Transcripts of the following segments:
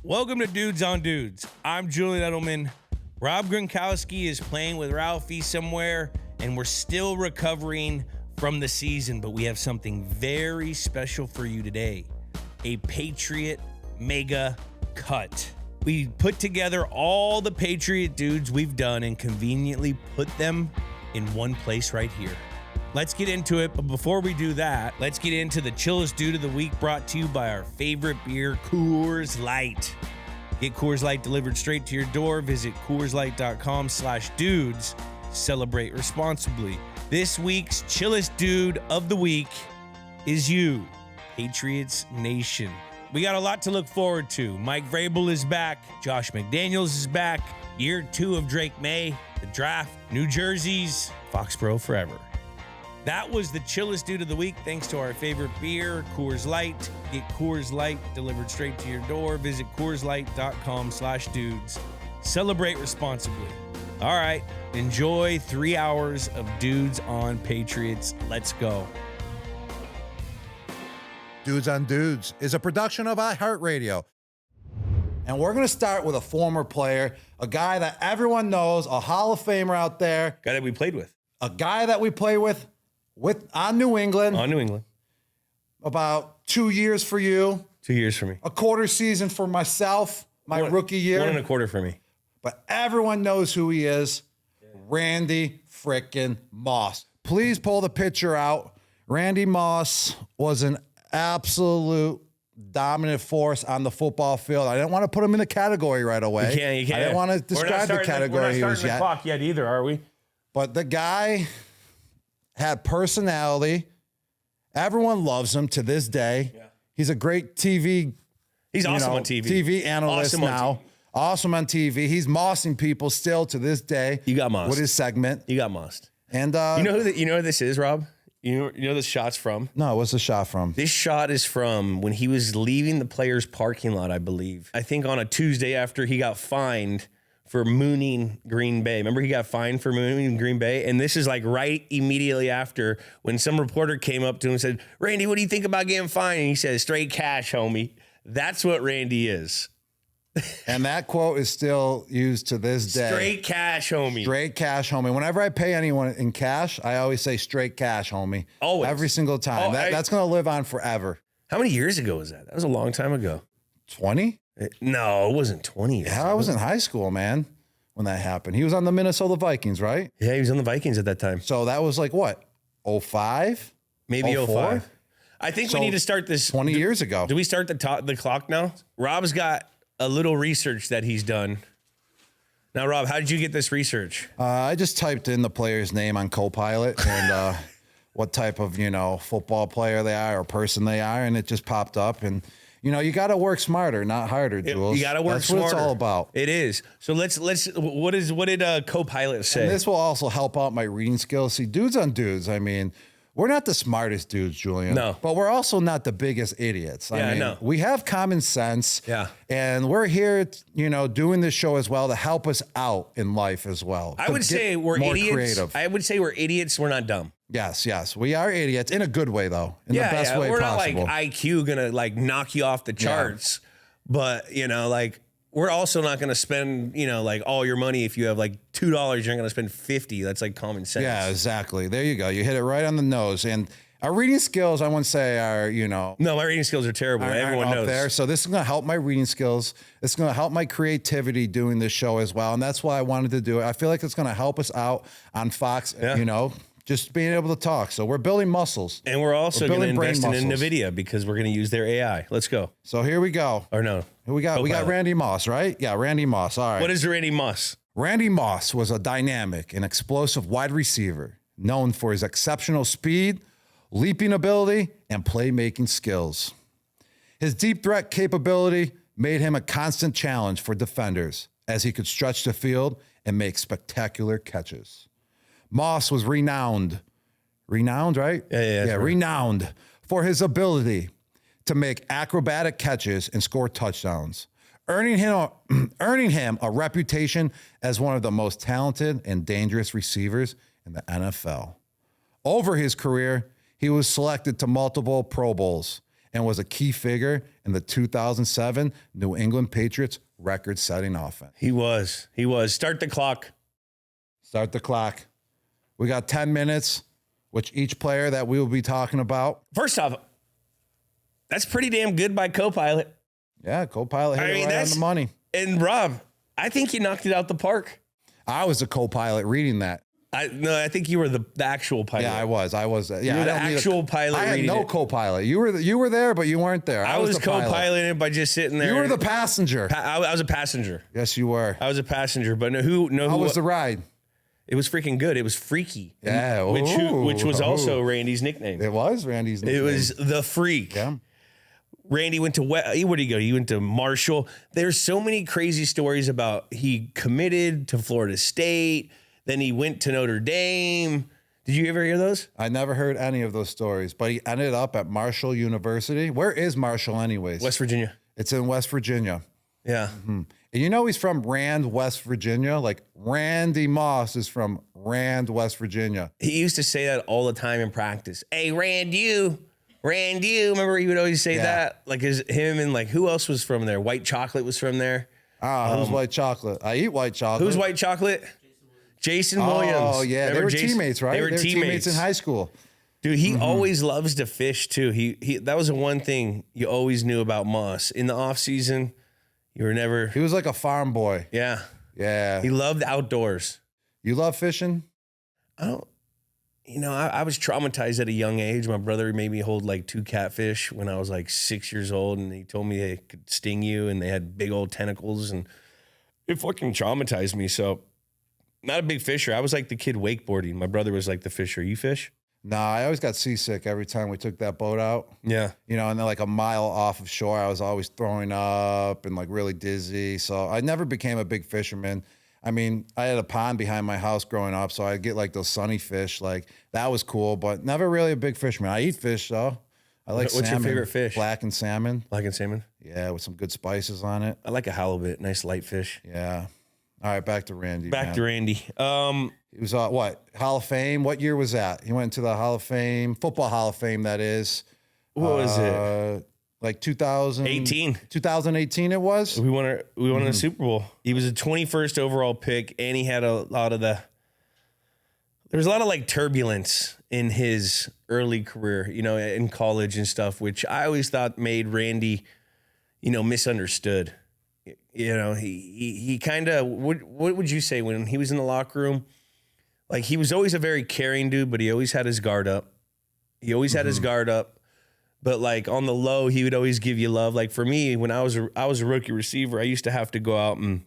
Welcome to Dudes on Dudes. I'm Julian Edelman. Rob Gronkowski is playing with Ralphie somewhere, and we're still recovering from the season, but we have something very special for you today. A Patriot Mega Cut. We put together all the Patriot dudes we've done and conveniently put them in one place right here. Let's get into it, but before we do that, let's get into the Chillest Dude of the Week, brought to you by our favorite beer, Coors Light. Get Coors Light delivered straight to your door. Visit CoorsLight.com/dudes. Celebrate responsibly. This week's Chillest Dude of the Week is you, Patriots Nation. We got a lot to look forward to. Mike Vrabel is back. Josh McDaniels is back. Year 2 of Drake May, the draft, New Jersey's, Foxborough forever. That was the Chillest Dude of the Week, thanks to our favorite beer, Coors Light. Get Coors Light delivered straight to your door. Visit CoorsLight.com/dudes. Celebrate responsibly. All right, enjoy 3 hours of Dudes on Patriots. Let's go. Dudes on Dudes is a production of iHeartRadio. And we're going to start with a former player, a guy that everyone knows, a Hall of Famer out there. Guy that we played with. A guy that we play with on New England. On New England. About 2 years for you. 2 years for me. A quarter season for myself, my rookie year. 1 1/4 for me. But everyone knows who he is. Randy frickin' Moss. Please pull the picture out. Randy Moss was an absolute dominant force on the football field. I didn't want to put him in the category right away. You can't. I didn't want to describe the category he was yet. We're not starting the clock yet either, are we? But the guy had personality. Everyone loves him to this day. Yeah. He's a great TV. He's awesome on TV. TV analyst awesome now. Awesome on TV. He's mossing people still to this day. You got mossed. With his segment. You got mossed. And you know who this is, Rob? You know this shot's from? No, what's the shot from? This shot is from when he was leaving the players' parking lot, I believe. I think on a Tuesday after he got fined for mooning Green Bay. Remember, he got fined for mooning Green Bay? And this is like right immediately after when some reporter came up to him and said, "Randy, what do you think about getting fined?" And he said, "Straight cash, homie." That's what Randy is. And that quote is still used to this day. Straight cash, homie. Straight cash, homie. Whenever I pay anyone in cash, I always say straight cash, homie. Always. Every single time. That's going to live on forever. How many years ago was that? That was a long time ago. 20? No, it wasn't 20 years. Yeah, I was in high school, man, when that happened. He was on the Minnesota Vikings, right? Yeah, he was on the Vikings at that time. So that was like what? 05? Maybe 04? 05? I think we need to start this 20 years ago. Do we start the clock now? Rob's got a little research that he's done. Now, Rob, how did you get this research? I just typed in the player's name on Copilot and what type of, football player they are or person they are, and it just popped up. And, you got to work smarter, not harder, Jules. You got to work smarter. That's what it's all about. It is. So let's. What did Copilot say? And this will also help out my reading skills. See, Dudes on Dudes, I mean, we're not the smartest dudes, Julian. No. But we're also not the biggest idiots. I mean, we have common sense. Yeah. And we're here, doing this show as well to help us out in life as well. I would say we're idiots. Creative. I would say we're idiots. We're not dumb. Yes. We are idiots in a good way, though. In the best way we're possible. Not like IQ going to knock you off the charts. Yeah. But, we're also not going to spend, all your money. If you have $2, you're not going to spend $50. That's common sense. Yeah, exactly. There you go. You hit it right on the nose. And our reading skills, I wouldn't say are, No, my reading skills are terrible. Everyone knows. There. So this is going to help my reading skills. It's going to help my creativity doing this show as well. And that's why I wanted to do it. I feel like it's going to help us out on Fox, just being able to talk. So we're building muscles. And we're also going to invest in NVIDIA because we're going to use their AI. Let's go. So here we go. Or no. We got Randy Moss, right? Yeah, Randy Moss. All right. What is Randy Moss? Randy Moss was a dynamic and explosive wide receiver known for his exceptional speed, leaping ability, and playmaking skills. His deep threat capability made him a constant challenge for defenders as he could stretch the field and make spectacular catches. Moss was renowned, right? Yeah, renowned for his ability to make acrobatic catches and score touchdowns, earning him a reputation as one of the most talented and dangerous receivers in the NFL. Over his career, he was selected to multiple Pro Bowls and was a key figure in the 2007 New England Patriots record-setting offense. He was. Start the clock. Start the clock. We got 10 minutes, which each player that we will be talking about. First off, that's pretty damn good by Copilot. Yeah, Copilot hit it right on the money. And Rob, I think you knocked it out the park. I was the Copilot reading that. I think you were the actual pilot. Yeah, I was. Yeah, you were the actual pilot. I had no co-pilot. You were there, but you weren't there. I was co-piloting it by just sitting there. You were the passenger. I was a passenger. Yes, you were. I was a passenger, but how was the ride? It was freaking good. It was freaky. Yeah, which was also Randy's nickname. It was Randy's nickname. It was the Freak. Yeah. Randy went to where did he go? He went to Marshall. There's so many crazy stories about he committed to Florida State. Then he went to Notre Dame. Did you ever hear those? I never heard any of those stories, but he ended up at Marshall University. Where is Marshall anyways? West Virginia. It's in West Virginia. Yeah. Mm-hmm. And you know he's from Rand, West Virginia? Like Randy Moss is from Rand, West Virginia. He used to say that all the time in practice. Hey, Rand, you. Remember he would always say that? Like him and like who else was from there? White Chocolate was from there. Who's White Chocolate? I eat White Chocolate. Who's White Chocolate? Jason Williams. Oh, yeah. They were teammates, right? They were teammates in high school. Dude, he always loves to fish, too. He that was the one thing you always knew about Moss. In the off season, you were never... He was like a farm boy. Yeah. Yeah. He loved outdoors. You love fishing? I don't... I was traumatized at a young age. My brother made me hold like 2 catfish when I was like 6 years old, and he told me they could sting you, and they had big old tentacles, and it fucking traumatized me, so... Not a big fisher. I was like the kid wakeboarding. My brother was like the fisher. You fish? Nah, I always got seasick every time we took that boat out. Yeah. And then like a mile off of shore, I was always throwing up and like really dizzy. So I never became a big fisherman. I mean, I had a pond behind my house growing up, so I'd get like those sunny fish. Like that was cool, but never really a big fisherman. I eat fish though. I like salmon. What's your favorite fish? Blackened salmon. Blackened salmon? Yeah, with some good spices on it. I like a halibut. Nice light fish. Yeah. All right, back to Randy. Back to Randy. He was what? Hall of Fame? What year was that? He went to the Hall of Fame, football Hall of Fame, that is. What was it? Like 2018. 2018 it was? We won a Super Bowl. He was a 21st overall pick, and he had there was a lot of like turbulence in his early career, in college and stuff, which I always thought made Randy, misunderstood. He kind of, what would you say when he was in the locker room? Like he was always a very caring dude, but he always had his guard up. But like on the low, he would always give you love. Like for me, when I was a rookie receiver, I used to have to go out and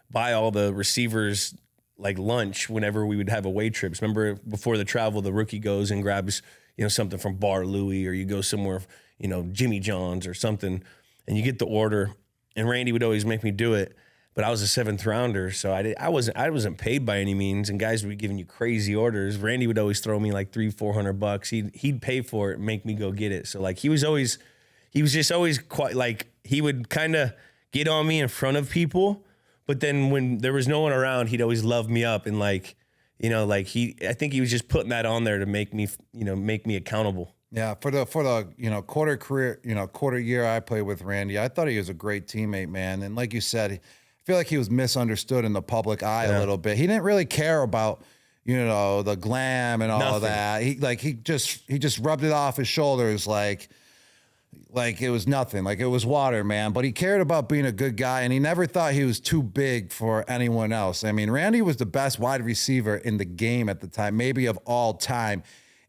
buy all the receivers like lunch whenever we would have away trips. Remember before the travel, the rookie goes and grabs, something from Bar Louie, or you go somewhere, Jimmy John's or something, and you get the order. And Randy would always make me do it, but I was a 7th rounder, so I wasn't paid by any means, and guys would be giving you crazy orders. Randy would always throw me like $300-400. He'd pay for it and make me go get it. So like he was just always quite like, he would kind of get on me in front of people, but then when there was no one around, he'd always love me up and I think he was just putting that on there to make me accountable. Yeah, for the quarter year I played with Randy, I thought he was a great teammate, man. And like you said, I feel like he was misunderstood in the public eye a little bit. He didn't really care about, the glam and all of that. He just rubbed it off his shoulders like it was nothing, like it was water, man. But he cared about being a good guy, and he never thought he was too big for anyone else. I mean, Randy was the best wide receiver in the game at the time, maybe of all time.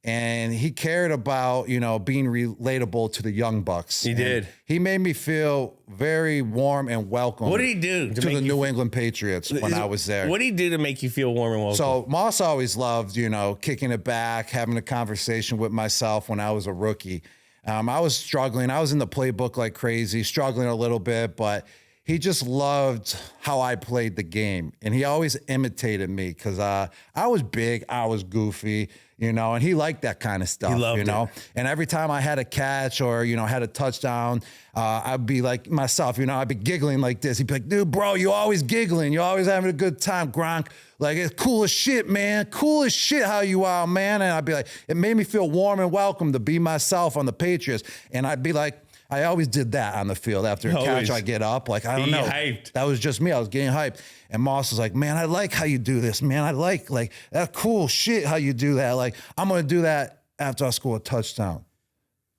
And he cared about, being relatable to the young bucks. He did. He made me feel very warm and welcome. What did he do to the New England Patriots when I was there? What did he do to make you feel warm and welcome? So Moss always loved, kicking it back, having a conversation with myself when I was a rookie. I was struggling. I was in the playbook like crazy, struggling a little bit, but he just loved how I played the game. And he always imitated me because I was big, I was goofy, you know, and he liked that kind of stuff, you know. And every time I had a catch or, you know, had a touchdown, I'd be like myself, you know, I'd be giggling like this. He'd be like, dude, bro, you always giggling. You're always having a good time, Gronk. Like, it's cool as shit, man. Cool as shit how you are, man. And I'd be like, it made me feel warm and welcome to be myself on the Patriots. And I'd be like, I always did that on the field. After a catch, I get up. Like, I don't know. Hyped. That was just me. I was getting hyped. And Moss was like, man, I like how you do this, man. I like that cool shit how you do that. Like, I'm going to do that after I score a touchdown.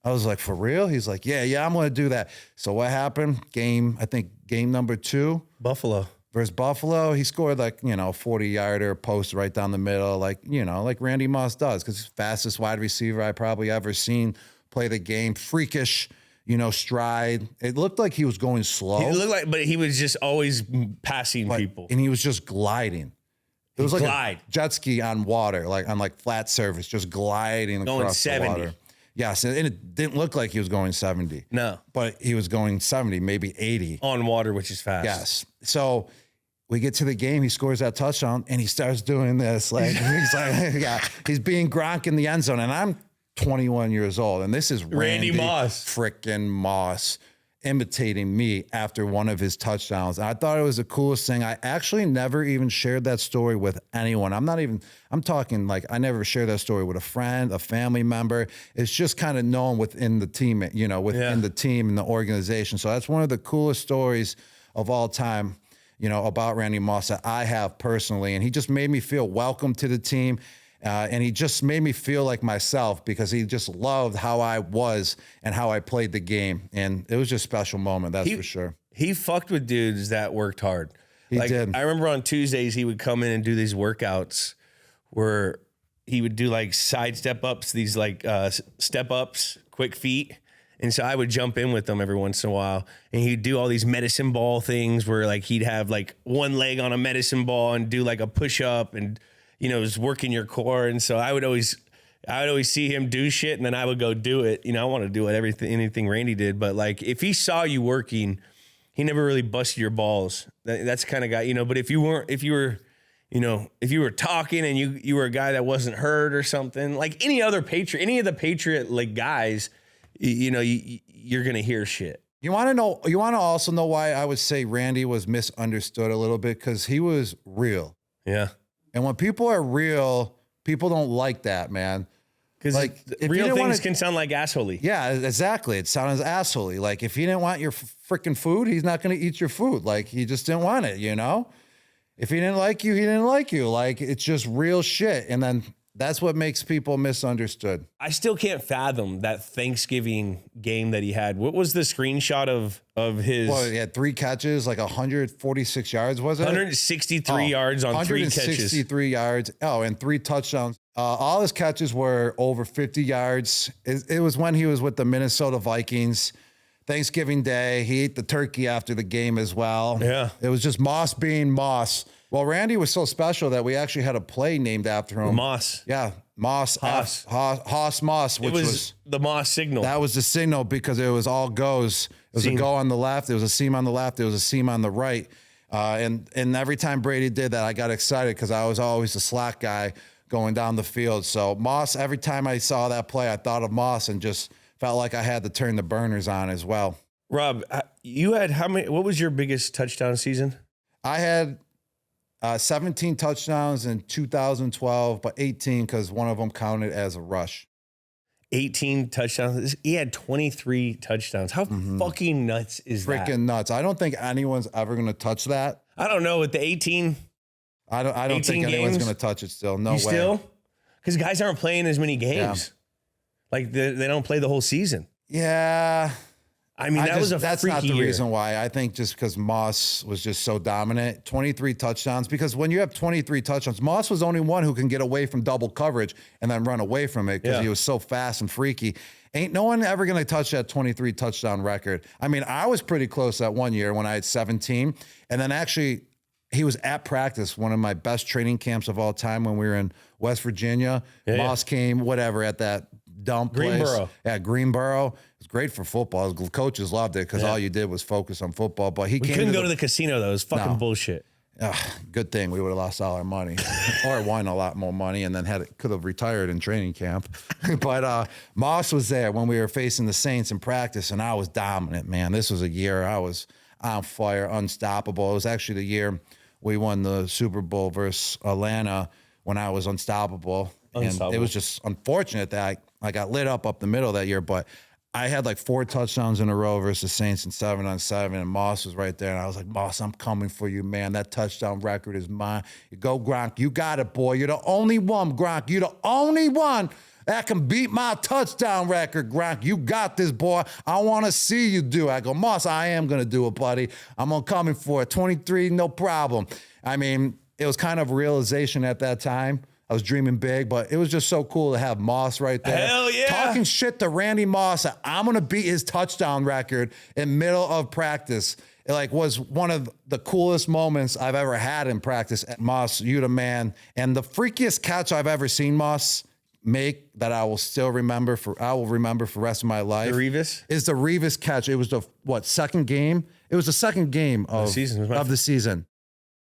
I was like, for real? He's like, yeah, I'm going to do that. So what happened? I think game number 2. Buffalo. Versus Buffalo, he scored like, you know, 40-yarder post right down the middle, like, you know, like Randy Moss does, because he's the fastest wide receiver I probably ever seen play the game. Freakish, you know, stride. It looked like he was going slow. He looked like, but he was just always passing people. And he was just gliding. It was like a jet ski on water, like on like flat surface, just gliding across 70. The water. Yes, and it didn't look like he was going 70. No. But he was going 70, maybe 80. On water, which is fast. Yes. So we get to the game, he scores that touchdown, and he starts doing this. Like, he's like, yeah, he's being Gronk in the end zone. And I'm 21 years old, and this is Randy Moss. Frickin' Moss imitating me after one of his touchdowns. And I thought it was the coolest thing. I actually never even shared that story with anyone. I'm talking like I never shared that story with a friend, a family member. It's just kind of known within the team, you know, within the team and the organization. So that's one of the coolest stories of all time, you know, about Randy Moss that I have personally. And he just made me feel welcome to the team. And he just made me feel like myself because he just loved how I was and how I played the game. And it was just a special moment, that's for sure. He fucked with dudes that worked hard. He did. I remember on Tuesdays, he would come in and do these workouts where he would do like side step ups, these like step ups, quick feet. And so I would jump in with them every once in a while. And he'd do all these medicine ball things where like he'd have like one leg on a medicine ball and do like a push up and, you know, is working your core. And so I would always see him do shit and then I would go do it. You know, I want to do anything Randy did, but like if he saw you working, he never really busted your balls. That's the kind of guy, you know, but if you were talking and you were a guy that wasn't hurt or something, like any of the Patriot like guys, you know, you're going to hear shit. You want to also know why I would say Randy was misunderstood a little bit? Because he was real. Yeah. And when people are real, people don't like that, man. Because like, real things can sound like assholey. Yeah, exactly. It sounds assholey. Like if he didn't want your freaking food, he's not going to eat your food. Like he just didn't want it, you know? If he didn't like you, he didn't like you. Like it's just real shit. And then that's what makes people misunderstood. I still can't fathom that Thanksgiving game that he had. What was the screenshot of his? Well, he had 3 catches, like 146 yards, was it? 163 yards on 3 catches. 163 yards. Oh, and 3 touchdowns. All his catches were over 50 yards. It was when he was with the Minnesota Vikings. Thanksgiving Day, he ate the turkey after the game as well. Yeah. It was just Moss being Moss. Well, Randy was so special that we actually had a play named after him. Moss. Yeah, Moss. Haas Moss, which was the Moss signal. That was the signal because it was all goes. It was a go on the left. There was a seam on the left. There was a seam on the right. And every time Brady did that, I got excited because I was always the slack guy going down the field. So Moss, every time I saw that play, I thought of Moss and just felt like I had to turn the burners on as well. Rob, you had how many? What was your biggest touchdown season? I had 17 touchdowns in 2012, but 18 because one of them counted as a rush. 18 touchdowns. He had 23 touchdowns. How fucking nuts is that? Freaking nuts. I don't think anyone's ever going to touch that. I don't know. With the 18, I don't think anyone's going to touch it still. No way. Still? Because guys aren't playing as many games. Yeah. Like they don't play the whole season. Yeah. I mean, that's not the reason why. I think just because Moss was just so dominant. 23 touchdowns. Because when you have 23 touchdowns, Moss was the only one who can get away from double coverage and then run away from it because he was so fast and freaky. Ain't no one ever going to touch that 23 touchdown record. I mean, I was pretty close that one year when I had 17. And then actually, he was at practice, one of my best training camps of all time when we were in West Virginia. Moss came, whatever, at that dump Greenboro. place. Yeah, Greenboro. It was great for football. The coaches loved it because all you did was focus on football. But he couldn't go to the casino, though. It was fucking bullshit. Good thing we would have lost all our money or won a lot more money and then could have retired in training camp. But Moss was there when we were facing the Saints in practice, and I was dominant, man. This was a year I was on fire, unstoppable. It was actually the year we won the Super Bowl versus Atlanta when I was unstoppable. And it was just unfortunate that I got lit up the middle that year, but I had like 4 touchdowns in a row versus Saints in 7-on-7, and Moss was right there. And I was like, Moss, I'm coming for you, man. That touchdown record is mine. You go, Gronk. You got it, boy. You're the only one, Gronk. You're the only one that can beat my touchdown record, Gronk. You got this, boy. I want to see you do it. I go, Moss, I am going to do it, buddy. I'm going to come for it. 23, no problem. I mean, it was kind of a realization at that time. I was dreaming big, but it was just so cool to have Moss right there. Hell yeah. Talking shit to Randy Moss. I'm going to beat his touchdown record in middle of practice. It like was one of the coolest moments I've ever had in practice. Moss, you the man. And the freakiest catch I've ever seen Moss make that I will still remember for the rest of my life. The Revis? Is the Revis catch. It was the second game? It was the second game of the season.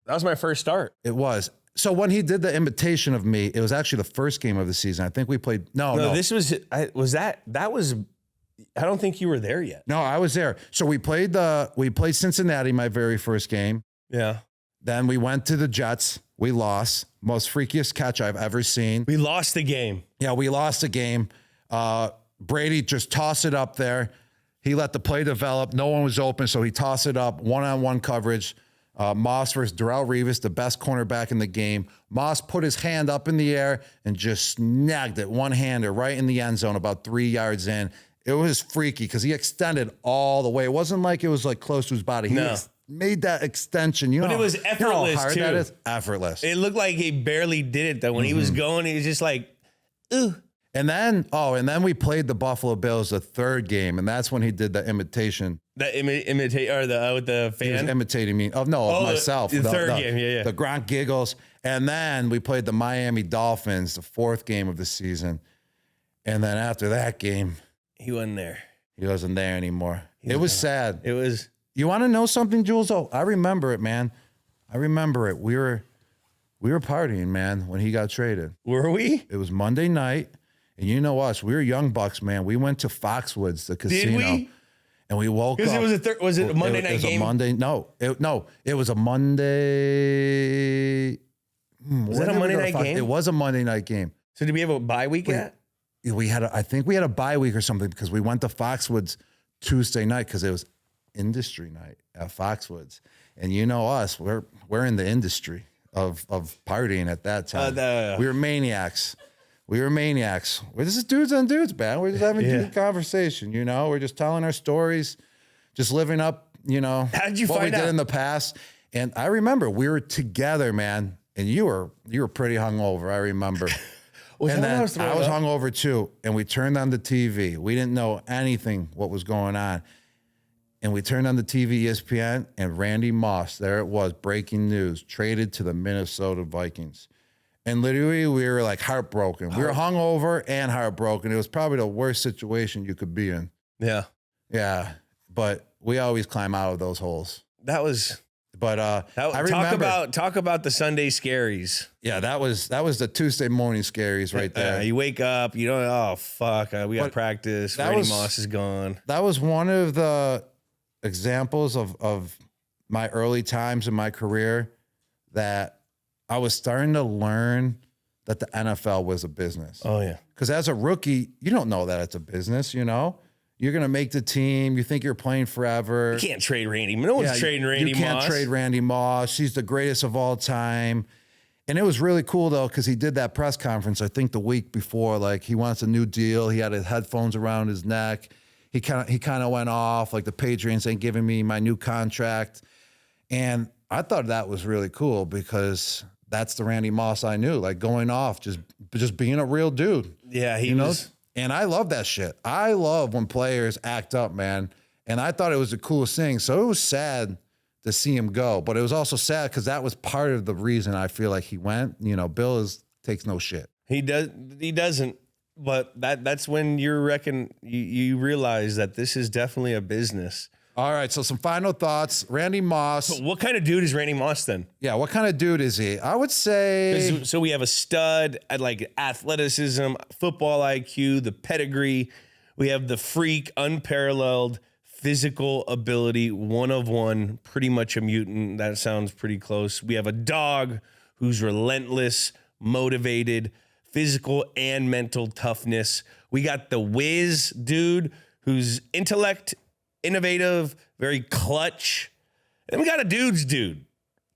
That was my first start. It was. So when he did the imitation of me, it was actually the first game of the season. I think we played. No. This was that was. I don't think you were there yet. No, I was there. So we played Cincinnati, my very first game. Yeah. Then we went to the Jets. We lost. Most freakiest catch I've ever seen. We lost the game. Yeah, we lost the game. Brady just tossed it up there. He let the play develop. No one was open, so he tossed it up. One-on-one coverage. Moss versus Darrelle Revis, the best cornerback in the game. Moss put his hand up in the air and just snagged it, one-hander, right in the end zone, about 3 yards in. It was freaky because he extended all the way. It wasn't like it was like close to his body. He made that extension. But it was effortless, you know how hard too. That is? Effortless. It looked like he barely did it, though. When he was going, he was just like, ooh. And then we played the Buffalo Bills the third game, and that's when he did the imitation. The imitate or the with the fan. He was imitating me. Of myself. The third game, yeah. The Gronk giggles, and then we played the Miami Dolphins, the fourth game of the season, and then after that game, he wasn't there. He wasn't there anymore. It was sad. It was. You want to know something, Jules? Oh, I remember it, man. I remember it. We were partying, man, when he got traded. Were we? It was Monday night. And you know us, we were young bucks, man. We went to Foxwoods, the casino. Did we? And we woke up. Because was it a Monday night game? It was a Monday. Was that a Monday night game? It was a Monday night game. So did we have a bye week yet? I think we had a bye week or something because we went to Foxwoods Tuesday night because it was industry night at Foxwoods. And you know us, we're in the industry of partying at that time. We were maniacs. We're just dudes on dudes, man. We're just having a conversation, you know. We're just telling our stories, just living up, you know, How'd you what find we did out? in the past. And I remember we were together, man. And you were pretty hungover. I remember. And then I was hungover too. And we turned on the TV. We didn't know anything what was going on. And we turned on the TV, ESPN, and Randy Moss, there it was, breaking news, traded to the Minnesota Vikings. And literally, we were like heartbroken. We were hungover and heartbroken. It was probably the worst situation you could be in. Yeah. Yeah. But we always climb out of those holes. That was. But I remember. Talk about the Sunday scaries. Yeah, that was the Tuesday morning scaries right there. You wake up, you know, oh, fuck, we got practice. Randy Moss is gone. That was one of the examples of my early times in my career that I was starting to learn that the NFL was a business. Oh, yeah. Because as a rookie, you don't know that it's a business, you know? You're going to make the team. You think you're playing forever. You can't trade Randy. No one's trading Randy Moss. You can't trade Randy Moss. He's the greatest of all time. And it was really cool, though, because he did that press conference, I think, the week before. Like, he wants a new deal. He had his headphones around his neck. He kind of went off, like, the Patriots ain't giving me my new contract. And I thought that was really cool because that's the Randy Moss I knew, like going off, just being a real dude. Yeah, he was. And I love that shit. I love when players act up, man. And I thought it was the coolest thing. So it was sad to see him go, but it was also sad because that was part of the reason I feel like he went. You know, Bill takes no shit. He doesn't. But that's when you realize that this is definitely a business. All right, so some final thoughts. Randy Moss. But what kind of dude is Randy Moss then? Yeah, what kind of dude is he? I would say. So we have a stud at like athleticism, football IQ, the pedigree. We have the freak, unparalleled physical ability, one of one, pretty much a mutant. That sounds pretty close. We have a dog who's relentless, motivated, physical and mental toughness. We got the whiz dude who's intellect, innovative, very clutch. And we got a dude's dude.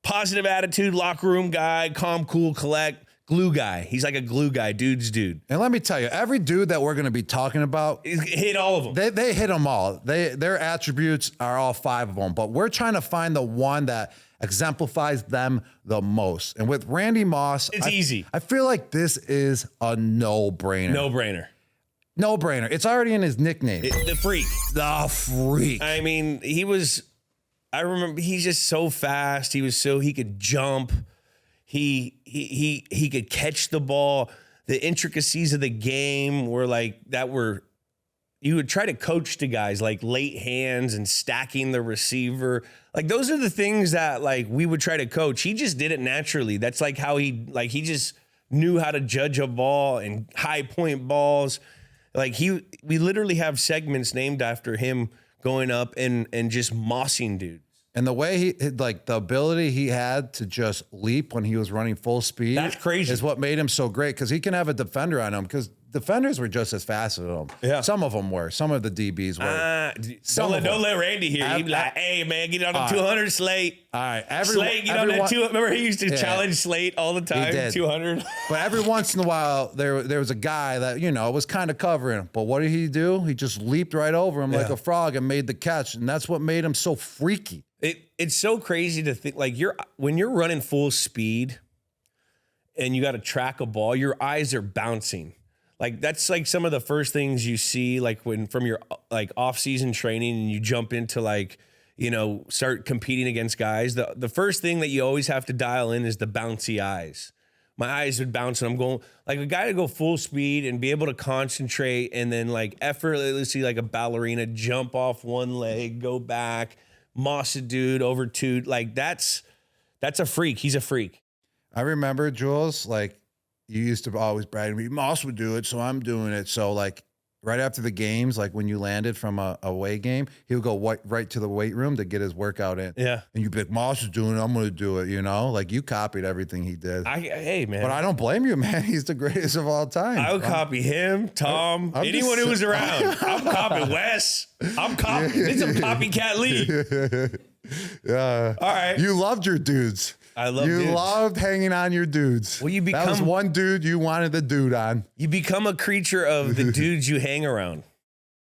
Positive attitude, locker room guy, calm, cool, collect, glue guy. He's like a glue guy, dude's dude. And let me tell you, every dude that we're going to be talking about, Hit all of them. they hit them all. Their attributes are all 5 of them, but we're trying to find the one that exemplifies them the most. And with Randy Moss, It's easy. I feel like this is a no-brainer. No-brainer. No-brainer. It's already in his nickname. The freak. The freak. I mean, I remember he's just so fast. He could jump. He could catch the ball. The intricacies of the game were you would try to coach the guys like late hands and stacking the receiver. Like those are the things that like we would try to coach. He just did it naturally. That's like how he just knew how to judge a ball and high point balls. Like we literally have segments named after him going up and just mossing dudes. And the way the ability he had to just leap when he was running full speed. That's crazy. Is what made him so great, because he can have a defender on him, because defenders were just as fast as him. Yeah. Some of them were. Some of the DBs were. Don't let Randy hear. He'd be like, hey, man, get on the 200 Slate. All right. Slate, get on that 200. Remember, he used to challenge Slate all the time, He did. 200. But every once in a while, there was a guy that, was kind of covering him. But what did he do? He just leaped right over him like a frog and made the catch. And that's what made him so freaky. It's so crazy to think, like, when you're running full speed and you got to track a ball, your eyes are bouncing. Like, that's like some of the first things you see, like when from your like off-season training and you jump into like, start competing against guys. The first thing that you always have to dial in is the bouncy eyes. My eyes would bounce and I'm going like a guy to go full speed and be able to concentrate and then like effortlessly like a ballerina jump off one leg, go back, moss a dude over two. Like that's a freak. He's a freak. I remember, Jules, like, you used to always brag to me, Moss would do it, so I'm doing it. So, like, right after the games, like when you landed from a away game, he would go right to the weight room to get his workout in. Yeah. And you'd be like, Moss is doing it, I'm going to do it, Like, you copied everything he did. Hey, man. But I don't blame you, man. He's the greatest of all time. I would copy him, Tom, anyone who was around. I'm copying Wes. I'm copying. It's a copycat league. Yeah. All right. You loved your dudes. I love You dudes. loved hanging on your dudes. Well, that was one dude you wanted the dude on. You become a creature of the dudes you hang around.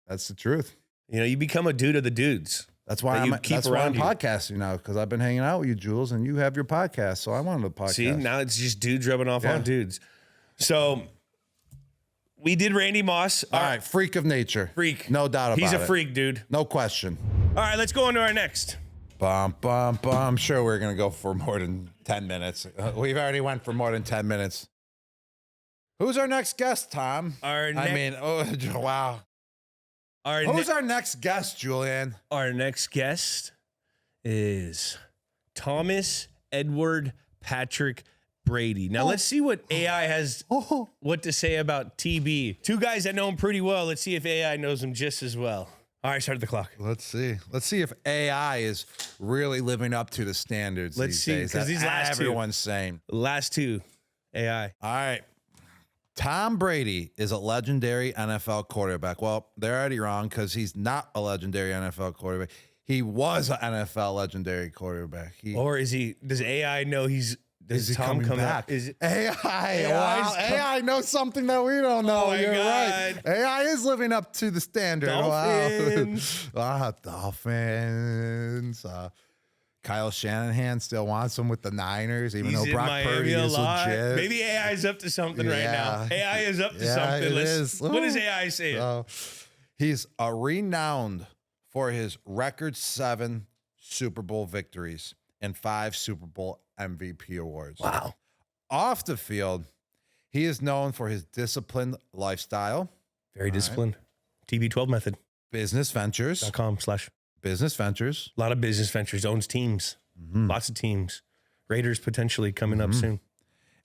That's the truth. You become a dude of the dudes. That's why I'm podcasting now, because I've been hanging out with you, Jules, and you have your podcast, so I wanted a podcast. See, now it's just dudes rubbing off on dudes. So we did Randy Moss. All right, freak of nature. Freak. No doubt about it. He's a freak, dude. No question. All right, let's go on to our next. Bum, bum, bum. I'm sure we're going to go for more than 10 minutes. We've already went for more than 10 minutes. Who's our next guest, Tom? Wow. Who's our next guest, Julian? Our next guest is Thomas Edward Patrick Brady. Now, let's see what AI has what to say about TB. Two guys that know him pretty well. Let's see if AI knows him just as well. All right, start the clock. Let's see. Let's see if AI is really living up to the standards these days. Because these last everyone's saying. Last two, AI. All right. Tom Brady is a legendary NFL quarterback. Well, they're already wrong, because he's not a legendary NFL quarterback. He was an NFL legendary quarterback. Does AI know he's... Is he coming back? Is it AI? Wow, AI knows something that we don't know. Oh, You're God. right. AI is living up to the standard. Dolphins. Wow. Dolphins. Kyle Shanahan still wants him with the Niners, even though Brock Purdy is legit. Maybe AI is up to something right now. AI is up to something. It is. What does AI say? He's renowned for his record 7 Super Bowl victories and 5 Super Bowl MVP awards. Wow. Off the field, He is known for his disciplined lifestyle, Very disciplined. TB12 method. business ventures, .com/ business ventures, A lot of business ventures, owns teams, lots of teams. Raiders potentially coming up soon.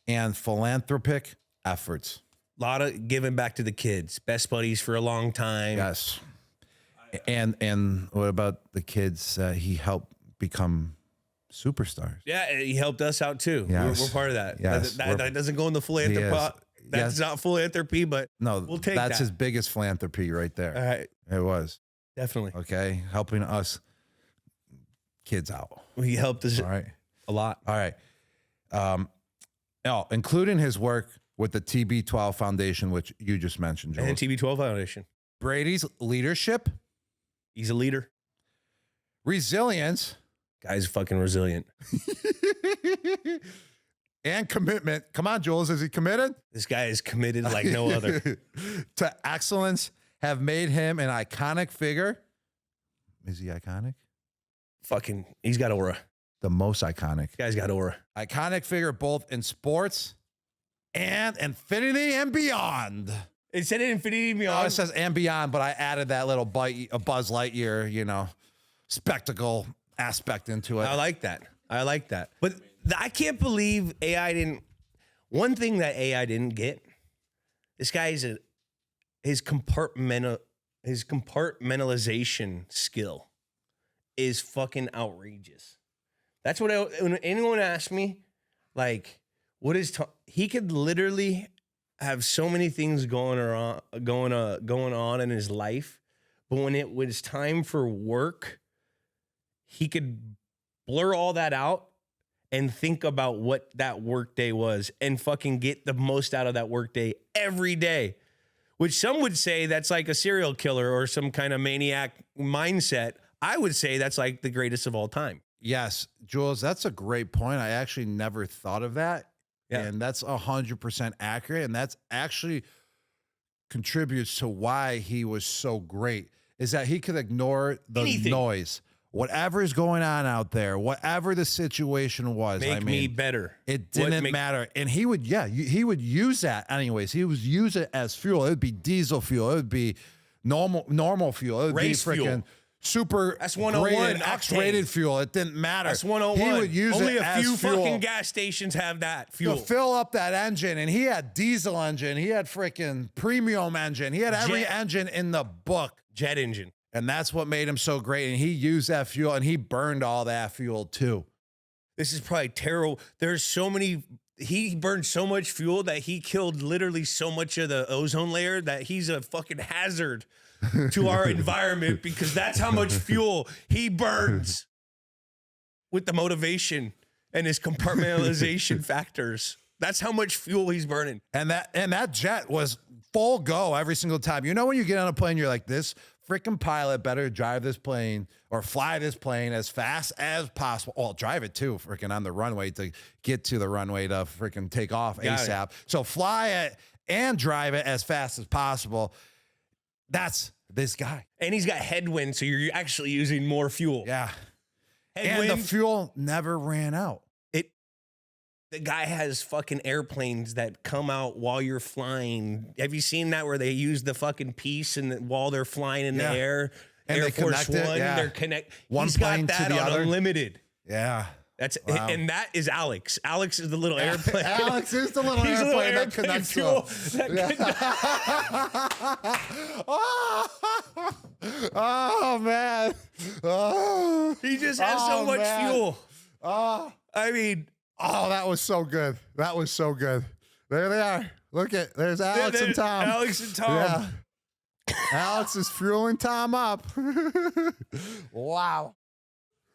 and philanthropic efforts. A lot of giving back to the kids. Best buddies for a long time. Yes. And what about the kids he helped become superstars? Yeah, he helped us out too. Yes. We're part of that. Yes. That doesn't go in the philanthropy. That's Yes. not philanthropy, but No, we'll take that's that. his biggest philanthropy right there. All right, It was. definitely. Okay. Helping us kids out. He helped us All right. a lot. All right. Including his work with the TB12 Foundation, which you just mentioned, Joel. And TB12 Foundation. Brady's leadership, He's a leader. resilience, Guy's fucking resilient. and commitment. Come on, Jules. Is he committed? This guy is committed like no other. To excellence have made him an iconic figure. Is he iconic? Fucking, he's got aura. The most iconic. This guy's got aura. Iconic figure both in sports and infinity and beyond. It said Infinity Oh, Beyond. it says and beyond, but I added that little Buzz Lightyear, spectacle aspect into it. I like that. But I can't believe AI didn't. One thing that AI didn't get, this guy's his compartmentalization skill is fucking outrageous. That's what when anyone asks me, like, what is he could literally have so many things going on in his life, but when it was time for work, he could blur all that out and think about what that work day was and fucking get the most out of that work day every day, which some would say that's like a serial killer or some kind of maniac mindset. I would say that's like the greatest of all time. Yes, Jules, that's a great point. I actually never thought of that. Yeah. And that's 100% accurate. And that's actually contributes to why he was so great, is that he could ignore the Anything. noise. Whatever is going on out there, whatever the situation was, Make me better. It didn't matter. And he would use that anyways. He would use it as fuel. It would be diesel fuel. It would be normal fuel. It would Race be freaking fuel. Super That's 101 graded, X-rated fuel. It didn't matter. That's 101. He would use Only it a as few fuel fucking gas stations have that fuel. to fill up that engine. And he had diesel engine. He had freaking premium engine. He had every engine in the book. Jet engine. And that's what made him so great. And he used that fuel and he burned all that fuel too. This is probably terrible. There's so many. He burned so much fuel that he killed literally so much of the ozone layer that he's a fucking hazard to our environment because that's how much fuel he burns with the motivation and his compartmentalization factors. That's how much fuel he's burning. And that jet was full go every single time. You know, when you get on a plane, you're like, this freaking pilot better drive this plane or fly this plane as fast as possible. Well, drive it too, freaking on the runway to get to the runway to freaking take off ASAP. So fly it and drive it as fast as possible. That's this guy. And he's got headwind, so you're actually using more fuel. Yeah. Headwind, And the fuel never ran out. the guy has fucking airplanes that come out while you're flying. Have you seen that where they use the fucking piece and while they're flying in the air? And Air they Force connect it, One, yeah. they're connect. One He's plane got to that the on other. Unlimited. Yeah. That's Wow. and that is Alex. Alex is the little airplane. Alex is the little He's a little airplane that airplane connects to fuel. him. That Oh man. Oh. He just has so much man. fuel. Oh. I mean, Oh, that was so good. That was so good. There they are. Look at there's Alex and Tom. Alex and Tom. Yeah. Alex is fueling Tom up. Wow.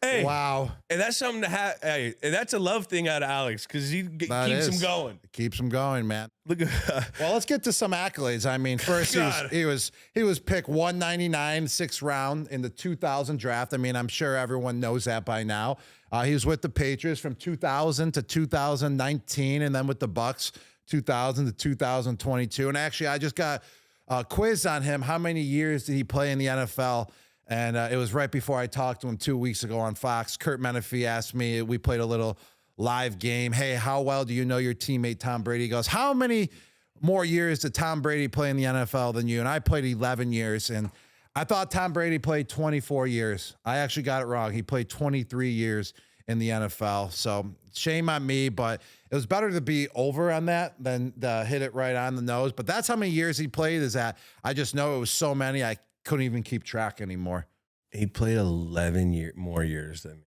Hey, Wow. and that's something to have. Hey, and that's a love thing out of Alex because he That keeps is. him going. It keeps him going, man. Look at Well, let's get to some accolades. I mean, first God. he was picked 199, 6th round in the 2000 draft. I mean, I'm sure everyone knows that by now. He was with the Patriots from 2000 to 2019, and then with the Bucks 2000 to 2022. And actually, I just got a quiz on him. How many years did he play in the NFL? And it was right before I talked to him 2 weeks ago on Fox. Kurt Menefee asked me. We played a little live game. Hey, how well do you know your teammate Tom Brady? He goes, how many more years did Tom Brady play in the NFL than you? And I played 11 years, and I thought Tom Brady played 24 years. I actually got it wrong. He played 23 years in the NFL. So shame on me, but it was better to be over on that than to hit it right on the nose. But that's how many years he played, is that I just know it was so many I couldn't even keep track anymore. He played 11 more years than me.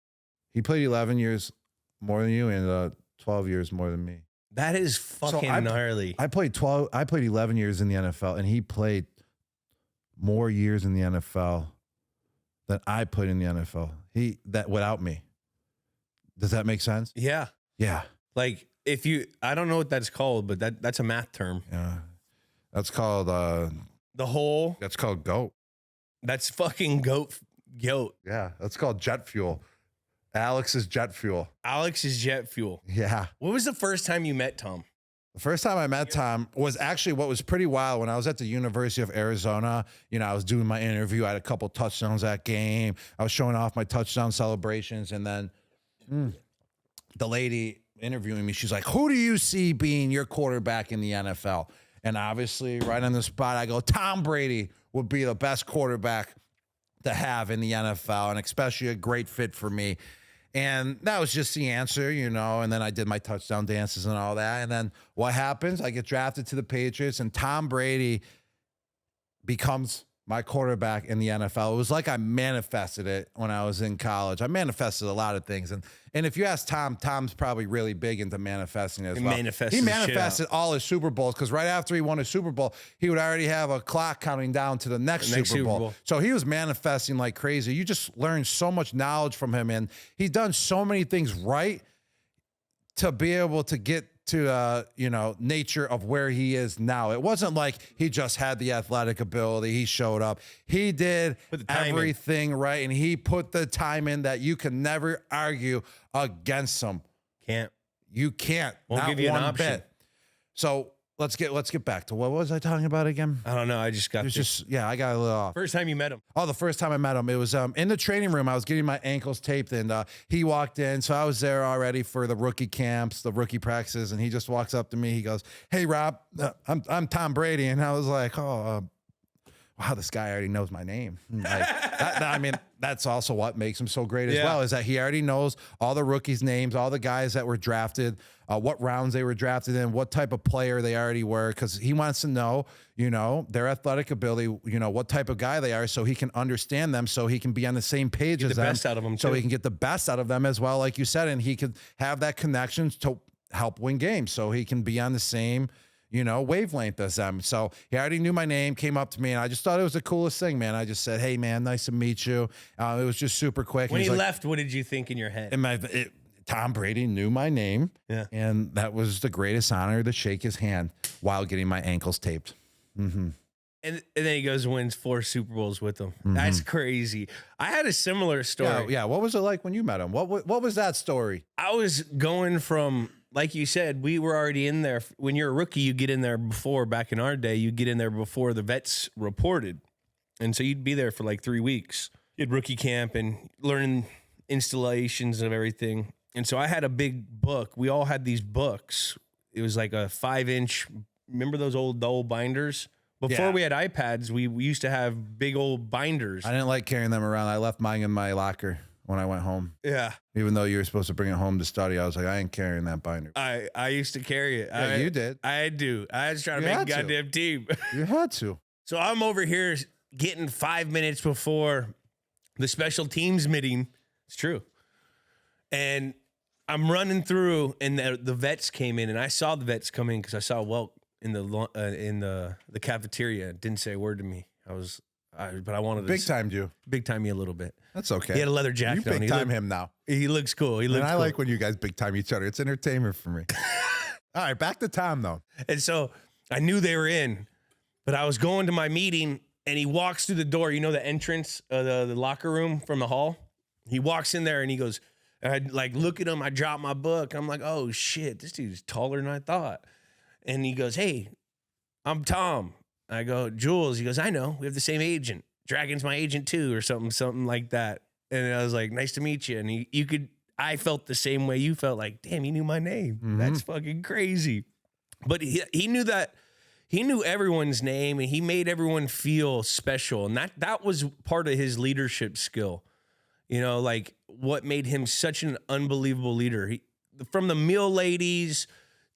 He played 11 years more than you and 12 years more than me. That is fucking gnarly. I played 11 years in the NFL, and he played more years in the NFL than I played in the NFL. Without me. Does that make sense? Yeah. Yeah. Like I don't know what that's called, but that's a math term. Yeah. That's called that's called GOAT. That's fucking goat. Yeah. That's called jet fuel. Alex is jet fuel. Alex is jet fuel. Yeah. What was the first time you met Tom? The first time I met Tom was actually what was pretty wild when I was at the University of Arizona. I was doing my interview. I had a couple touchdowns that game. I was showing off my touchdown celebrations. And then the lady interviewing me, she's like, who do you see being your quarterback in the NFL? And obviously, right on the spot, I go, Tom Brady would be the best quarterback to have in the NFL, and especially a great fit for me. And that was just the answer, and then I did my touchdown dances and all that. And then what happens? I get drafted to the Patriots, and Tom Brady becomes my quarterback in the NFL. It was like I manifested it when I was in college. I manifested a lot of things. And if you ask Tom, Tom's probably really big into manifesting as well. He manifested all his Super Bowls, because right after he won a Super Bowl, he would already have a clock counting down to the next Super Bowl. So he was manifesting like crazy. You just learn so much knowledge from him, and he's done so many things right to be able to get to nature of where he is now. It wasn't like he just had the athletic ability. He showed up. He did everything right, and he put the time in that you can never argue against him. You can't. Won't give you an option. Bit. So let's get back to what was I talking about again? I don't know. I just got I got a little off. First time you met him. Oh, the first time I met him, it was in the training room. I was getting my ankles taped, and he walked in. So I was there already for the rookie camps, the rookie practices, and he just walks up to me. He goes, "Hey, Rob, I'm Tom Brady," and I was like, "Oh, wow, this guy already knows my name." That's also what makes him so great as well, is that he already knows all the rookies' names, all the guys that were drafted, what rounds they were drafted in, what type of player they already were, because he wants to know, their athletic ability, what type of guy they are, so he can understand them, so he can be on the same page as them. Best out of them, so he can get the best out of them as well, like you said, and he could have that connection to help win games, so he can be on the same wavelength as them. So he already knew my name, came up to me, and I just thought it was the coolest thing, man. I just said, "Hey, man, nice to meet you." It was just super quick. When he left, what did you think in your head? Tom Brady knew my name, and that was the greatest honor to shake his hand while getting my ankles taped. Mm-hmm. And then he goes and wins 4 Super Bowls with them. Mm-hmm. That's crazy. I had a similar story. Yeah. What was it like when you met him? What was that story? I was going from, like you said, we were already in there. When you're a rookie, you get in there back in our day, you get in there before the vets reported. And so you'd be there for like 3 weeks. You had rookie camp and learning installations of everything. And so I had a big book. We all had these books. It was like a 5-inch. Remember those old binders? Before we had iPads, we used to have big old binders. I didn't like carrying them around. I left mine in my locker when I went home. Yeah. Even though you were supposed to bring it home to study, I was like, I ain't carrying that binder. I used to carry it. Yeah, you did. I do. I was trying to make a goddamn team. You had to. So I'm over here getting 5 minutes before the special teams meeting. It's true. And I'm running through, and the vets came in, and I saw the vets come in because I saw Welk in the cafeteria. Didn't say a word to me. But I wanted to big timed you. Big time me a little bit. That's okay. He had a leather jacket on. You big time him now. He looks cool. I like when you guys big time each other. It's entertainment for me. All right, back to Tom though. And so I knew they were in, but I was going to my meeting, and he walks through the door. You know the entrance of the locker room from the hall? He walks in there, and he goes, I look at him. I drop my book. I'm like, oh shit, this dude's taller than I thought. And he goes, "Hey, I'm Tom." I go, "Jules." He goes, "I know. We have the same agent. Dragon's my agent too," or something like that. And I was like, "Nice to meet you." And I felt the same way you felt, like, damn, he knew my name. That's fucking crazy. But he knew that. He knew everyone's name, and he made everyone feel special. And that was part of his leadership skill. You know, like what made him such an unbelievable leader. From the meal ladies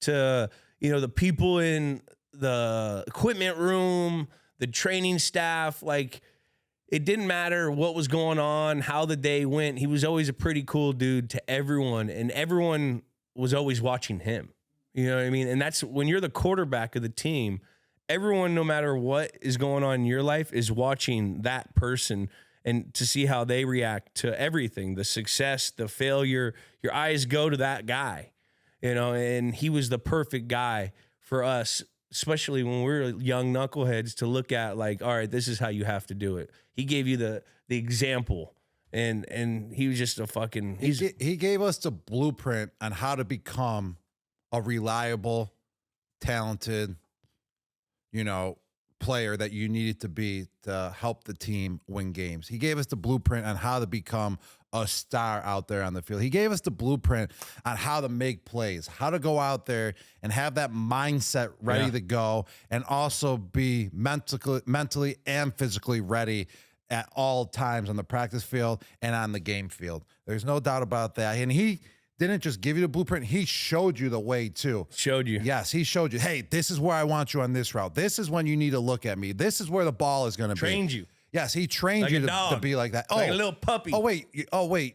to, you know, the people in the equipment room, the training staff, like it didn't matter what was going on, how the day went. He was always a pretty cool dude to everyone, and everyone was always watching him. You know what I mean? And that's when you're the quarterback of the team, everyone, no matter what is going on in your life, is watching that person and to see how they react to everything, the success, the failure. Your eyes go to that guy, you know, and he was the perfect guy for us, especially when we were young knuckleheads, to look at like, all right, this is how you have to do it. He gave you the example, and he was just a fucking... He gave us the blueprint on how to become a reliable, talented, you know, player that you needed to be to help the team win games. He gave us the blueprint on how to become a star out there on the field. He gave us the blueprint on how to make plays, how to go out there and have that mindset ready to go, and also be mentally and physically ready at all times on the practice field and on the game field. There's no doubt about that. And he didn't just give you the blueprint. He showed you the way too. Showed you. Yes, he showed you, hey, this is where I want you on this route. This is when you need to look at me. This is where the ball is going to be. Trained you. Yes, he trained like you to be like that. Like a little puppy. Oh, wait.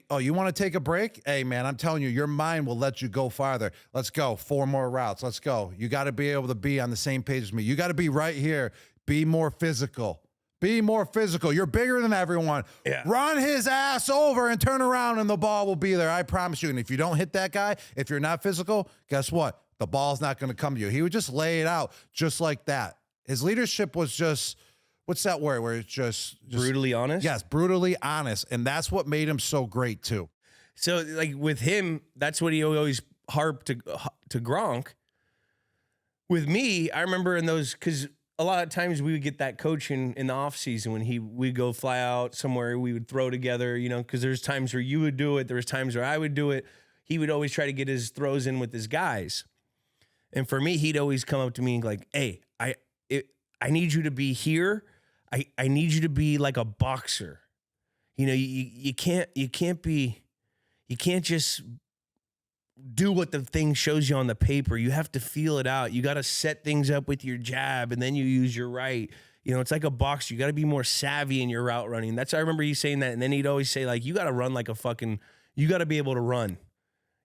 You want to take a break? Hey, man, I'm telling you, your mind will let you go farther. Let's go. 4 more routes. Let's go. You got to be able to be on the same page as me. You got to be right here. Be more physical. Be more physical. You're bigger than everyone. Yeah. Run his ass over and turn around, and the ball will be there. I promise you. And if you don't hit that guy, if you're not physical, guess what? The ball's not going to come to you. He would just lay it out just like that. His leadership was just, what's that word where it's just brutally honest? Yes, brutally honest. And that's what made him so great too. So like with him, that's what he always harped to Gronk. With me, I remember in those, because a lot of times we would get that coaching in the off season when we'd go fly out somewhere, we would throw together, you know, because there's times where you would do it. There was times where I would do it. He would always try to get his throws in with his guys. And for me, he'd always come up to me like, hey, I need you to be here. I need you to be like a boxer. You know, you can't just do what the thing shows you on the paper. You have to feel it out. You got to set things up with your jab, and then you use your right. You know, it's like a boxer. You got to be more savvy in your route running. I remember you saying that, and then he'd always say, like, you got to run like a fucking, you got to be able to run.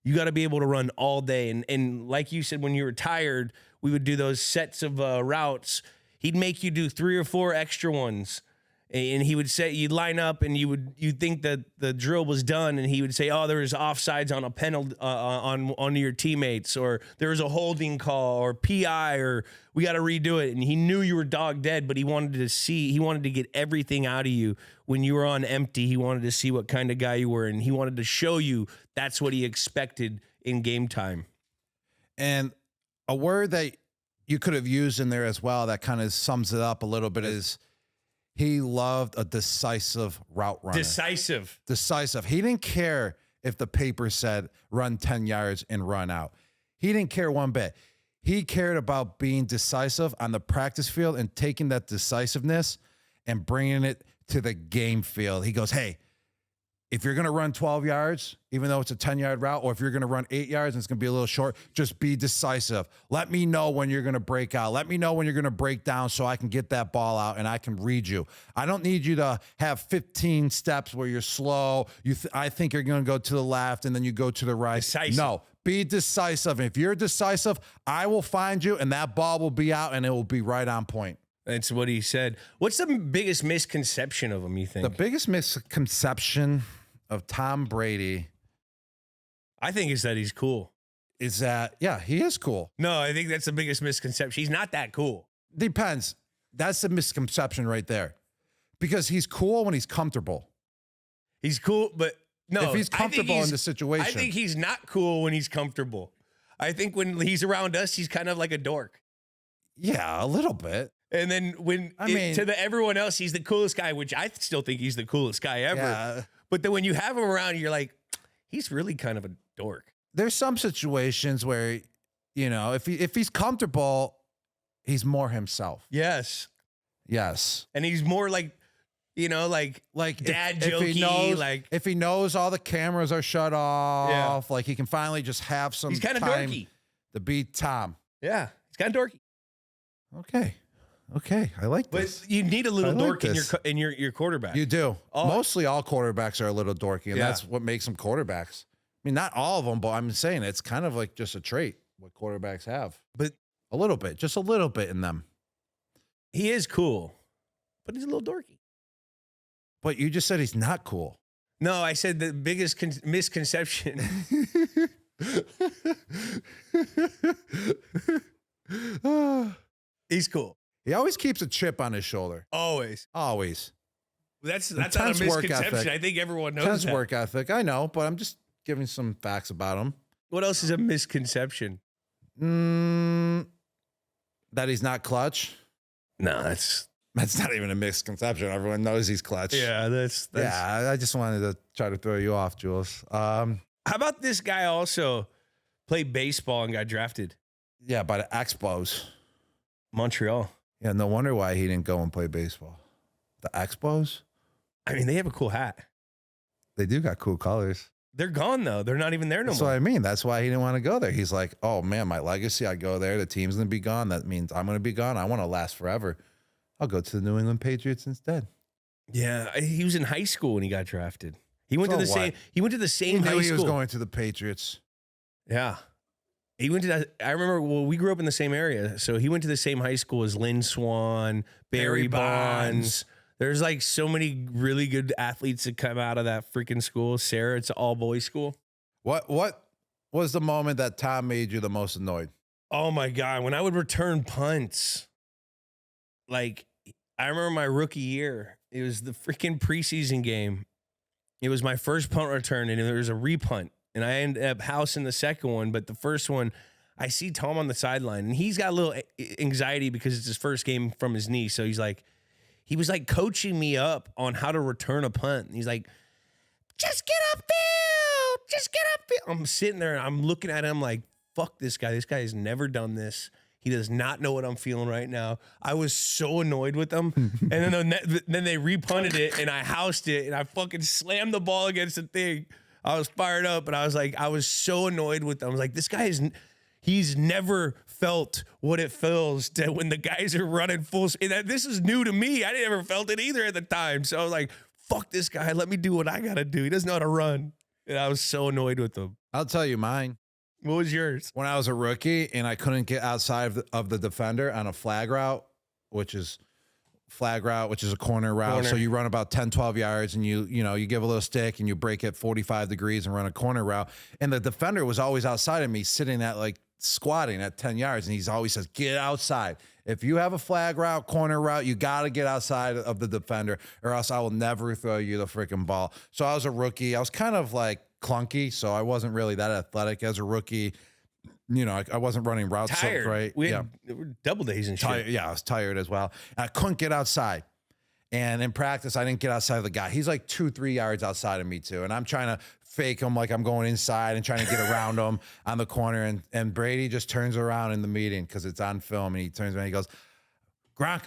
You got to be able to run all day. And like you said, when you were tired, we would do those sets of routes. He'd make you do 3 or 4 extra ones. And he would say, you'd line up and you'd think that the drill was done, and he would say, oh, there was offsides on a penalty on your teammates, or there was a holding call or PI, or we got to redo it. And he knew you were dog dead, but he wanted to get everything out of you when you were on empty. He wanted to see what kind of guy you were, and he wanted to show you that's what he expected in game time. And a word that you could have used in there as well that kind of sums it up a little bit is he loved a decisive route runner. Decisive. He didn't care if the paper said run 10 yards and run out. He didn't care one bit. He cared about being decisive on the practice field and taking that decisiveness and bringing it to the game field. He goes, hey, if you're going to run 12 yards, even though it's a 10-yard route, or if you're going to run 8 yards and it's going to be a little short, just be decisive. Let me know when you're going to break out. Let me know when you're going to break down so I can get that ball out and I can read you. I don't need you to have 15 steps where you're slow. I think you're going to go to the left and then you go to the right. Decisive. No, be decisive. If you're decisive, I will find you and that ball will be out and it will be right on point. That's what he said. What's the biggest misconception of him, you think? The biggest misconception of Tom Brady, I think, is that he's cool. Is that, yeah, he is cool. No, I think that's the biggest misconception. He's not that cool. Depends. That's the misconception right there. Because he's cool when he's comfortable. He's cool, but no. If he's comfortable in the situation. I think he's not cool when he's comfortable. I think when he's around us, he's kind of like a dork. Yeah, a little bit. And then to everyone else, he's the coolest guy, which I still think he's the coolest guy ever. Yeah. But then when you have him around, you're like, he's really kind of a dork. There's some situations where, you know, if he's comfortable, he's more himself. Yes. Yes. And he's more like, you know, like dad jokey. If he knows all the cameras are shut off, like he can finally just have some he's kind of time dorky to be Tom. Yeah. He's kind of dorky. Okay. I like this. But you need a little I like dork this. in your quarterback. You do. Oh. Mostly all quarterbacks are a little dorky, and Yeah. that's what makes them quarterbacks. I mean, not all of them, but I'm saying it's kind of like just a trait what quarterbacks have. But a little bit, just a little bit in them. he is cool, but he's a little dorky. But you just said he's not cool. No, I said the biggest misconception. He's cool. He always keeps a chip on his shoulder. Always. That's not a Intense work misconception. ethic. I think everyone knows Intense that. work ethic. I know, but I'm just giving some facts about him. What else is a misconception? That he's not clutch. No, that's not even a misconception. Everyone knows he's clutch. yeah. That's Yeah, I just wanted to try to throw you off, Jules. How about this guy also played baseball and got drafted? Yeah, by the Expos. Montreal. Yeah, no wonder why he didn't go and play baseball. The Expos? I mean, they have a cool hat. They do got cool colors. They're gone though. They're not even there no That's more. what I mean. That's why he didn't want to go there. He's like, oh man, my legacy, I go there. The team's going to be gone. That means I'm going to be gone. I want to last forever. I'll go to the New England Patriots instead. Yeah, he was in high school when he got drafted. He went to the same. He went to the same high He school. was going to the Patriots. Yeah. He went to that. I remember, well, we grew up in the same area. So he went to the same high school as Lynn Swan, Barry Bonds. There's like so many really good athletes that come out of that freaking school. Sarah, it's an all boys school. What was the moment that Tom made you the most annoyed? Oh my God. When I would return punts, like I remember my rookie year, it was the freaking preseason game. It was my first punt return and there was a repunt. And I ended up housing the second one, but the first one, I see Tom on the sideline, and he's got a little anxiety because it's his first game from his knee. So he was like coaching me up on how to return a punt. And he's like, just get upfield, just get upfield. I'm sitting there and I'm looking at him like, fuck this guy. This guy has never done this. He does not know what I'm feeling right now. I was so annoyed with them. And then they repunted it, and I housed it, and I fucking slammed the ball against the thing. I was fired up, and I was so annoyed with them. I was like, this guy he's never felt what it feels to when the guys are running full speed. This is new to me. I never felt it either at the time. So I was like, fuck this guy. Let me do what I got to do. He doesn't know how to run. And I was so annoyed with him. I'll tell you mine. What was yours? When I was a rookie and I couldn't get outside of the defender on a flag route, which is a corner route. So you run about 10, 12 yards and you give a little stick and you break it 45 degrees and run a corner route. And the defender was always outside of me, sitting at like squatting at 10 yards. And he's always says, get outside. If you have a flag route, corner route, you got to get outside of the defender or else I will never throw you the freaking ball. So I was a rookie. I was kind of like clunky. So I wasn't really that athletic as a rookie. You know, I wasn't running routes Tired. so great. We had double days and shit. Tired. Yeah, I was tired as well. And I couldn't get outside. And in practice, I didn't get outside of the guy. He's like 2-3 yards outside of me too. And I'm trying to fake him like I'm going inside and trying to get around him on the corner. And Brady just turns around in the meeting because it's on film. And he turns around and he goes, Gronk,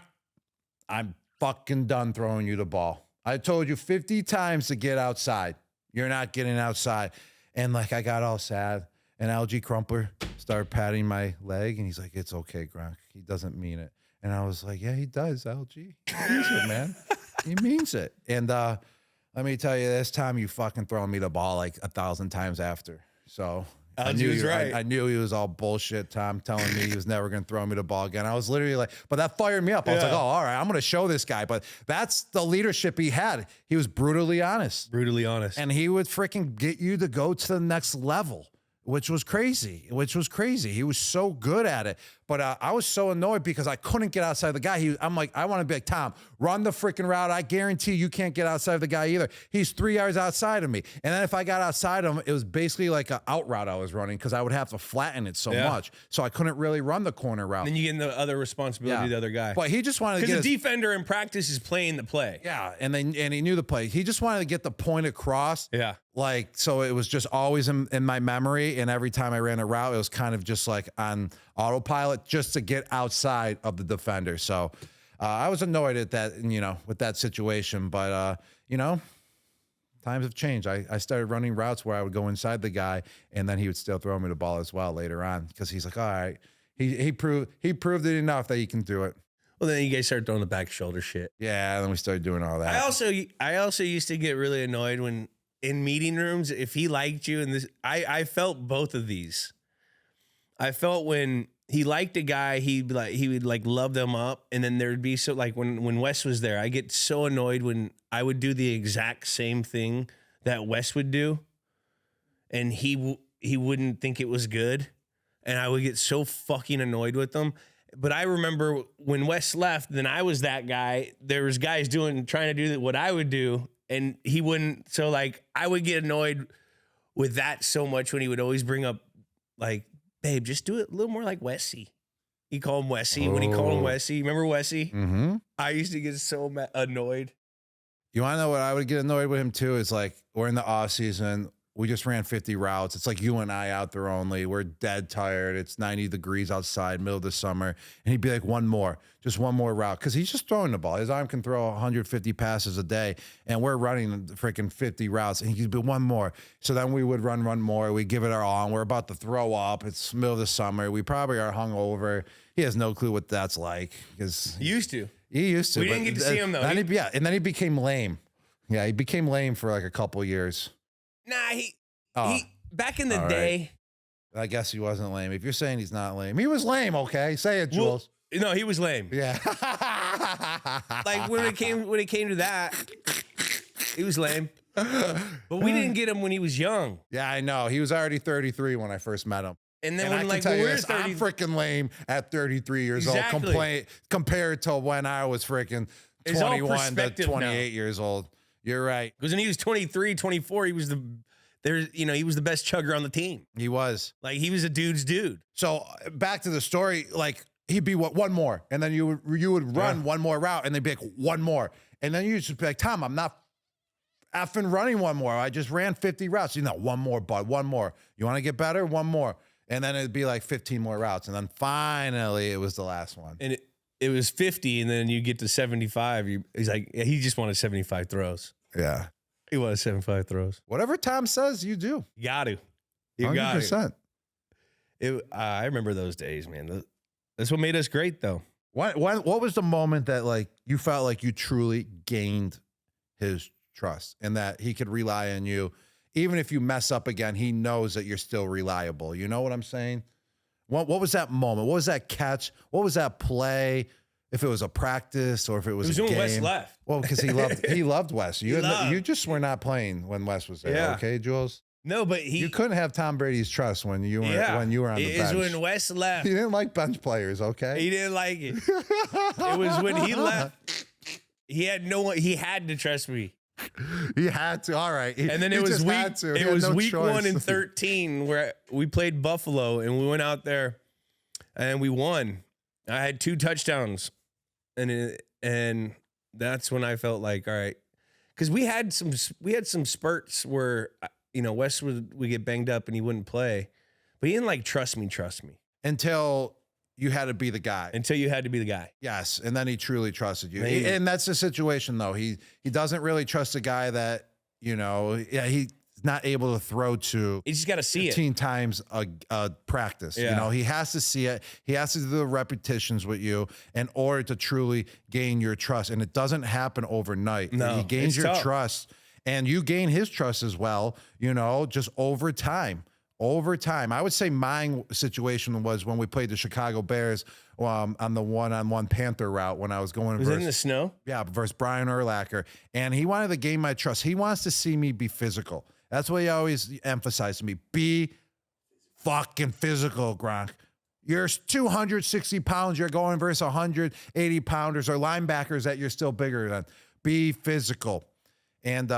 I'm fucking done throwing you the ball. I told you 50 times to get outside. You're not getting outside. And like I got all sad. And LG Crumpler started patting my leg, and he's like, it's okay, Gronk. He doesn't mean it. And I was like, yeah, he does, LG. He means it, man. He means it. And let me tell you, this time you fucking throwing me the ball like 1,000 times after. So I knew was right. I knew he was all bullshit, Tom, telling me he was never going to throw me the ball again. I was literally like, but that fired me up. I was like, oh, all right, I'm going to show this guy. But that's the leadership he had. He was brutally honest. Brutally honest. And he would freaking get you to go to the next level. Which was crazy. He was so good at it. But I was so annoyed because I couldn't get outside the guy. I'm like, I want to be like, Tom, run the freaking route. I guarantee you can't get outside of the guy either. He's 3 yards outside of me. And then if I got outside of him, it was basically like an out route I was running because I would have to flatten it so much. So I couldn't really run the corner route. Then you get the other responsibility of the other guy. But he just wanted to get because the defender in practice is playing the play. Yeah, and he knew the play. He just wanted to get the point across. Yeah. Like, so it was just always in my memory. And every time I ran a route, it was kind of just like on autopilot just to get outside of the defender. So I was annoyed at that, with that situation. But, times have changed. I started running routes where I would go inside the guy and then he would still throw me the ball as well later on because he's like, all right, he proved it enough that he can do it. Well, then you guys started throwing the back shoulder shit. Yeah, and then we started doing all that. I also used to get really annoyed when in meeting rooms, if he liked you, and this, I felt both of these. I felt when he liked a guy, he would love them up, and then there'd be so like when Wes was there, I get so annoyed when I would do the exact same thing that Wes would do, and he wouldn't think it was good, and I would get so fucking annoyed with them. But I remember when Wes left, then I was that guy. There was guys trying to do what I would do, and he wouldn't. So like I would get annoyed with that so much when he would always bring up like, babe, just do it a little more like Wessie. He called him Wessie. When he called him Wessie, remember Wessie? Mm-hmm. I used to get so annoyed. You want to know what I would get annoyed with him too? Is like we're in the off season. We just ran 50 routes. It's like you and I out there only. We're dead tired. It's 90 degrees outside, middle of the summer. And he'd be like, just one more route. Because he's just throwing the ball. His arm can throw 150 passes a day. And we're running freaking 50 routes. And he'd be one more. So then we would run more. We give it our all. And we're about to throw up. It's middle of the summer. We probably are hungover. He has no clue what that's like. He used to. We didn't get to see him, though. And then he became lame. Yeah, he became lame for like a couple years. Nah, he back in the day. Right. I guess he wasn't lame. If you're saying he's not lame, he was lame. Okay, say it, Jules. Well, no, he was lame. Yeah. Like when it came to that, he was lame. But we didn't get him when he was young. Yeah, I know. He was already 33 when I first met him. And then and when I like can tell we're you this, 30, I'm freaking lame at 33 years Exactly. old. Compared to when I was freaking 21 to 28 years old. You're right. Because when he was 23, 24, he was the best chugger on the team. He was. Like he was a dude's dude. So back to the story, like he'd be one more, and then you would run one more route, and they'd be like one more, and then you just be like, Tom, I'm not effing running one more. I just ran 50 routes. One more, bud, one more. You want to get better? One more, and then it'd be like 15 more routes, and then finally it was the last one. And it was 50, and then you get to 75. He's like, he just wanted 75 throws. Yeah. He wanted 75 throws. Whatever Tom says, you do. You got to. 100%. I remember those days, man. That's what made us great, though. What was the moment that like you felt like you truly gained his trust and that he could rely on you? Even if you mess up again, he knows that you're still reliable. You know what I'm saying? What was that moment? What was that catch? What was that play? If it was a practice or if it was a game. When Wes left. Well, because he loved Wes. You just were not playing when Wes was there. Yeah. Okay, Jules? No, but you couldn't have Tom Brady's trust when you were on the bench. It was when Wes left. He didn't like bench players, okay? He didn't like it. It was when he left. He had to trust me. He had to. All right. And then it was week 1 and 13 where we played Buffalo and we went out there and we won. I had 2 touchdowns. And that's when I felt like, all right, because we had some spurts where Wes would get banged up and he wouldn't play, but he didn't like trust me until you had to be the guy. Yes, and then he truly trusted you. And that's the situation though. He doesn't really trust a guy that he's not able to throw to. You just got to see 15 times a practice. Yeah. He has to see it. He has to do the repetitions with you in order to truly gain your trust. And it doesn't happen overnight. No, he gains your tough. trust and you gain his trust as well, just over time. Over time. I would say my situation was when we played the Chicago Bears on the one-on-one Panther route when I was going. Was it in the snow? Yeah, versus Brian Urlacher. And he wanted to gain my trust. He wants to see me be physical. That's what he always emphasized to me. Be fucking physical, Gronk. You're 260 pounds. You're going versus 180 pounders or linebackers that you're still bigger than. Be physical. And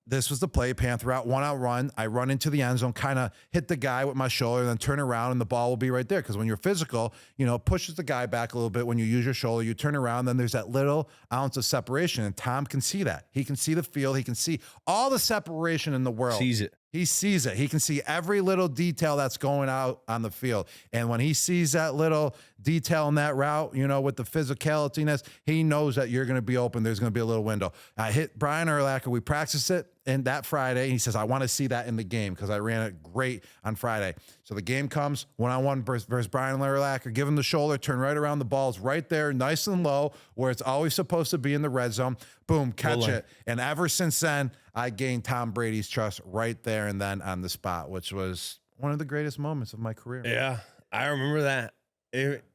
this was the play, Panther out, 1-out run. I run into the end zone, kind of hit the guy with my shoulder, then turn around, and the ball will be right there. Because when you're physical, it pushes the guy back a little bit. When you use your shoulder, you turn around, then there's that little ounce of separation, and Tom can see that. He can see the field. He can see all the separation in the world. Sees it. He sees it. He can see every little detail that's going out on the field. And when he sees that little detail in that route, with the physicalityness, he knows that you're going to be open. There's going to be a little window. I hit Brian Urlacher. We practiced it and that Friday. And he says, I want to see that in the game because I ran it great on Friday. So the game comes, one-on-one versus Brian Urlacher. Give him the shoulder, turn right around. The ball's right there, nice and low, where it's always supposed to be in the red zone. Boom, catch it. And ever since then, I gained Tom Brady's trust right there and then on the spot, which was one of the greatest moments of my career. Yeah, I remember that.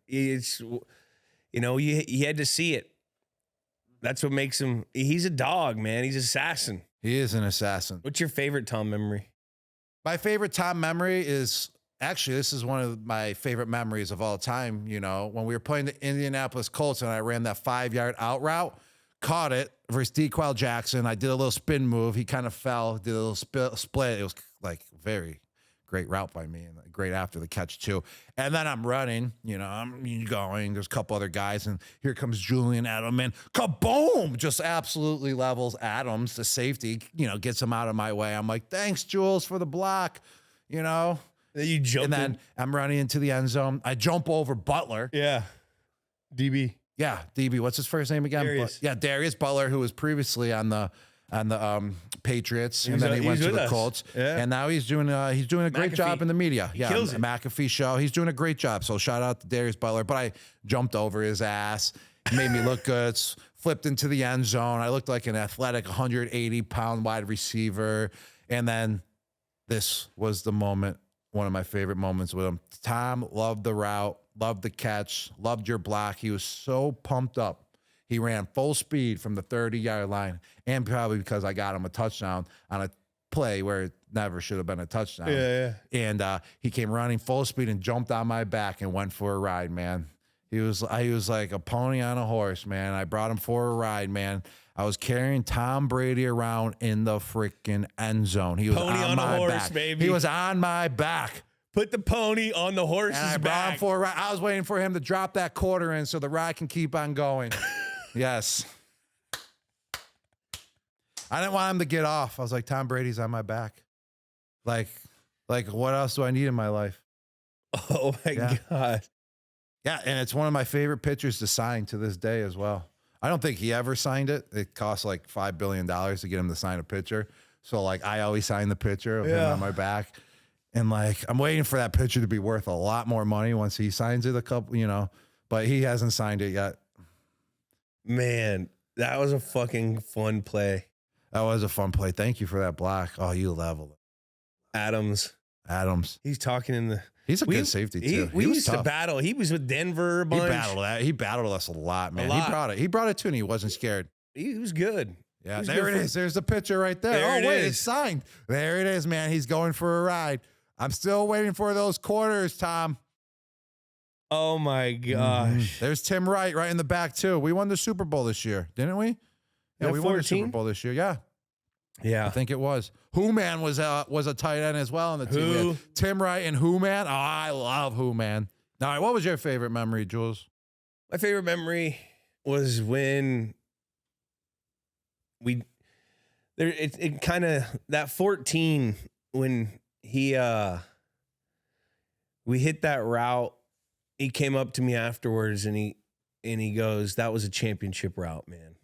It's you had to see it. That's what makes him. He's a dog, man. He's an assassin. He is an assassin. What's your favorite Tom memory? My favorite Tom memory is actually, this is one of my favorite memories of all time. When we were playing the Indianapolis Colts and I ran that 5-yard out route, caught it versus Dequel Jackson. I did a little spin move. He kind of fell, did a little split. It was like very great route by me and great after the catch too. And then I'm running, I'm going, there's a couple other guys and here comes Julian Edelman. Kaboom! Just absolutely levels Adams, the safety, gets him out of my way. I'm like, thanks Jules for the block, You jump and then I'm running into the end zone. I jump over Butler. Yeah. DB. Yeah, DB. What's his first name again? Darius. Darius Butler, who was previously on the Patriots, and then he went to the Colts, and now he's doing a great job in the media. Yeah, kills it. McAfee show. He's doing a great job. So shout out to Darius Butler. But I jumped over his ass, made me look good. Flipped into the end zone. I looked like an athletic 180-pound wide receiver, and then this was the moment. One of my favorite moments with him. Tom loved the route, loved the catch, loved your block. He was so pumped up. He ran full speed from the 30-yard line, and probably because I got him a touchdown on a play where it never should have been a touchdown. Yeah. And he came running full speed and jumped on my back and went for a ride, man. He was like a pony on a horse, man. I brought him for a ride, man. I was carrying Tom Brady around in the freaking end zone. He was pony on my horse, back. Baby. He was on my back. Put the pony on the horse's And I brought him back. for a ride. I was waiting for him to drop that quarter in so the ride can keep on going. Yes. I didn't want him to get off. I was like, Tom Brady's on my back. Like what else do I need in my life? Oh my God. Yeah, and it's one of my favorite pitchers to sign to this day as well. I don't think he ever signed it. It cost like $5 billion to get him to sign a pitcher. So I always sign the pitcher of him on my back. And I'm waiting for that pitcher to be worth a lot more money once he signs it but he hasn't signed it yet. Man, that was a fucking fun play. That was a fun play. Thank you for that block. Oh, you leveled it. Adams. He's talking in the... He's a good safety too. We was used tough. to battle. He was with Denver a bunch. He battled us a lot, man. A lot. He brought it too, and he wasn't scared. He was good. Yeah, there it is. There's the picture right there. There Oh, it wait, is. it's signed. There it is, man. He's going for a ride. I'm still waiting for those quarters, Tom. Oh my gosh. There's Tim Wright right in the back too. We won the Super Bowl this year, didn't we? Yeah, we won the Super Bowl this year. Yeah. Yeah. I think it was. Who-Man was a tight end as well on the team. Who? We had Tim Wright and Who-Man. Oh, I love Who-Man. All right, what was your favorite memory, Jules? My favorite memory was when it kind of that 14 when we hit that route. He came up to me afterwards and he goes, "That was a championship route, man."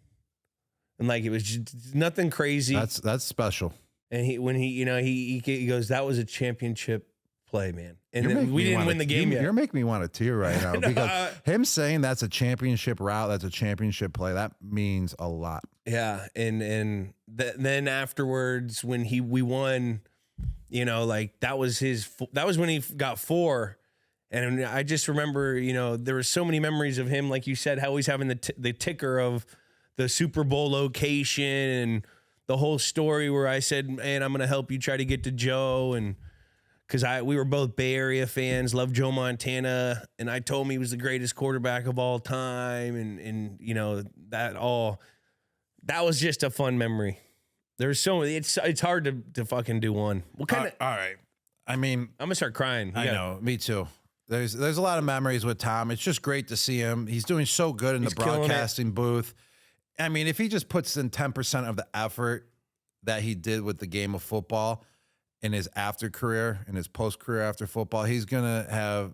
And it was just nothing crazy. That's special. And he goes, "That was a championship play, man." And then we didn't win the game yet. You're making me want to tear right now because him saying that's a championship route, that's a championship play, that means a lot. Yeah, and then afterwards when we won, that was when he got 4. And I just remember, there were so many memories of him, like you said, always having the ticker of the Super Bowl location and the whole story where I said, "Man, I'm going to help you try to get to Joe." And because we were both Bay Area fans, loved Joe Montana. And I told him he was the greatest quarterback of all time. And that was just a fun memory. There's so many. It's hard to fucking do one. What kind of? All right. I mean, I'm gonna start crying. I know. Me too. There's a lot of memories with Tom. It's just great to see him. He's doing so good in the broadcasting booth. I mean, if he just puts in 10% of the effort that he did with the game of football in his after career, in his post career after football, he's gonna have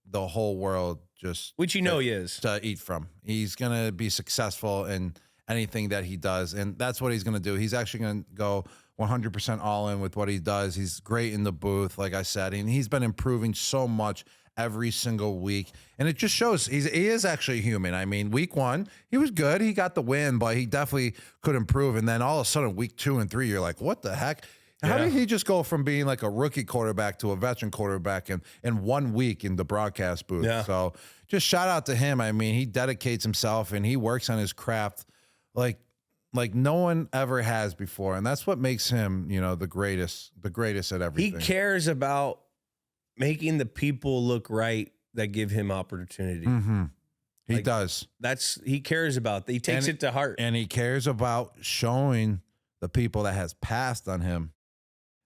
the whole world just Which he is to eat from. He's gonna be successful in anything that he does, and that's what he's gonna do. He's actually gonna go 100% all in with what he does. He's great in the booth, like I said, and he's been improving so much every single week, and it just shows he is actually human. I mean, week 1 he was good, he got the win, but he definitely could improve. And then all of a sudden, week 2 and 3, you're like, what the heck? How did he just go from being like a rookie quarterback to a veteran quarterback in 1 week in the broadcast booth? Yeah. So just shout out to him. I mean, he dedicates himself and he works on his craft like no one ever has before, and that's what makes him, the greatest at everything. He cares about making the people look right that give him opportunity. Mm-hmm. He does. He cares about that. He takes it to heart. And he cares about showing the people that has passed on him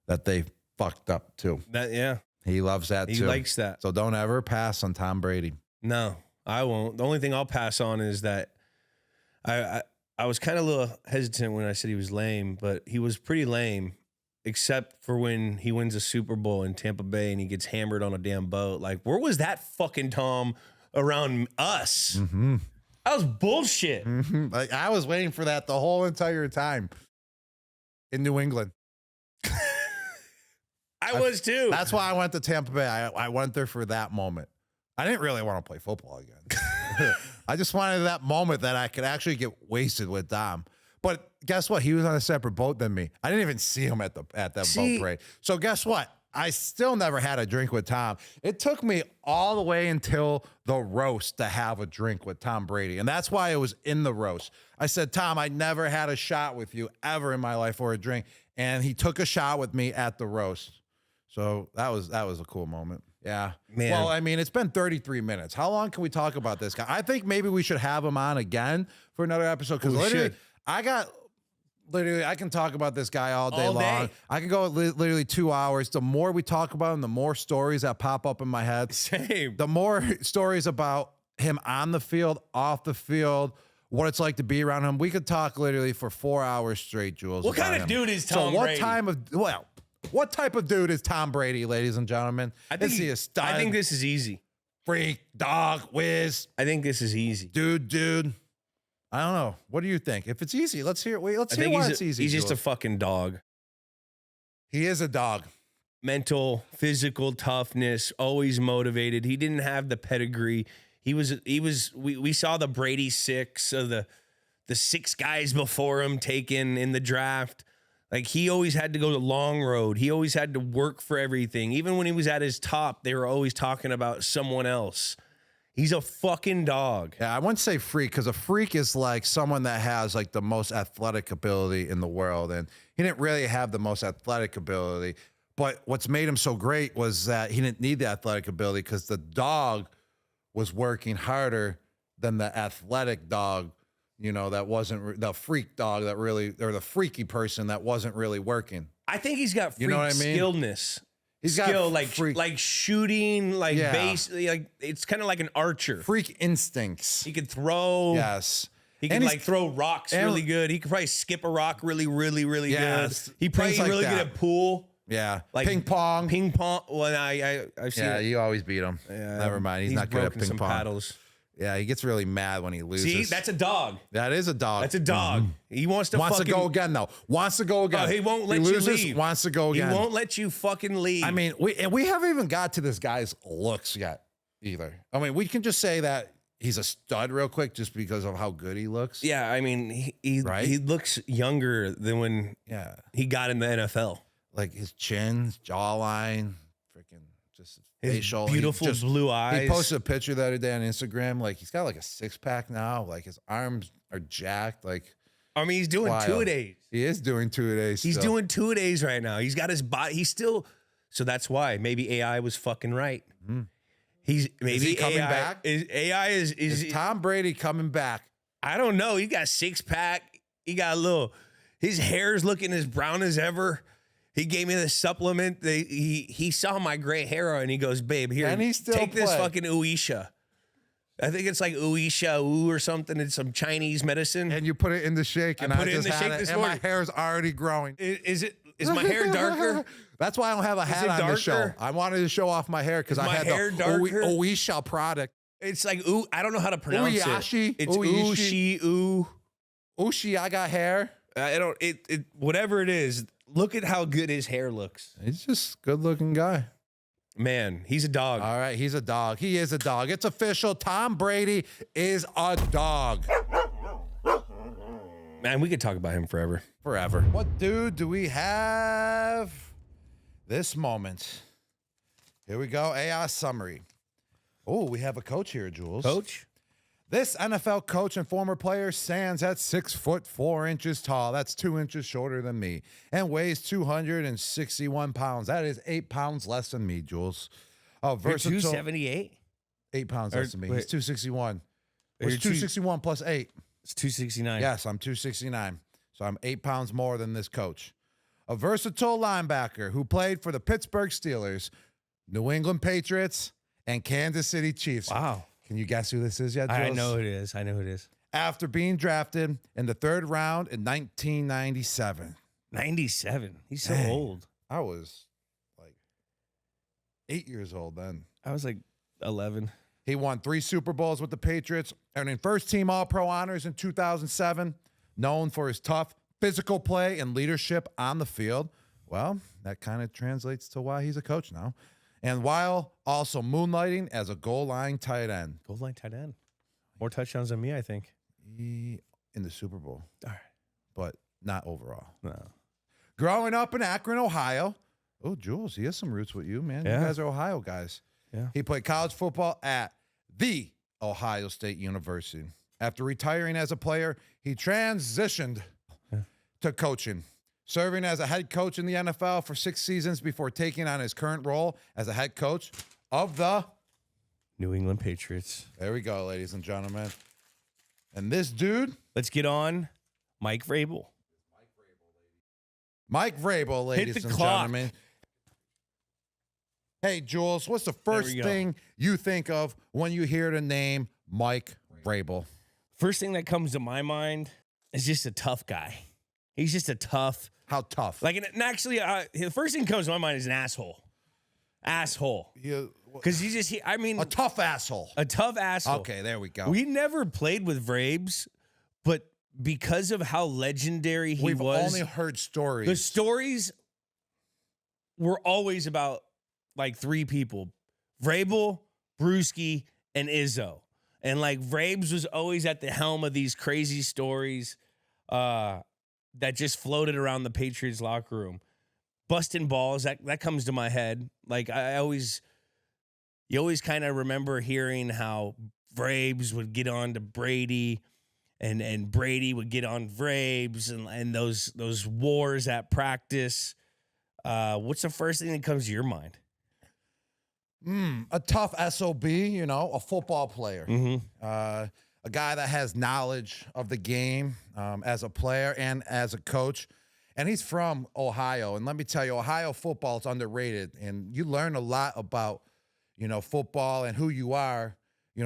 that they fucked up too. He loves that too. He likes that. So don't ever pass on Tom Brady. No, I won't. The only thing I'll pass on is that I was kind of a little hesitant when I said he was lame, but he was pretty lame, except for when he wins a Super Bowl in Tampa Bay and he gets hammered on a damn boat. Like, where was that fucking Tom around us? Mm-hmm. That was bullshit. Mm-hmm. Like, I was waiting for that the whole entire time in New England. I was too. That's why I went to Tampa Bay. I went there for that moment. I didn't really want to play football again. I just wanted that moment that I could actually get wasted with Dom. But guess what? He was on a separate boat than me. I didn't even see him at that boat parade. So guess what? I still never had a drink with Tom. It took me all the way until the roast to have a drink with Tom Brady. And that's why it was in the roast. I said, Tom, I never had a shot with you ever in my life or a drink. And he took a shot with me at the roast. So that was a cool moment. Yeah. Man. Well, I mean, it's been 33 minutes. How long can we talk about this guy? I think maybe we should have him on again for another episode. Because literally, I can talk about this guy all day long. I can go literally 2 hours. The more we talk about him, the more stories that pop up in my head. Same. The more stories about him on the field, off the field, what it's like to be around him. We could talk literally for 4 hours straight, Jules. What kind of dude is Tom Brady? What type of dude is Tom Brady, ladies and gentlemen? Is he a stud? I think this is easy. Freak, dog, whiz. I think this is easy. Dude. I don't know. What do you think? If it's easy, let's hear it. Let's hear why it's easy. He's just a fucking dog. He is a dog. Mental, physical toughness, always motivated. He didn't have the pedigree. We saw the Brady 6 of the 6 guys before him taken in the draft. Like, he always had to go the long road. He always had to work for everything. Even when he was at his top, they were always talking about someone else. He's a fucking dog. Yeah, I wouldn't say freak, because a freak is like someone that has like the most athletic ability in the world. And he didn't really have the most athletic ability. But what's made him so great was that he didn't need the athletic ability, because the dog was working harder than the athletic dog. That wasn't the freak dog that really, or the freaky person that wasn't really working. I think he's got freak skillness. He's skill, got like shooting, base, like it's kind of like an archer. Freak instincts. He could throw. Yes. He can throw rocks really good. He could probably skip a rock really, really, really good. He probably really good at pool. Yeah. Like ping pong. Well, I've seen it. You always beat him. Yeah, Never mind. He's not good at ping some pong. Paddles. Yeah, he gets really mad when he loses. See, that's a dog. That is a dog. That's a dog. Mm-hmm. He wants to go again, though. Wants to go again. Oh, he won't let you leave. Wants to go again. He won't let you fucking leave. I mean, we haven't even got to this guy's looks yet either. I mean, we can just say that he's a stud real quick just because of how good he looks. Yeah, I mean, he looks younger than when he got in the NFL. Like his chin, his jawline, freaking just his facial. Beautiful blue eyes. He posted a picture the other day on Instagram. Like, he's got like a 6-pack now. Like, his arms are jacked. Like, I mean, he's doing wild. 2-a-days. He is doing 2-a-days. He's doing 2-a-days right now. He's got his body. He's still. So that's why maybe AI was fucking right. Mm-hmm. Is he coming back? Is Tom Brady coming back? I don't know. He got 6-pack. He got a little. His hair's looking as brown as ever. He gave me this supplement. He saw my gray hair and he goes, babe, here, And he still take this play. fucking Uisha. I think it's like Uisha or something. It's some Chinese medicine. And you put it in the shake, and I put it in just the had shake it, this and my morning. hair's already growing. Is my hair darker? That's why I don't have a hat it on the show. darker? I wanted to show off my hair because I my had hair the darker? Oisha product. It's like I don't know how to pronounce Uiashi? it. It's Uishi? Ushi. I got hair. I don't. It whatever it is. Look at how good his hair looks. He's just a good-looking guy. Man, he's a dog. All right, he's a dog. He is a dog. It's official. Tom Brady is a dog. Man, we could talk about him forever. Forever. What dude do we have this moment? Here we go. AI summary. Oh, we have a coach here, Jules. Coach? This NFL coach and former player stands at 6'4" tall. That's 2 inches shorter than me, and weighs 261 pounds. That is 8 pounds less than me, Jules. Oh, versatile. 278? 8 pounds less than me. wait. He's 261. You're It's 261 plus 8. It's 269. Yes, I'm 269. So I'm 8 pounds more than this coach. A versatile linebacker who played for the Pittsburgh Steelers, New England Patriots, and Kansas City Chiefs. Wow. Can you guess who this is yet, Jules? I know it is. I know it is. After being drafted in the 3rd round in 1997. 97. He's so Dang. old. I was like 8 years old then. I was like 11. He won 3 Super Bowls with the Patriots, earning first-team All-Pro honors in 2007, known for his tough physical play and leadership on the field. Well, that kind of translates to why he's a coach now. And while also moonlighting as a goal line tight end. Goal line tight end. More touchdowns than me, I think. In the Super Bowl, All right. but not overall. No. Growing up in Akron, Ohio. Oh, Jules, he has some roots with you, man. Yeah. You guys are Ohio guys. Yeah. He played college football at the Ohio State University. After retiring as a player, he transitioned to coaching, serving as a head coach in the NFL for 6 seasons before taking on his current role as a head coach of the New England Patriots. There we go, ladies and gentlemen. And this dude, Let's get on Mike Vrabel. Mike Vrabel, ladies the and clock. gentlemen. Hey, Jules, what's the first we go. thing you think of when you hear the name Mike Vrabel? First thing that comes to my mind is just a tough guy. He's just a tough, How tough? like, and actually, the first thing that comes to my mind is an asshole. Asshole. Because a tough asshole. a tough asshole. Okay, there we go. We never played with Vrabes, but because of how legendary he We've was, only heard stories. the stories were always about like 3 people: Vrabel, Brewski, and Izzo. And like Vrabes was always at the helm of these crazy stories that just floated around the Patriots locker room. Busting balls, that comes to my head. Like you always kind of remember hearing how Vrabes would get on to Brady and Brady would get on Vrabes and those wars at practice. What's the first thing that comes to your mind? A tough SOB, a football player. Mm-hmm. A guy that has knowledge of the game as a player and as a coach. And he's from Ohio. And let me tell you, Ohio football is underrated. And you learn a lot about, football and who you are,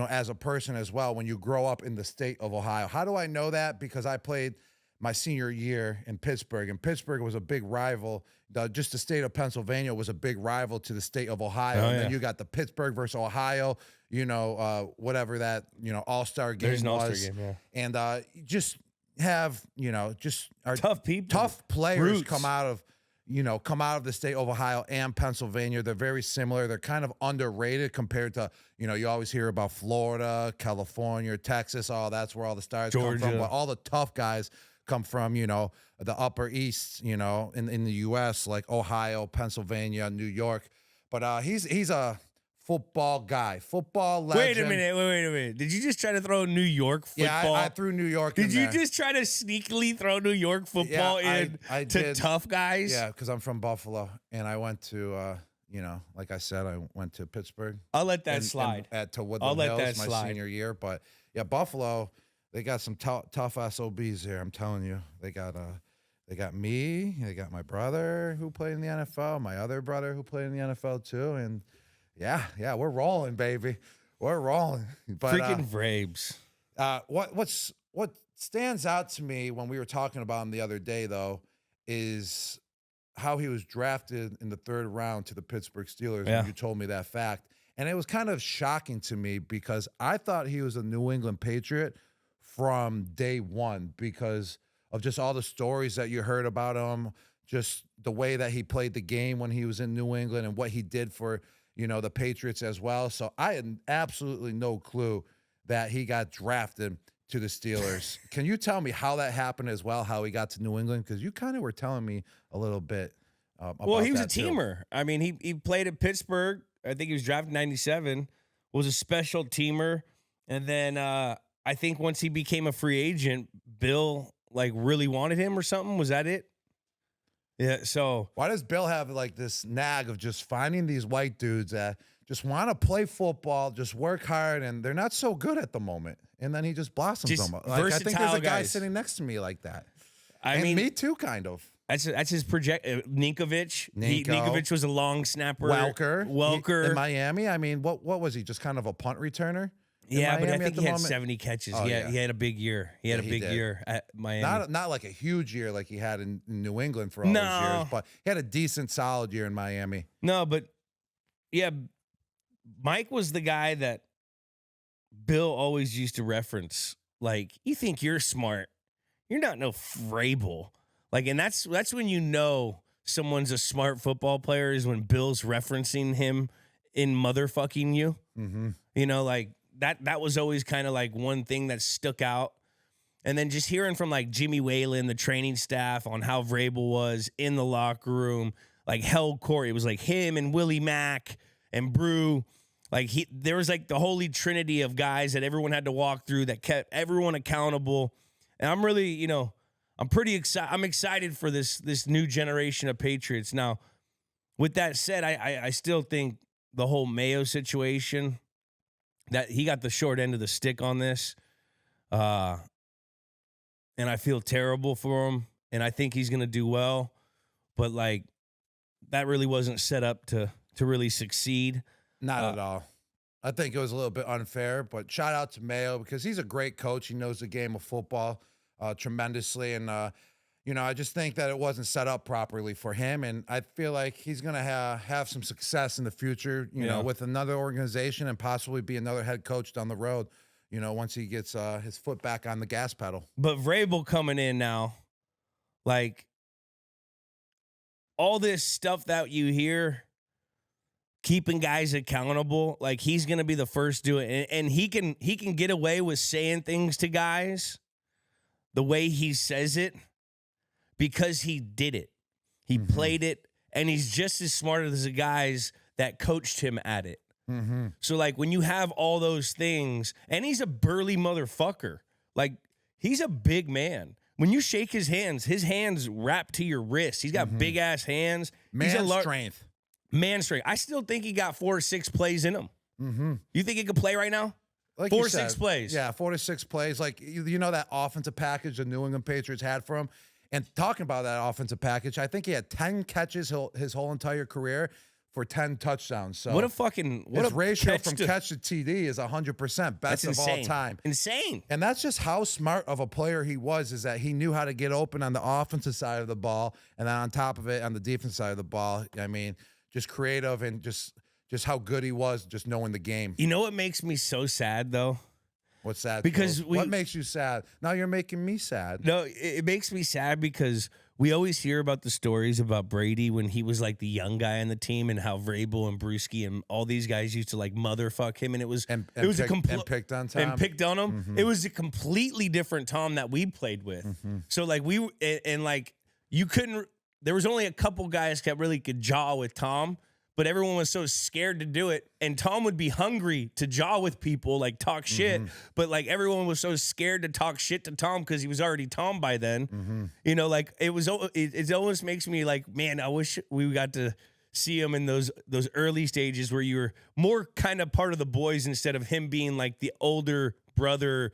as a person as well when you grow up in the state of Ohio. How do I know that? Because I played my senior year in Pittsburgh, and Pittsburgh was a big rival. Just the state of Pennsylvania was a big rival to the state of Ohio. Oh, and then yeah. you got the Pittsburgh versus Ohio, whatever that, all-star game There's an was. all-star game, yeah. And you just have, just our Tough people. tough players Roots. come out of the state of Ohio and Pennsylvania. They're very similar. They're kind of underrated compared to, you always hear about Florida, California, Texas. Oh, that's where all the stars come from. Georgia. But all the tough guys come from, the upper east, in the U.S., like Ohio, Pennsylvania, New York. But he's a football guy, football legend. Wait a minute. Did you just try to throw New York football? Yeah, I threw New York in Did you there. just try to sneakily throw New York football Yeah, in I to did. tough guys? Yeah, because I'm from Buffalo, and I went to, like I said, I went to Pittsburgh. I'll let that and slide. To Woodland let Hills that my slide. senior year. But yeah, Buffalo, they got some tough SOBs there. I'm telling you, they got They got me. They got my brother who played in the NFL, my other brother who played in the NFL too. And yeah, we're rolling, baby. We're rolling. But, Freaking Vrabes. What stands out to me when we were talking about him the other day, though, is how he was drafted in the 3rd round to the Pittsburgh Steelers. Yeah. When you told me that fact. And it was kind of shocking to me because I thought he was a New England Patriot from day one because of just all the stories that you heard about him, just the way that he played the game when he was in New England and what he did for, the Patriots as well. So I had absolutely no clue that he got drafted to the Steelers. Can you tell me how that happened as well, how he got to New England? Because you kind of were telling me a little bit about Well, he was a that too. teamer. I mean, he played at Pittsburgh. I think he was drafted in 97, was a special teamer. And then I think once he became a free agent, Bill really wanted him or something. Was that it? Yeah. So why does Bill have this nag of just finding these white dudes that just want to play football, just work hard, and they're not so good at the moment? And then he just blossoms Just them. I think there's a guy guys. sitting next to me like that. I mean, me too, kind of. That's his project. Ninkovich. Ninkovich was a long snapper. Welker in Miami. I mean, what was he? Just kind of a punt returner? Yeah, but I Miami think at he the had moment? 70 catches. Oh, He had a big year. He had a big did. year at Miami. Not like a huge year like he had in New England for all those years, but he had a decent, solid year in Miami. No, but yeah, Mike was the guy that Bill always used to reference. You think you're smart. You're not no Vrabel. And that's when you know someone's a smart football player is when Bill's referencing him in motherfucking you. Mm-hmm. That was always kind of one thing that stuck out. And then just hearing from Jimmy Whalen, the training staff, on how Vrabel was in the locker room, held court. It was him and Willie Mack and Brew. There was the holy trinity of guys that everyone had to walk through that kept everyone accountable. And I'm really, I'm pretty excited. I'm excited for this new generation of Patriots. Now, with that said, I still think the whole Mayo situation, that he got the short end of the stick on this. And I feel terrible for him. And I think he's going to do well. But, that really wasn't set up to really succeed. Not at all. I think it was a little bit unfair, but shout out to Mayo because he's a great coach. He knows the game of football tremendously. And, I just think that it wasn't set up properly for him. And I feel like he's going to have some success in the future, you know, with another organization and possibly be another head coach down the road, once he gets his foot back on the gas pedal. But Vrabel coming in now, all this stuff that you hear, keeping guys accountable, he's going to be the first to do it. And he can get away with saying things to guys the way he says it because he did it. He played it, and he's just as smart as the guys that coached him at it. Mm-hmm. So, when you have all those things, and he's a burly motherfucker. He's a big man. When you shake his hands wrap to your wrist. He's got big-ass hands. Strength. Man strength. I still think he got 4 or 6 plays in him. Mm-hmm. You think he could play right now? 4 or 6 plays. Yeah, 4 to 6 plays. That offensive package the New England Patriots had for him. And talking about that offensive package, I think he had 10 catches his whole entire career for 10 touchdowns. So his ratio from catch to TD is 100%, best of all time. Insane. And that's just how smart of a player he was, is that he knew how to get open on the offensive side of the ball, and then on top of it, on the defense side of the ball. I mean, just creative and just how good he was, just knowing the game. You know what makes me so sad, though? What's sad? Because what makes you sad? Now you're making me sad. No, it makes me sad because we always hear about the stories about Brady when he was the young guy on the team, and how Vrabel and Brewski and all these guys used to motherfuck him, and it was picked on Tom and picked on him. It was a completely different Tom that we played with. So you couldn't. There was only a couple guys that really could jaw with Tom. But everyone was so scared to do it. And Tom would be hungry to jaw with people, talk shit. But, everyone was so scared to talk shit to Tom because he was already Tom by then. It almost makes me man, I wish we got to see him in those early stages where you were more kind of part of the boys instead of him being, the older brother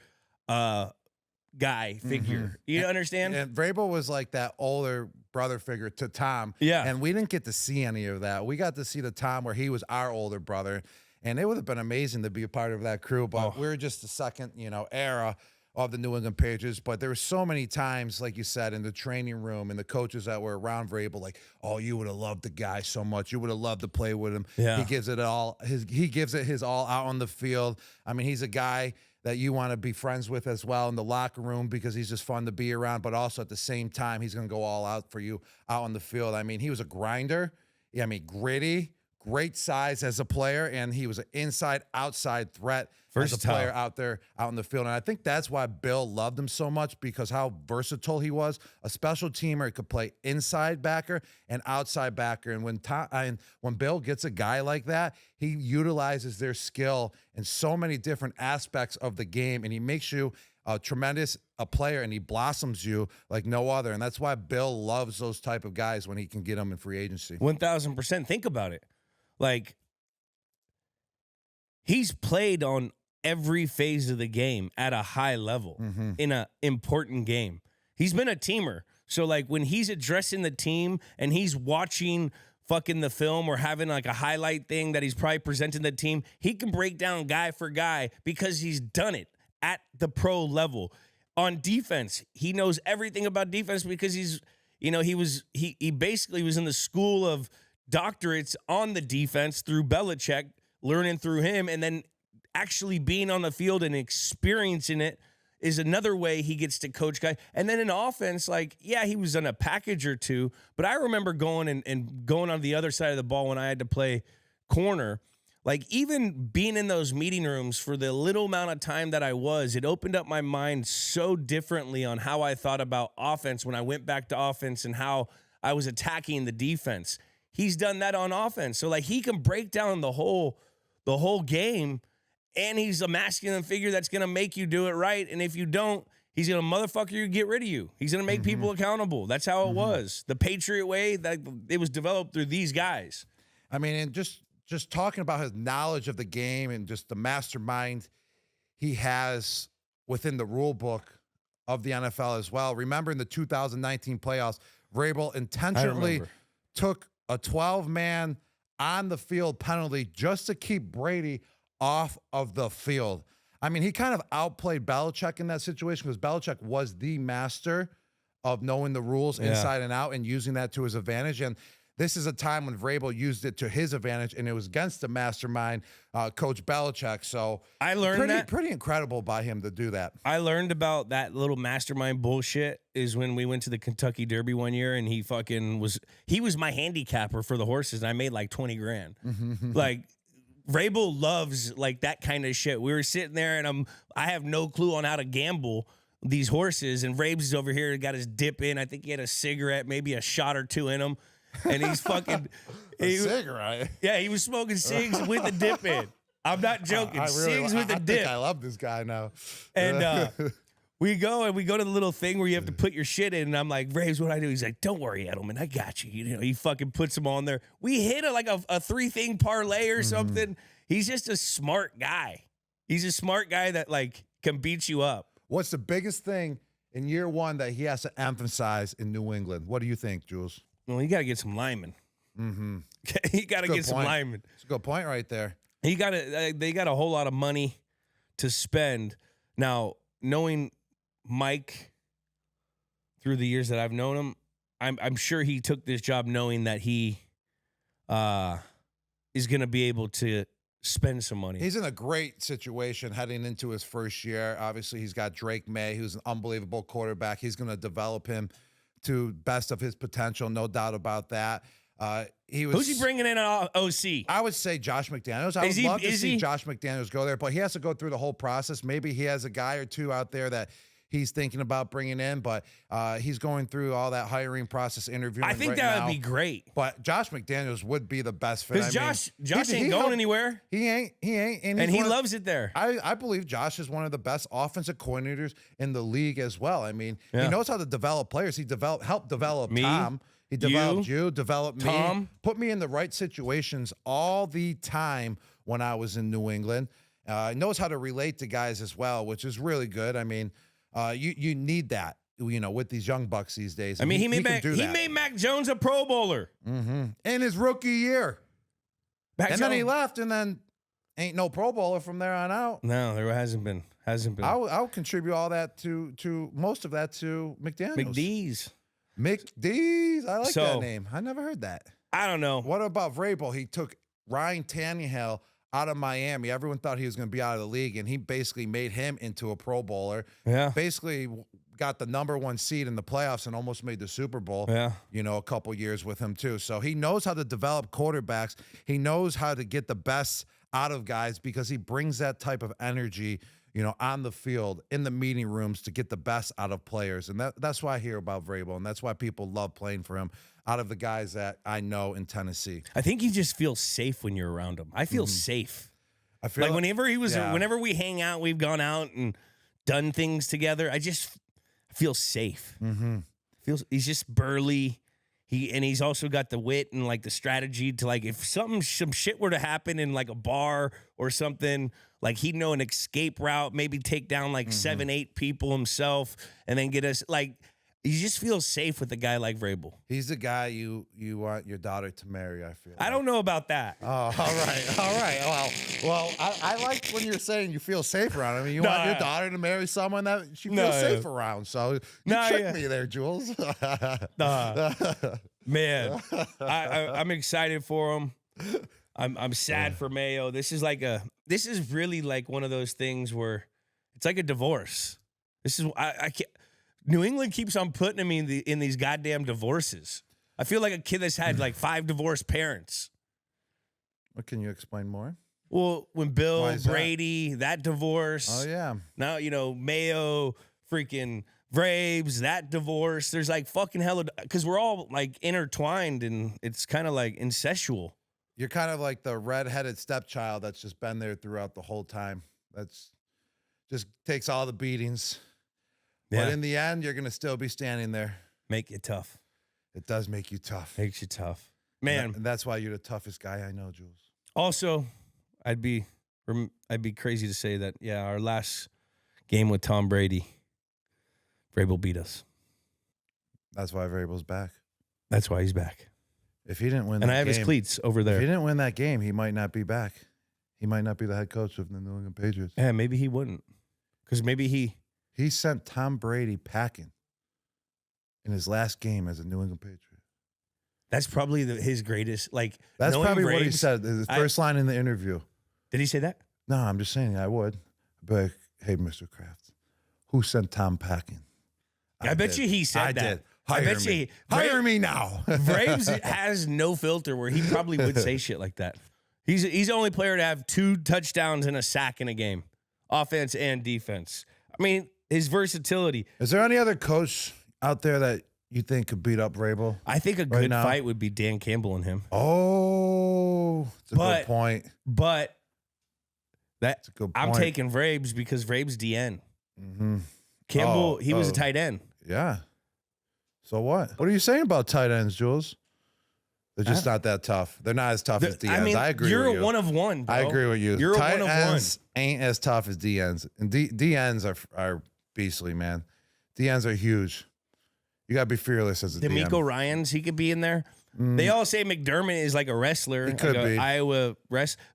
guy figure. You understand? And Vrabel was like that older brother figure to Tom. Yeah. And we didn't get to see any of that. We got to see the Tom where he was our older brother. And it would have been amazing to be a part of that crew. But we're just the second, era of the New England Patriots. But there were so many times, like you said, in the training room and the coaches that were around Vrabel, like, oh, you would have loved the guy so much. You would have loved to play with him. Yeah. He gives it all. He gives it his all out on the field. I mean, he's a guy that you want to be friends with as well in the locker room because he's just fun to be around. But also at the same time, he's going to go all out for you out on the field. I mean, he was a grinder. Yeah, I mean, gritty. Great size as a player, and he was an inside-outside threat as a player out there, out in the field. And I think that's why Bill loved him so much because how versatile he was. A special teamer, he could play inside backer and outside backer. And when Bill gets a guy like that, he utilizes their skill in so many different aspects of the game, and he makes you a tremendous player, and he blossoms you like no other. And that's why Bill loves those type of guys when he can get them in free agency. 1,000%. Think about it. Like, he's played on every phase of the game at a high level in an important game. He's been a teamer. So, like, when he's addressing the team and he's watching fucking the film or having, like, a highlight thing that he's probably presenting the team, he can break down guy for guy because he's done it at the pro level. On defense, he knows everything about defense because he basically was in the school of doctorates on the defense through Belichick, learning through him, and then actually being on the field and experiencing it is another way he gets to coach guys. And then in offense, like, yeah, he was on a package or two, but I remember going and going on the other side of the ball when I had to play corner. Like, even being in those meeting rooms for the little amount of time that I was, it opened up my mind so differently on how I thought about offense when I went back to offense and how I was attacking the defense. He's done that on offense. So, like, he can break down the whole game, and he's a masculine figure that's going to make you do it right. And if you don't, he's going to motherfucker you, get rid of you. He's going to make people accountable. That's how it was. The Patriot way, that it was developed through these guys. I mean, and just talking about his knowledge of the game and just the mastermind he has within the rule book of the NFL as well. Remember in the 2019 playoffs, Vrabel intentionally took a 12-man on the field penalty just to keep Brady off of the field. I mean, he kind of outplayed Belichick in that situation because Belichick was the master of knowing the rules inside and out and using that to his advantage. And this is a time when Vrabel used it to his advantage, and it was against the mastermind, Coach Belichick. So I learned pretty incredible by him to do that. I learned about that little mastermind bullshit is when we went to the Kentucky Derby one year, and he was my handicapper for the horses, and I made like 20 grand. Like, Vrabel loves like that kind of shit. We were sitting there, and I have no clue on how to gamble these horses, and Vrabel's over here, got his dip in. I think he had a cigarette, maybe a shot or two in him. And he's fucking cigarette. Yeah, he was smoking cigs with the dip in. I'm not joking. Cigs with the dip. Think I love this guy now. And we go to the little thing where you have to put your shit in, and I'm like, Raves, what do I do? He's like, don't worry, Edelman, I got you. You know, he fucking puts them on there. We hit a 3-thing parlay or something. He's just a smart guy. He's a smart guy that like can beat you up. What's the biggest thing in year one that he has to emphasize in New England? What do you think, Jules? Well, you got to get some linemen. You got to get some linemen. It's a good point right there. They got a whole lot of money to spend. Now, knowing Mike through the years that I've known him, I'm sure he took this job knowing that he is going to be able to spend some money. He's in a great situation heading into his first year. Obviously, he's got Drake May, who's an unbelievable quarterback. He's going to develop him to best of his potential, no doubt about that. Who's he bringing in on OC? I would say Josh McDaniels. I would love to see Josh McDaniels go there, but he has to go through the whole process. Maybe he has a guy or two out there that he's thinking about bringing in, but he's going through all that hiring process, interviewing. I think that would be great. But Josh McDaniels would be the best fit. Because Josh ain't going anywhere. He ain't. And he loves it there. I believe Josh is one of the best offensive coordinators in the league as well. I mean, he knows how to develop players. He helped develop me, Tom. He developed you, developed Tom. me, put me in the right situations all the time when I was in New England. Knows how to relate to guys as well, which is really good. I mean, You need that, with these young bucks these days. I mean, he made that. Mac Jones a Pro Bowler in his rookie year. Then he left, and then ain't no Pro Bowler from there on out. No, there hasn't been. I'll contribute all that to most of that to McDaniels. McDee's. I like that name. I never heard that. I don't know. What about Vrabel? He took Ryan Tannehill out of Miami. Everyone thought he was going to be out of the league, and he basically made him into a Pro Bowler. Yeah. Basically got the #1 seed in the playoffs and almost made the Super Bowl. Yeah. A couple years with him too. So he knows how to develop quarterbacks. He knows how to get the best out of guys because he brings that type of energy, on the field, in the meeting rooms to get the best out of players. And that's why I hear about Vrabel, and that's why people love playing for him out of the guys that I know in Tennessee. I think you just feel safe when you're around him. I feel safe. I feel like whenever we hang out, we've gone out and done things together. I just feel safe. He's just burly. He's also got the wit and like the strategy to, like, if some shit were to happen in like a bar or something, like he'd know an escape route, maybe take down like 7-8 people himself and then get us, like, you just feel safe with a guy like Vrabel. He's the guy you want your daughter to marry, I feel. I don't know about that. Oh, all right. Well, I like when you're saying you feel safe around him. I mean, you want your daughter to marry someone that she feels safe around. So you tricked me there, Jules. Man, I'm excited for him. I'm sad for Mayo. This is really like one of those things where it's like a divorce. This is I can't. New England keeps on putting him in these goddamn divorces. I feel like a kid that's had like 5 divorced parents. What, can you explain more? Well, when Bill Brady, that divorce. Oh, yeah. Now, Mayo, freaking Vrabes, that divorce. There's like fucking hella, because we're all like intertwined and it's kind of like incestual. You're kind of like the redheaded stepchild that's just been there throughout the whole time. That's just takes all the beatings. Yeah. But in the end, you're going to still be standing there. Make it tough. It does make you tough. Makes you tough. Man. And that's why you're the toughest guy I know, Jules. Also, I'd be crazy to say that, yeah, our last game with Tom Brady, Vrabel beat us. That's why Vrabel's back. That's why he's back. If he didn't win and I have his cleats over there. If he didn't win that game, he might not be back. He might not be the head coach of the New England Patriots. Yeah, maybe he wouldn't. Because maybe he sent Tom Brady packing in his last game as a New England Patriot. That's probably his greatest, like, that's probably Vrabes, what he said. His first line in the interview. Did he say that? No, I'm just saying I would. But hey, Mr. Kraft, who sent Tom packing? I bet you he said that. I did. Hire me now. Vrabes has no filter where he probably would say shit like that. He's the only player to have 2 touchdowns and a sack in a game, offense and defense. I mean, his versatility. Is there any other coach out there that you think could beat up Vrabel? I think a good fight would be Dan Campbell and him. Oh, that's a good point. But that's a good point. I'm taking Vrabes because Vrabes DN. Campbell, he was a tight end. Yeah. So what? What are you saying about tight ends, Jules? They're just not that tough. They're not as tough as DNs. I mean, I agree with you. You're a one of one, bro. I agree with you. You're tight a one of ends ain't as tough as DNs. And DNs are beastly, man. DNs are huge. You got to be fearless as a DN. D'Amico Ryans, he could be in there. They all say McDermott is like a wrestler. He could be. Iowa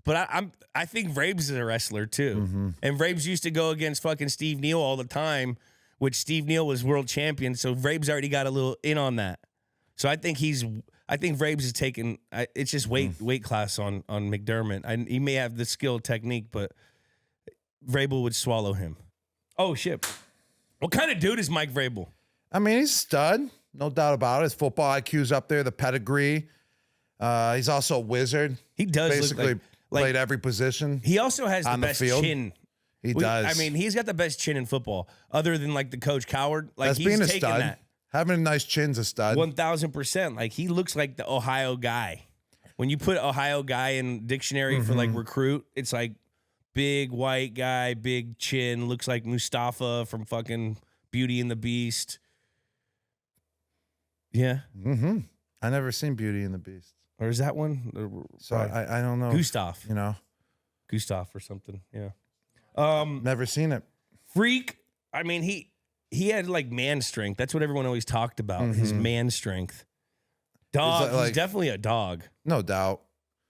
but I think Vrabes is a wrestler too. And Vrabes used to go against fucking Steve Neal all the time, which Steve Neal was world champion. So Vrabes already got a little in on that. So I think Vrabes is taking. It's just weight class on McDermott. He may have the skill technique, but Vrabel would swallow him. Oh shit! What kind of dude is Mike Vrabel? I mean, he's a stud, no doubt about it. His football IQ's up there, the pedigree. He's also a wizard. He does basically look played every position. He also has the best chin. He does. I mean, he's got the best chin in football, other than like the Coach Coward. Like that's he's being a taking stud. that. Having a nice chin's a stud. 1,000%. Like he looks like the Ohio guy. When you put Ohio guy in dictionary for like recruit, it's like big white guy, big chin, looks like Mustafa from fucking Beauty and the Beast. Yeah. I never seen Beauty and the Beast. Or is that one? So I don't know. Gustav. You know. Gustav or something. Yeah. Never seen it. Freak. I mean, he had like man strength. That's what everyone always talked about. His man strength. Dog. He's definitely a dog. No doubt.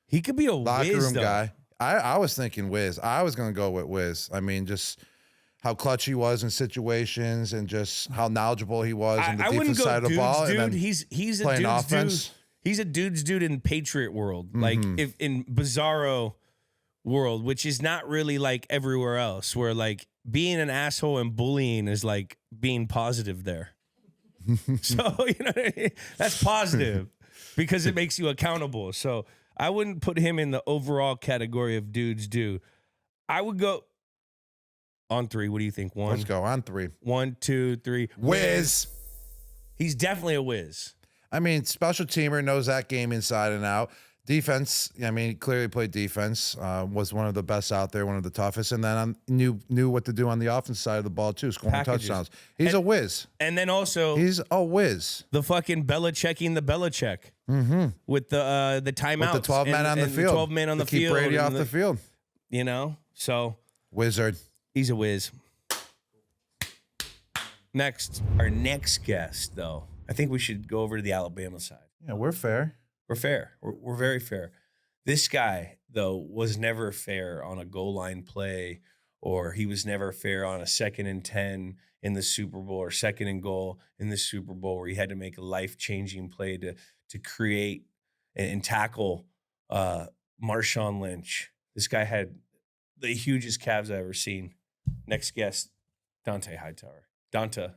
He could be a Locker whiz, room though. guy. I was thinking Wiz. I was going to go with Wiz. I mean, just how clutch he was in situations and just how knowledgeable he was in the defense side of the ball. Dude. And then He's a playing dude's offense. dude. He's a dude's dude in Patriot world. Like if in Bizarro world, which is not really like everywhere else, where like being an asshole and bullying is like being positive there. So, you know what I mean? That's positive because it makes you accountable. So I wouldn't put him in the overall category of dudes do. I would go on 3. What do you think? Let's go on 3. 1, 2, 3. Wiz. He's definitely a whiz. I mean, special teamer, knows that game inside and out. Defense, I mean, he clearly played defense, was one of the best out there, one of the toughest, and then knew what to do on the offense side of the ball too, scoring touchdowns. He's a whiz. And then also He's a whiz. the fucking Belichicking the Belichick with the timeouts. With the 12 men on the field. 12 men on the keep field. Brady and off the field. You know? So Wizard. he's a whiz. Next, our next guest, though, I think we should go over to the Alabama side. Yeah, we're fair. We're fair. We're very fair. This guy, though, was never fair on a goal line play, or he was never fair on a 2nd and 10 in the Super Bowl or 2nd and goal in the Super Bowl, where he had to make a life-changing play to create and tackle Marshawn Lynch. This guy had the hugest calves I've ever seen. Next guest, Dante Hightower. Dante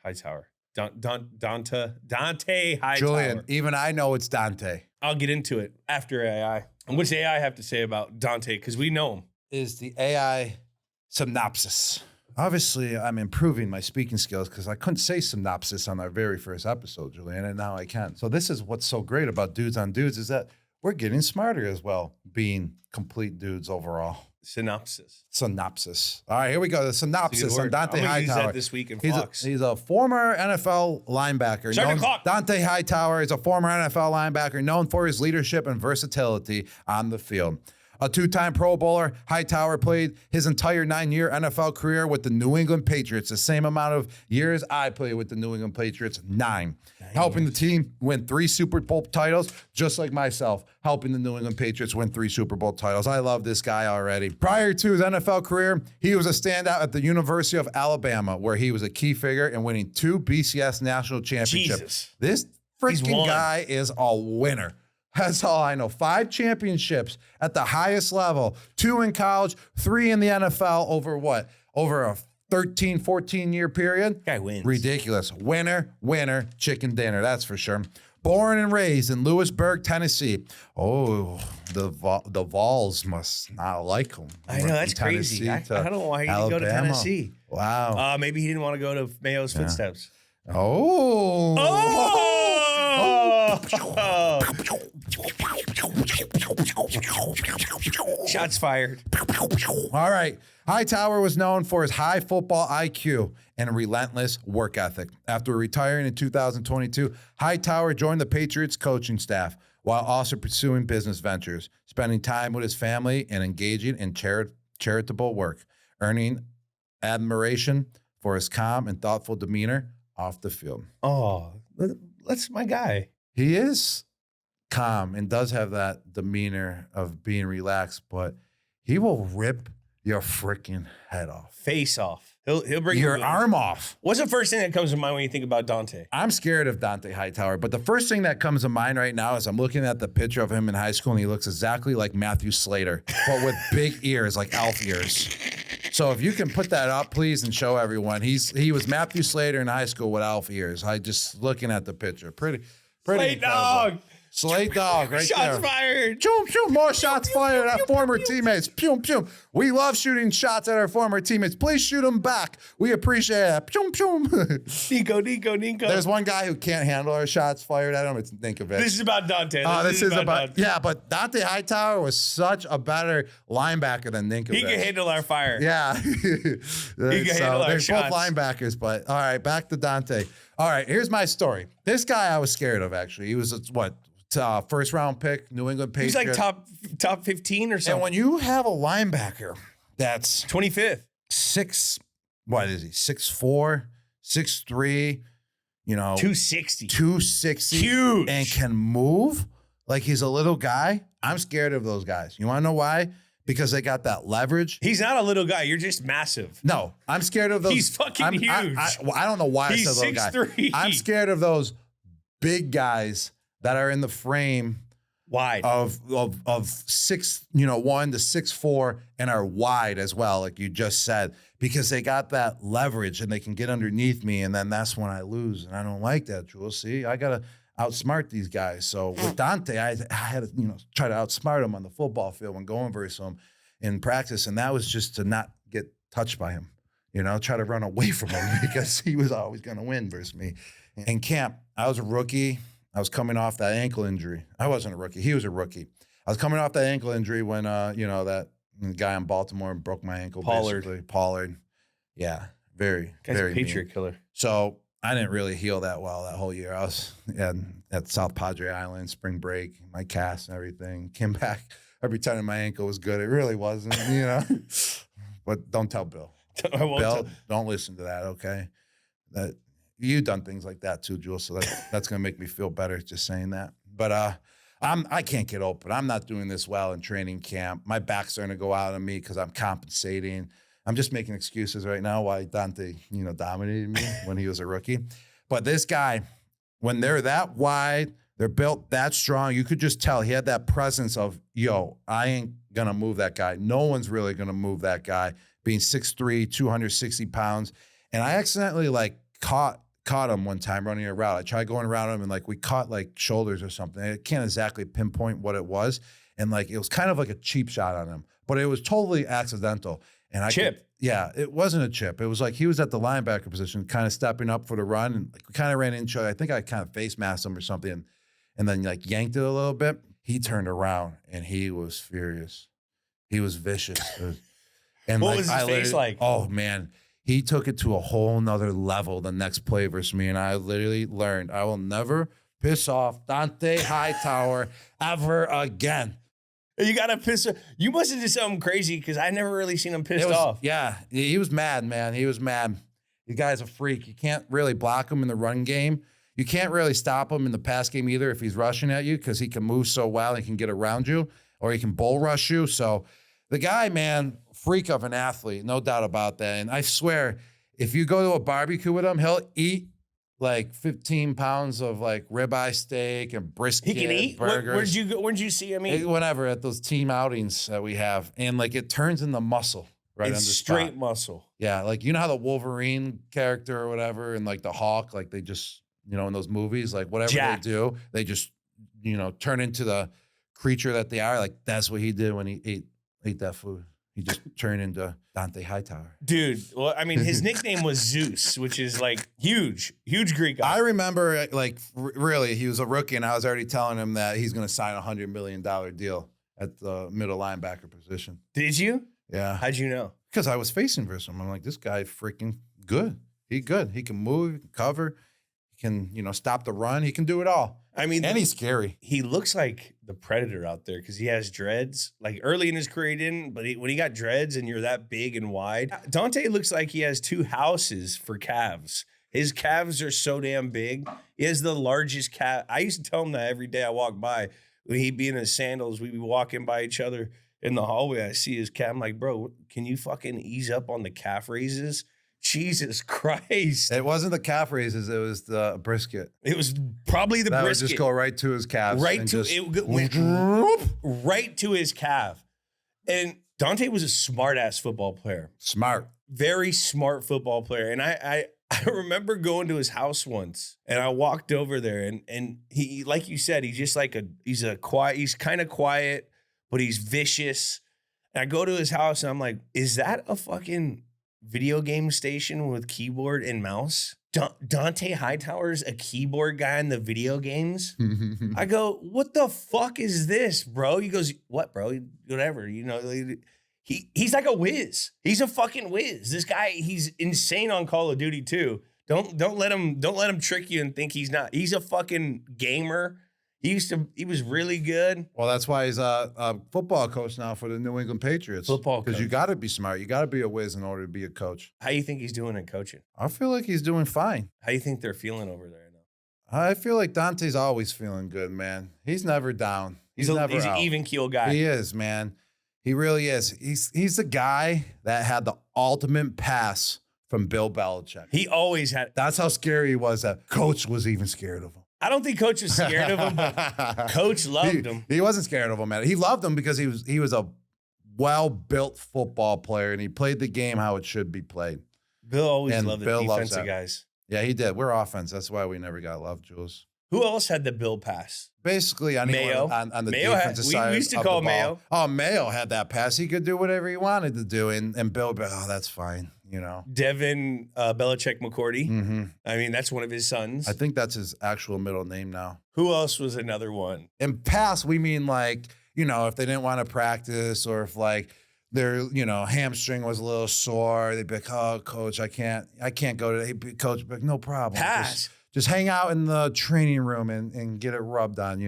Hightower. Dante Hightower. Julian, even I know it's Dante. I'll get into it after AI. And what's AI have to say about Dante? Because we know him. Is the AI synopsis. Obviously, I'm improving my speaking skills because I couldn't say synopsis on our very first episode, Julian, and now I can. So this is what's so great about Dudes on Dudes is that we're getting smarter as well, being complete dudes overall. Synopsis. All right, here we go. The synopsis on Dante I'm gonna use Hightower. that this week in Fox. He's a former NFL linebacker. Start the clock. Dante Hightower is a former NFL linebacker known for his leadership and versatility on the field. A 2-time Pro Bowler, Hightower played his entire 9-year NFL career with the New England Patriots, the same amount of years I played with the New England Patriots, 9. Helping the team win 3 Super Bowl titles, just like myself, helping the New England Patriots win 3 Super Bowl titles. I love this guy already. Prior to his NFL career, he was a standout at the University of Alabama, where he was a key figure in winning 2 BCS national championships. Jesus. This freaking guy is a winner. That's all I know. 5 championships at the highest level, 2 in college, 3 in the NFL over what? Over a 13, 14-year period? Guy wins. Ridiculous. Winner, chicken dinner, that's for sure. Born and raised in Lewisburg, Tennessee. Oh, the Vols must not like him. I know, that's crazy. I don't know why he didn't go to Tennessee. Wow. Maybe he didn't want to go to Mayo's footsteps. Oh. Shots fired. All right. Hightower was known for his high football IQ and relentless work ethic. After retiring in 2022, Hightower joined the Patriots coaching staff while also pursuing business ventures, spending time with his family and engaging in charitable work, earning admiration for his calm and thoughtful demeanor off the field. Oh, that's my guy. He is calm and does have that demeanor of being relaxed, but he will rip your freaking head off. Face off. He'll bring your arm off. What's the first thing that comes to mind when you think about Dante? I'm scared of Dante Hightower, but the first thing that comes to mind right now is I'm looking at the picture of him in high school, and he looks exactly like Matthew Slater, but with big ears, like elf ears. So if you can put that up, please, and show everyone. He was Matthew Slater in high school with elf ears. I just looking at the picture. Pretty Slate dog. Slate dog right Shots there. fired. Pew, pew, more shots fired at former teammates. Pew, pew. We love shooting shots at our former teammates. Please shoot them back. We appreciate it. Pew, pew. Nico. There's one guy who can't handle our shots fired at him. It's Ninkovic. This is about Dante. This is about Dante. yeah, but Dante Hightower was such a better linebacker than Ninkovic. He can handle our fire. Yeah. He can handle our they're shots. both linebackers, but all right, back to Dante. All right, here's my story. This guy I was scared of, actually. He was, first round pick, New England Patriots. He's like top 15 or something. And when you have a linebacker that's 25th. 6'4", 6'3", 260. 260. Huge. And can move like he's a little guy. I'm scared of those guys. You want to know why? Because they got that leverage. He's not a little guy. You're just massive. No, I'm scared of those. He's fucking huge. I don't know why I said little guy. 6'3". I'm scared of those big guys that are in the frame wide of 6'1" to 6'4" and are wide as well, like you just said, because they got that leverage and they can get underneath me, and then that's when I lose, and I don't like that, Jules. See, I gotta outsmart these guys. So with Dante, I had to try to outsmart him on the football field when going versus him in practice, and that was just to not get touched by him. Try to run away from him because he was always gonna win versus me. In camp, I was a rookie. I was coming off that ankle injury. I wasn't a rookie. He was a rookie. I was coming off that ankle injury when, that guy in Baltimore broke my ankle. Pollard. Pollard. Yeah. Very, Guy's very a Patriot mean. killer. So I didn't really heal that well that whole year. I was at South Padre Island, spring break, my cast and everything. Came back. Every time my ankle was good. It really wasn't, But don't tell Bill. I won't Bill, don't listen to that, okay? You've done things like that too, Jules, so that's going to make me feel better just saying that. But I can't get open. I'm not doing this well in training camp. My back's starting to go out on me because I'm compensating. I'm just making excuses right now why Dante, dominated me when he was a rookie. But this guy, when they're that wide, they're built that strong, you could just tell he had that presence of, I ain't going to move that guy. No one's really going to move that guy, being 6'3", 260 pounds. And I accidentally, caught him one time running a route. I tried going around him and we caught shoulders or something. I can't exactly pinpoint what it was. And it was kind of like a cheap shot on him, but it was totally accidental. And it wasn't a chip. It was he was at the linebacker position, kind of stepping up for the run. And we kind of ran into it. I think I kind of face masked him or something and then yanked it a little bit. He turned around and he was furious. He was vicious. And what was his face like? Oh man. He took it to a whole nother level the next play versus me, and I literally learned I will never piss off Dante Hightower ever again. You got to piss off. You must have did something crazy because I never really seen him pissed off. Yeah, he was mad, man. He was mad. The guy's a freak. You can't really block him in the run game. You can't really stop him in the pass game either if he's rushing at you because he can move so well. He can get around you or he can bull rush you. So the guy, man, freak of an athlete, no doubt about that. And I swear, if you go to a barbecue with him, he'll eat 15 pounds of ribeye steak and brisket. He can eat? Burgers. Where'd you see him eat? Whenever at those team outings that we have. And it turns into muscle right on the straight spot. muscle. Yeah, you know how the Wolverine character or whatever and the Hawk, they just, in those movies, whatever Jack. they do, they just, turn into the creature that they are. That's what he did when he ate that food. He just turned into Dante Hightower. Dude, well, I mean, his nickname was Zeus, which is huge Greek guy. I remember, really, he was a rookie, and I was already telling him that he's going to sign a $100 million deal at the middle linebacker position. Did you? Yeah. How'd you know? Because I was facing versus him. I'm like, this guy freaking good. He good. He can move, he can cover, he can, stop the run. He can do it all. I mean, and he's scary. He looks like the Predator out there because he has dreads. Early in his career, he didn't, but when he got dreads and you're that big and wide, Dante looks like he has two houses for calves. His calves are so damn big. He has the largest calf. I used to tell him that every day I walk by. When he'd be in his sandals, we'd be walking by each other in the hallway. I see his calf. I'm like, bro, can you fucking ease up on the calf raises? Jesus Christ. It wasn't the calf raises, it was the brisket. It was probably the that brisket. Would just go right to his calves. It went right to his calf. And Dante was a smart-ass football player. Smart. Very smart football player. And I remember going to his house once and I walked over there and he, like you said, he's just he's kind of quiet, but he's vicious. And I go to his house and I'm like, is that a fucking video game station with keyboard and mouse? Dante Hightower's a keyboard guy in the video games? I go, what the fuck is this, bro? He goes, what, bro? Whatever, he's like a whiz. He's a fucking whiz. This guy, he's insane on Call of Duty too. Don't let him trick you and think he's not. He's a fucking gamer. He was really good. Well, that's why he's a football coach now for the New England Patriots. Because you got to be smart. You got to be a whiz in order to be a coach. How do you think he's doing in coaching? I feel like he's doing fine. How do you think they're feeling over there now? I feel like Dante's always feeling good, man. He's never down. He's never an out. even keel guy. He is, man. He really is. He's the guy that had the ultimate pass from Bill Belichick. He always had. That's how scary he was. That Coach was even scared of him. I don't think Coach was scared of him, but Coach loved him. He wasn't scared of him, man. He loved him because he was a well-built football player, and he played the game how it should be played. Bill always loved the defensive guys. Yeah, he did. We're offense. That's why we never got love, Jules. Who else had the Bill pass? Basically, anyone on the defensive side. We used to call Mayo. Oh, Mayo had that pass. He could do whatever he wanted to do, and Bill, that's fine. Devin Belichick McCourty. Mm-hmm. I mean, that's one of his sons. I think that's his actual middle name now. Who else was another one? In pass, we mean if they didn't want to practice or if their hamstring was a little sore, they'd be like, "Oh, Coach, I can't go today." Coach, be like, "No problem. Pass. Just hang out in the training room and get it rubbed on."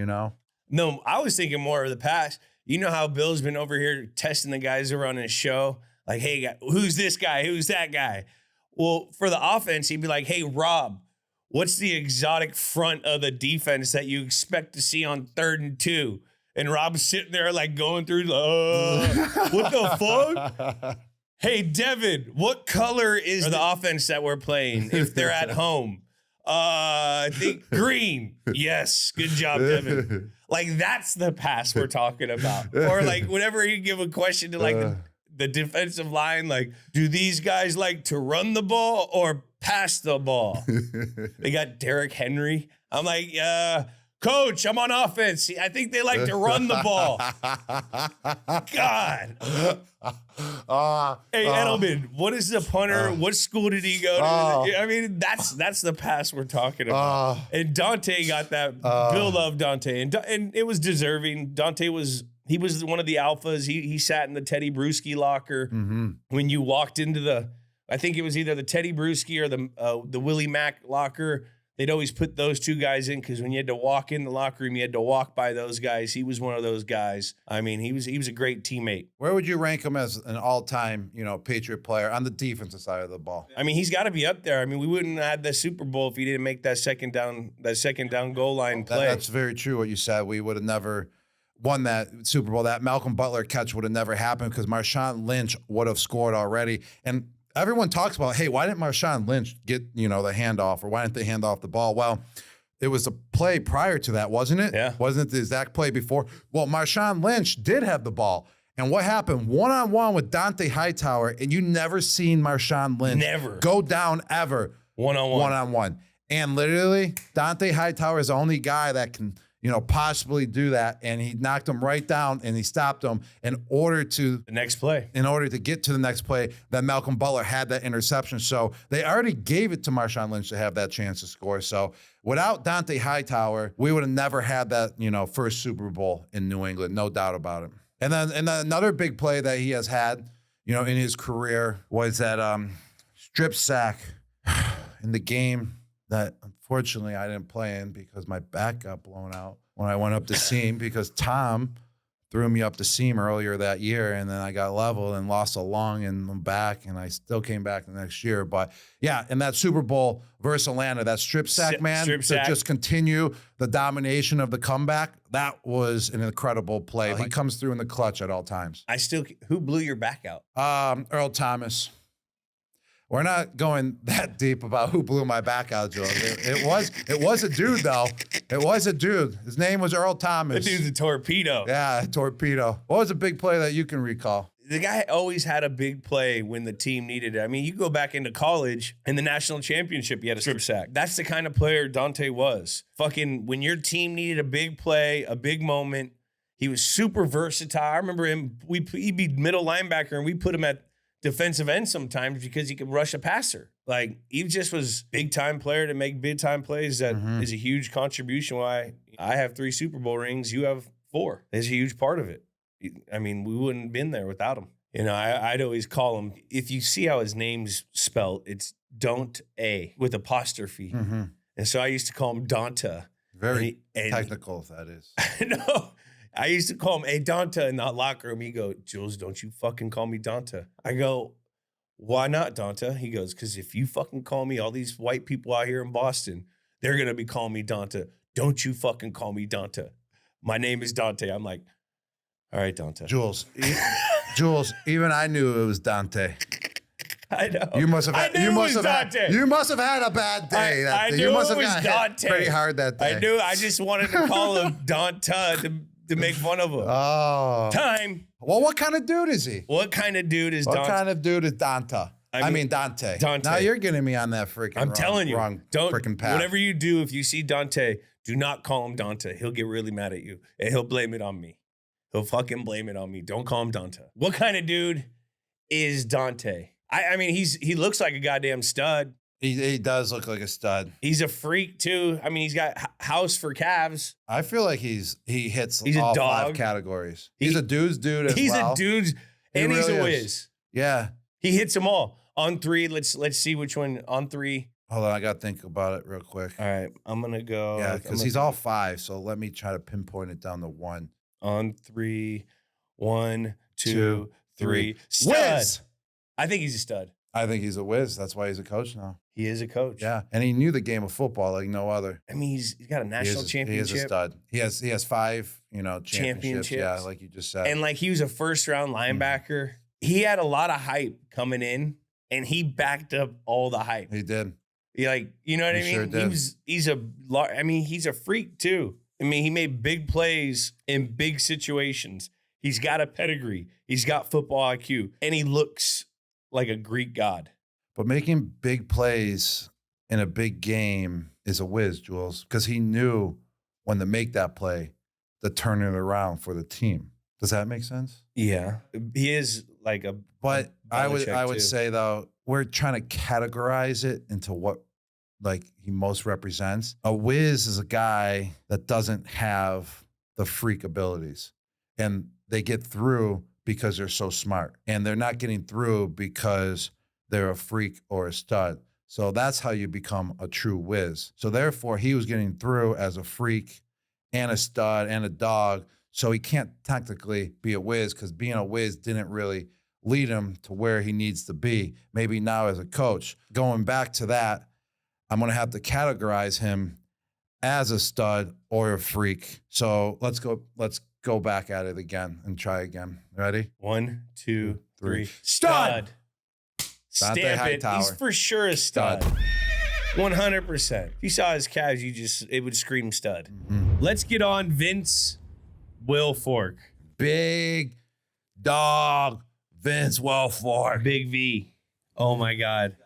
No, I was thinking more of the pass. You know how Bill's been over here testing the guys who are on his show? Like, hey, who's this guy? Who's that guy? Well, for the offense, he'd be like, hey, Rob, what's the exotic front of the defense that you expect to see on 3rd and 2? And Rob's sitting there going through, what the fuck? Hey, Devin, what color is the offense that we're playing if they're at home? I think green. Yes. Good job, Devin. That's the pass we're talking about. Or whenever you give a question to the defensive line, do these guys like to run the ball or pass the ball? They got Derrick Henry. I'm like, Coach, I'm on offense. I think they like to run the ball. God. Hey, Edelman, what is the punter? What school did he go to? I mean, that's the pass we're talking about. And Dante got that. Bill loved Dante, and it was deserving. Dante was one of the alphas. He sat in the Teddy Bruschi locker. Mm-hmm. When you walked into I think it was either the Teddy Bruschi or the Willie Mack locker. They'd always put those two guys in because when you had to walk in the locker room, you had to walk by those guys. He was one of those guys. I mean, he was a great teammate. Where would you rank him as an all-time, Patriot player on the defensive side of the ball? I mean, he's got to be up there. I mean, we wouldn't have had the Super Bowl if he didn't make that second down goal line play. That's very true what you said. We would have never won that Super Bowl. That Malcolm Butler catch would have never happened because Marshawn Lynch would have scored already. And everyone talks about, hey, why didn't Marshawn Lynch get, the handoff, or why didn't they hand off the ball? Well, it was a play prior to that, wasn't it? Yeah. Wasn't it the exact play before? Well, Marshawn Lynch did have the ball. And what happened? One-on-one with Dante Hightower, and you never seen Marshawn Lynch go down ever. One-on-one. One-on-one. And literally, Dante Hightower is the only guy that can possibly do that, and he knocked him right down, and he stopped him in order to the next play. In order to get to the next play, that Malcolm Butler had that interception. So they already gave it to Marshawn Lynch to have that chance to score. So without Dante Hightower, we would have never had that first Super Bowl in New England, no doubt about it. And then another big play that he has had, in his career was that strip sack in the game that unfortunately I didn't play in because my back got blown out when I went up the seam because Tom threw me up the seam earlier that year, and then I got leveled and lost a lung in the back, and I still came back the next year. But yeah, in that Super Bowl versus Atlanta, that strip sack, just continue the domination of the comeback, that was an incredible play. He comes through in the clutch at all times. Who blew your back out? Earl Thomas. We're not going that deep about who blew my back out, Joe. It was a dude, though. It was a dude. His name was Earl Thomas. That dude's a torpedo. Yeah, torpedo. What was a big play that you can recall? The guy always had a big play when the team needed it. I mean, you go back into college, in the national championship, he had a strip sack. That's the kind of player Dante was. Fucking, when your team needed a big play, a big moment, he was super versatile. I remember him, he'd be middle linebacker, and we put him at defensive end sometimes because he could rush a passer. He just was big-time player to make big-time plays. That is a huge contribution why I have 3 Super Bowl rings. You have 4. It's a huge part of it. I mean, we wouldn't have been there without him. I'd always call him, if you see how his name's spelled, it's Don't A with apostrophe. Mm-hmm. And so I used to call him Donta. Very technical, that is. No, I used to call him, hey, Dante, in the locker room. He go, Jules, don't you fucking call me Dante. I go, why not, Dante? He goes, because if you fucking call me, all these white people out here in Boston, they're going to be calling me Dante. Don't you fucking call me Dante. My name is Dante. I'm like, all right, Dante. Jules, even I knew it was Dante. I know. You must have. I knew it was Dante. You must have had a bad day. that I day. knew You must it have was got Dante. hit pretty hard that day. I knew. I just wanted to call him Dante to make fun of him. Oh. Time. Well, what kind of dude is he? What kind of dude is Dante? What kind of dude is Dante? I mean Dante. Dante. Now you're getting me on that freaking. I'm telling you, wrong don't. Freaking path. Whatever you do, if you see Dante, do not call him Dante. He'll get really mad at you, and he'll blame it on me. He'll fucking blame it on me. Don't call him Dante. What kind of dude is Dante? I mean, he looks like a goddamn stud. He does look like a stud. He's a freak too. I mean, he's got house for calves. I feel like he hits He's all a dog. 5 categories. He's a dude's dude as He's well. a dude, and he's really a is. whiz. Yeah. He hits them all on 3. Let's see which one on 3. Hold on, I gotta think about it real quick. All right, I'm gonna go. Yeah, because he's all 5. So let me try to pinpoint it down to 1. On 3. 1, 2, 2, 3. Stud. Whiz! I think he's a stud. I think he's a whiz. That's why he's a coach now. He is a coach. Yeah, and he knew the game of football like no other. I mean, he's got a national championship. He is a stud. He has 5, championships. Yeah, like you just said. And like he was a first round linebacker. He had a lot of hype coming in, and he backed up all the hype. He did. You know what I mean? Sure did. He's a freak too. I mean, he made big plays in big situations. He's got a pedigree. He's got football IQ, and he looks like a Greek god. But making big plays in a big game is a whiz, Jules, because he knew when to make that play to turn it around for the team. Does that make sense? Yeah, he is like a. But I would too. say though, we're trying to categorize it into what like he most represents. A whiz is a guy that doesn't have the freak abilities, and they get through because they're so smart, and they're not getting through because they're a freak or a stud. So that's how you become a true whiz. So therefore, he was getting through as a freak and a stud and a dog. So he can't technically be a whiz because being a whiz didn't really lead him to where he needs to be. Maybe now as a coach. Going back to that, I'm going to have to categorize him as a stud or a freak. So let's go back at it again and try again. Ready? 1, 2, 3. Stud! Stamp Dante it. Hightower. He's for sure a stud. 100%. If you saw his calves, it would scream stud. Mm-hmm. Let's get on Vince Wilfork. Big dog Vince Wilfork. Big V. Oh my God.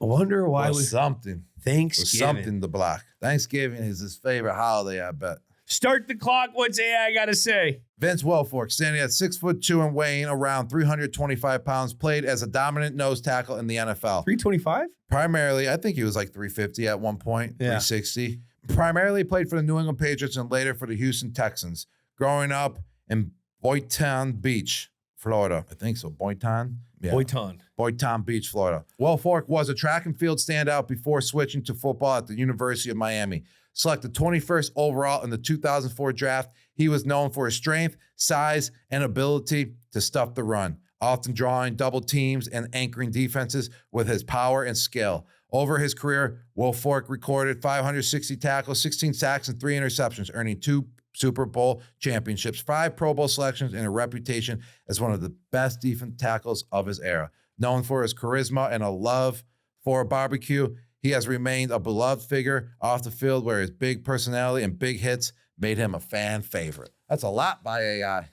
I wonder why Was something. Was Thanksgiving. something to block. Thanksgiving is his favorite holiday, I bet. Start the clock. What's AI got to say? Vince Wilfork, standing at 6'2" and weighing around 325 pounds, played as a dominant nose tackle in the NFL. 325? Primarily, I think he was like 350 at one point, 360. Primarily played for the New England Patriots and later for the Houston Texans. Growing up in Boynton Beach, Florida. I think so. Boynton? Yeah. Boynton Beach, Florida. Wilfork was a track and field standout before switching to football at the University of Miami. Selected 21st overall in the 2004 draft, he was known for his strength, size, and ability to stuff the run, often drawing double teams and anchoring defenses with his power and skill. Over his career, Wilfork recorded 560 tackles, 16 sacks, and 3 interceptions, earning 2 Super Bowl championships, 5 Pro Bowl selections, and a reputation as one of the best defensive tackles of his era. Known for his charisma and a love for barbecue, he has remained a beloved figure off the field where his big personality and big hits made him a fan favorite. That's a lot by AI.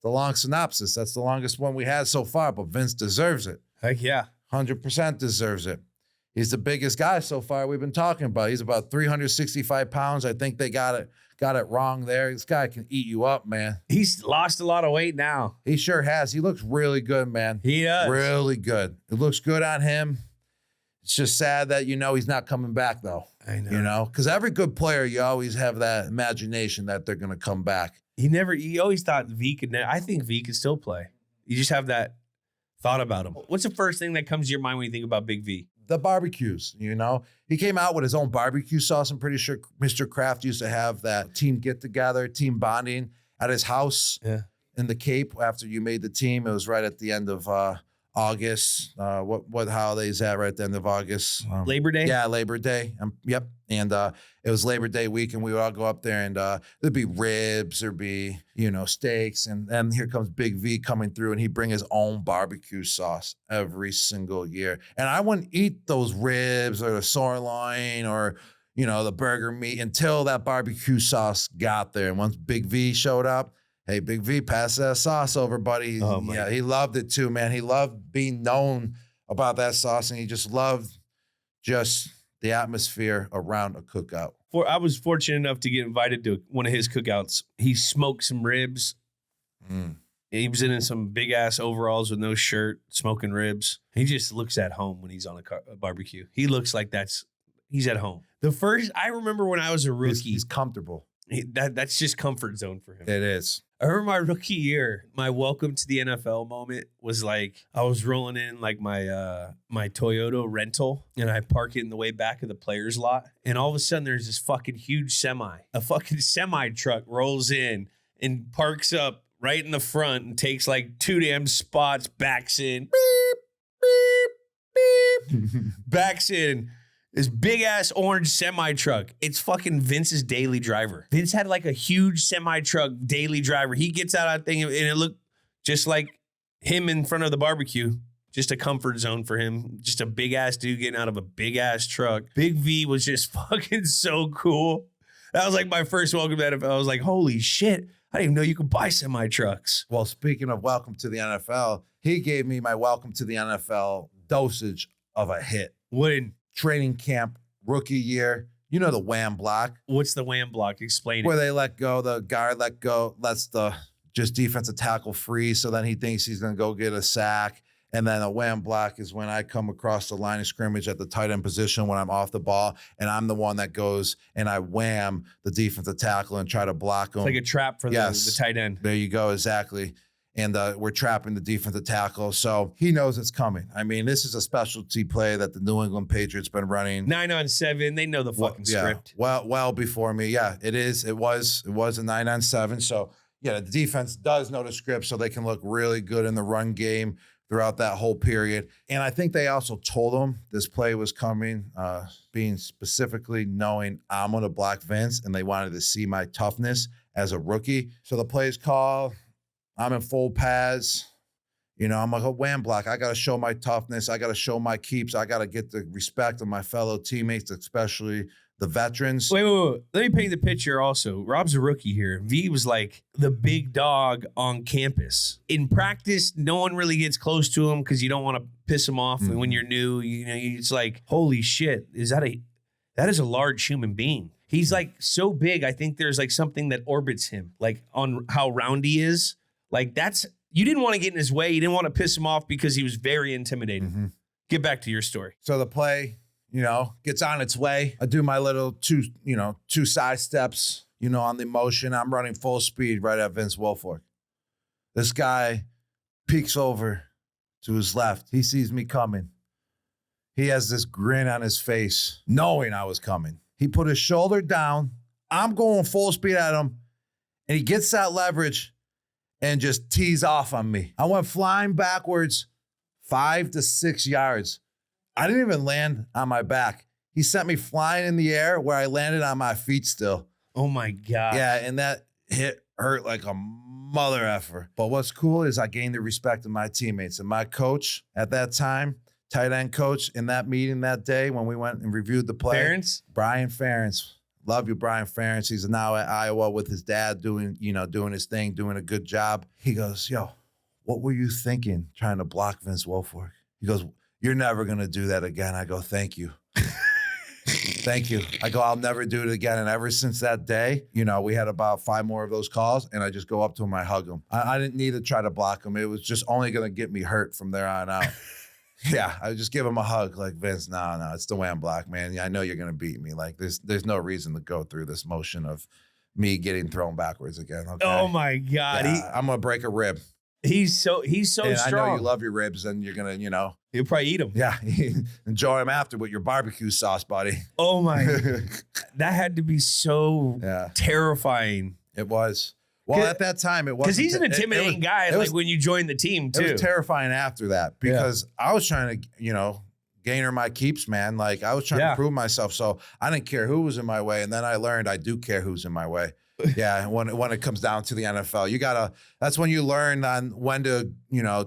The long synopsis. That's the longest one we had so far, but Vince deserves it. Heck yeah. 100% deserves it. He's the biggest guy so far we've been talking about. He's about 365 pounds. I think they got it wrong there. This guy can eat you up, man. He's lost a lot of weight now. He sure has. He looks really good, man. He does. Really good. It looks good on him. It's just sad that, he's not coming back, though. I know. Because every good player, you always have that imagination that they're going to come back. He always thought V could, I think V could still play. You just have that thought about him. What's the first thing that comes to your mind when you think about Big V? the barbecues, you know. He came out with his own barbecue sauce. I'm pretty sure Mr. Kraft used to have that team get-together, team bonding at his house in the Cape after you made the team. It was right at the end of August. What holiday is that right at the end of August? Labor Day? Yeah, Labor Day. Yep. And it was Labor Day week, and we would all go up there, and there'd be ribs, there'd be, you know, steaks, and then here comes Big V coming through, and he'd bring his own barbecue sauce every single year. And I wouldn't eat those ribs or the sirloin or, you know, the burger meat until that barbecue sauce got there. And once Big V showed up, hey, Big V, pass that sauce over, buddy. Oh, my yeah, he loved it too, man. He loved being known about that sauce, and he just loved just the atmosphere around a cookout. I was fortunate enough to get invited to one of his cookouts. He smoked some ribs. He was in some big ass overalls with no shirt, smoking ribs. He just looks at home when he's on a barbecue. He looks like he's at home. I remember when I was a rookie. He's comfortable. That's just comfort zone for him. It is. I remember my rookie year, my welcome to the NFL moment was like, I was rolling in like my Toyota rental, and I park it in the way back of the players lot. And all of a sudden there's this fucking huge a fucking semi truck rolls in and parks up right in the front and takes like 2 damn spots, backs in, beep, beep, beep, backs in. This big ass orange semi truck. It's fucking Vince's daily driver. Vince had like a huge semi truck daily driver. He gets out of that thing and it looked just like him in front of the barbecue. Just a comfort zone for him. Just a big ass dude getting out of a big ass truck. Big V was just fucking so cool. That was like my first welcome to NFL. I was like, holy shit. I didn't even know you could buy semi trucks. Well, speaking of welcome to the NFL, he gave me my welcome to the NFL dosage of a hit. When? Training camp, rookie year. You know the wham block. What's the wham block? Explain Where it. they let go, the guard let go, lets the just defensive tackle free. So then he thinks he's going to go get a sack. And then a wham block is when I come across the line of scrimmage at the tight end position when I'm off the ball. And I'm the one that goes and I wham the defensive tackle and try to block him. It's like a trap for the tight end. There you go. Exactly. And we're trapping the defensive tackle. So he knows it's coming. I mean, this is a specialty play that the New England Patriots been running. 9-on-7. They know the fucking script. Well before me. Yeah, it is. It was a 9-on-7. So, yeah, the defense does know the script so they can look really good in the run game throughout that whole period. And I think they also told them this play was coming, being specifically knowing I'm going to block Vince, and they wanted to see my toughness as a rookie. So the play's called. I'm in full pads. You know, I'm like a wham block. I got to show my toughness. I got to show my keeps. I got to get the respect of my fellow teammates, especially the veterans. Wait. Let me paint the picture also. Rob's a rookie here. V was like the big dog on campus. In practice, no one really gets close to him because you don't want to piss him off. And when you're new, you know, it's like, holy shit, that is a large human being. He's like so big. I think there's like something that orbits him, like on how round he is. Like you didn't want to get in his way. You didn't want to piss him off because he was very intimidating. Mm-hmm. Get back to your story. So the play, you know, gets on its way. I do my little two side steps, you know, on the motion. I'm running full speed right at Vince Wilfork. This guy peeks over to his left. He sees me coming. He has this grin on his face, knowing I was coming. He put his shoulder down. I'm going full speed at him. And he gets that leverage and just tees off on me. I went flying backwards 5 to 6 yards. I didn't even land on my back. He sent me flying in the air where I landed on my feet still. Oh my God. Yeah, and that hit hurt like a mother effer. But what's cool is I gained the respect of my teammates. And my coach at that time, tight end coach, in that meeting that day when we went and reviewed the play. Brian Ferentz. Love you, Brian Ferentz. He's now at Iowa with his dad doing his thing, doing a good job. He goes, yo, what were you thinking trying to block Vince Wilfork? He goes, you're never going to do that again. I go, thank you. Thank you. I go, I'll never do it again. And ever since that day, you know, we had about 5 more of those calls, and I just go up to him, I hug him. I didn't need to try to block him. It was just only going to get me hurt from there on out. Yeah, I just give him a hug like, Vince, no, it's the wham block, man. I know you're going to beat me. Like, there's no reason to go through this motion of me getting thrown backwards again. Okay? Oh, my God. Yeah, I'm going to break a rib. He's so And strong. I know you love your ribs, and you're gonna, You'll probably eat them. yeah, enjoy them after with your barbecue sauce, buddy. Oh my, that had to be so Yeah. terrifying. It was. Well, at that time, it was Because he's an intimidating guy. Like when you join the team too. It was terrifying after that because I was trying to, gainer my keeps, man. Like I was trying to prove myself, so I didn't care who was in my way. And then I learned I do care who's in my way. Yeah, when it comes down to the NFL, that's when you learn on when to,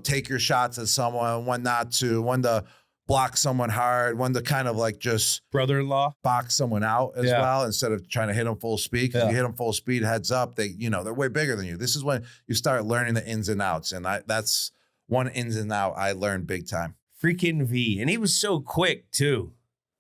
take your shots at someone, when not to, when to block someone hard, when to kind of like just brother-in-law box someone out as well instead of trying to hit them full speed. Because you hit them full speed, heads up, they're way bigger than you. This is when you start learning the ins and outs, and that's one ins and out I learned big time. Freaking V, and he was so quick too.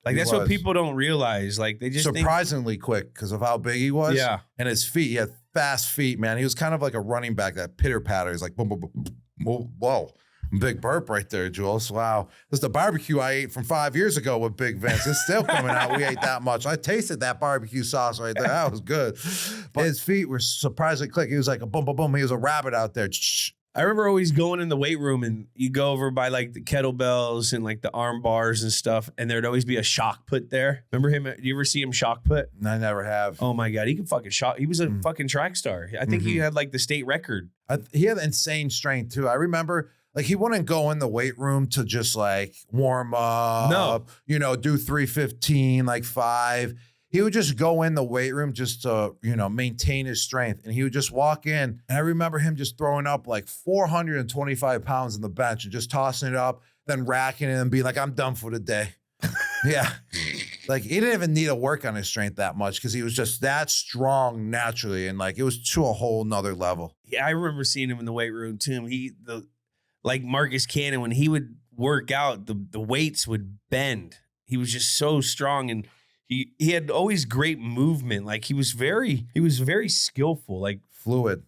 Like that's what people don't realize. Like they just surprisingly quick because of how big he was. Yeah, and his feet. He had fast feet, man. He was kind of like a running back that pitter patter. He's like boom, boom, boom. Whoa, big burp right there, Jules. Wow, this is the barbecue I ate from 5 years ago with Big Vince. It's still coming out. We ate that much. I tasted that barbecue sauce right there. That was good. But his feet were surprisingly quick. He was like a boom, boom, boom. He was a rabbit out there. I remember always going in the weight room and you go over by like the kettlebells and like the arm bars and stuff, and there'd always be a shock put there. Remember him? Do you ever see him shock put? I never have. Oh my God, he could fucking shock. He was a fucking track star. I think he had like the state record. He had insane strength too. I remember like he wouldn't go in the weight room to just like warm up. No. Do 315, like 5. He would just go in the weight room just to, maintain his strength. And he would just walk in. And I remember him just throwing up like 425 pounds on the bench and just tossing it up, then racking it and being like, I'm done for the day. Yeah. Like he didn't even need to work on his strength that much because he was just that strong naturally. And like it was to a whole nother level. Yeah, I remember seeing him in the weight room too. Like Marcus Cannon, when he would work out, the weights would bend. He was just so strong, and he had always great movement. Like he was very skillful, like fluid.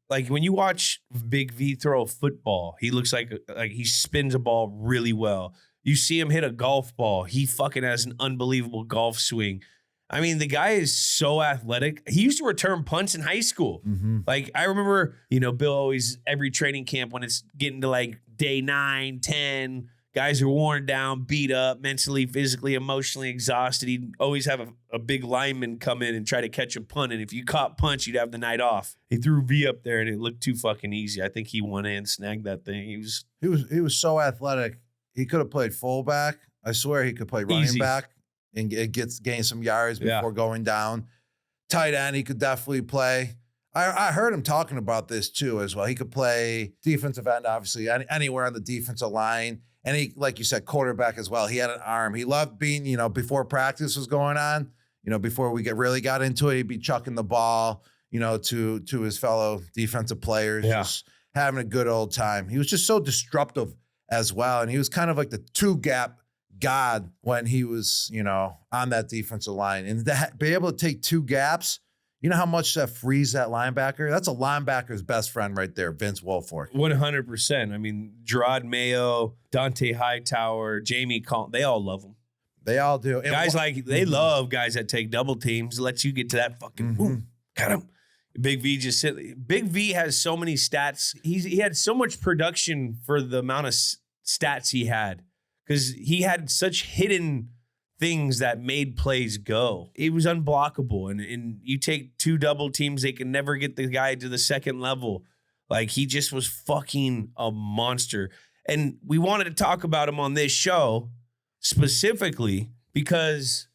Like when you watch Big V throw a football, he looks like he spins a ball really well. You see him hit a golf ball, he fucking has an unbelievable golf swing. I mean, the guy is so athletic. He used to return punts in high school. Like I remember, Bill always every training camp when it's getting to like day 9, 10. Guys are worn down, beat up, mentally, physically, emotionally exhausted. He'd always have a big lineman come in and try to catch a punt. And if you caught punch, you'd have the night off. He threw V up there and it looked too fucking easy. I think he went in and snagged that thing. He was so athletic. He could have played fullback. I swear he could play running back and gain some yards before going down. Tight end, he could definitely play. I heard him talking about this too as well. He could play defensive end, obviously, anywhere on the defensive line. And he, like you said, quarterback as well. He had an arm. He loved being, before practice was going on, before we really got into it, he'd be chucking the ball, to his fellow defensive players, just having a good old time. He was just so disruptive as well. And he was kind of like the 2-gap god when he was, on that defensive line. And be able to take 2 gaps, you know how much that frees that linebacker? That's a linebacker's best friend right there, Vince Wilfork. 100%. I mean, Gerard Mayo, Dante Hightower, Jamie Collins, they all love him. They all do. And guys they love guys that take double teams, lets you get to that fucking boom, got him. Big V has so many stats. He had so much production for the amount of stats he had because he had such hidden things that made plays go. It was unblockable. And you take 2 double teams, they can never get the guy to the second level. Like he just was fucking a monster. And we wanted to talk about him on this show specifically because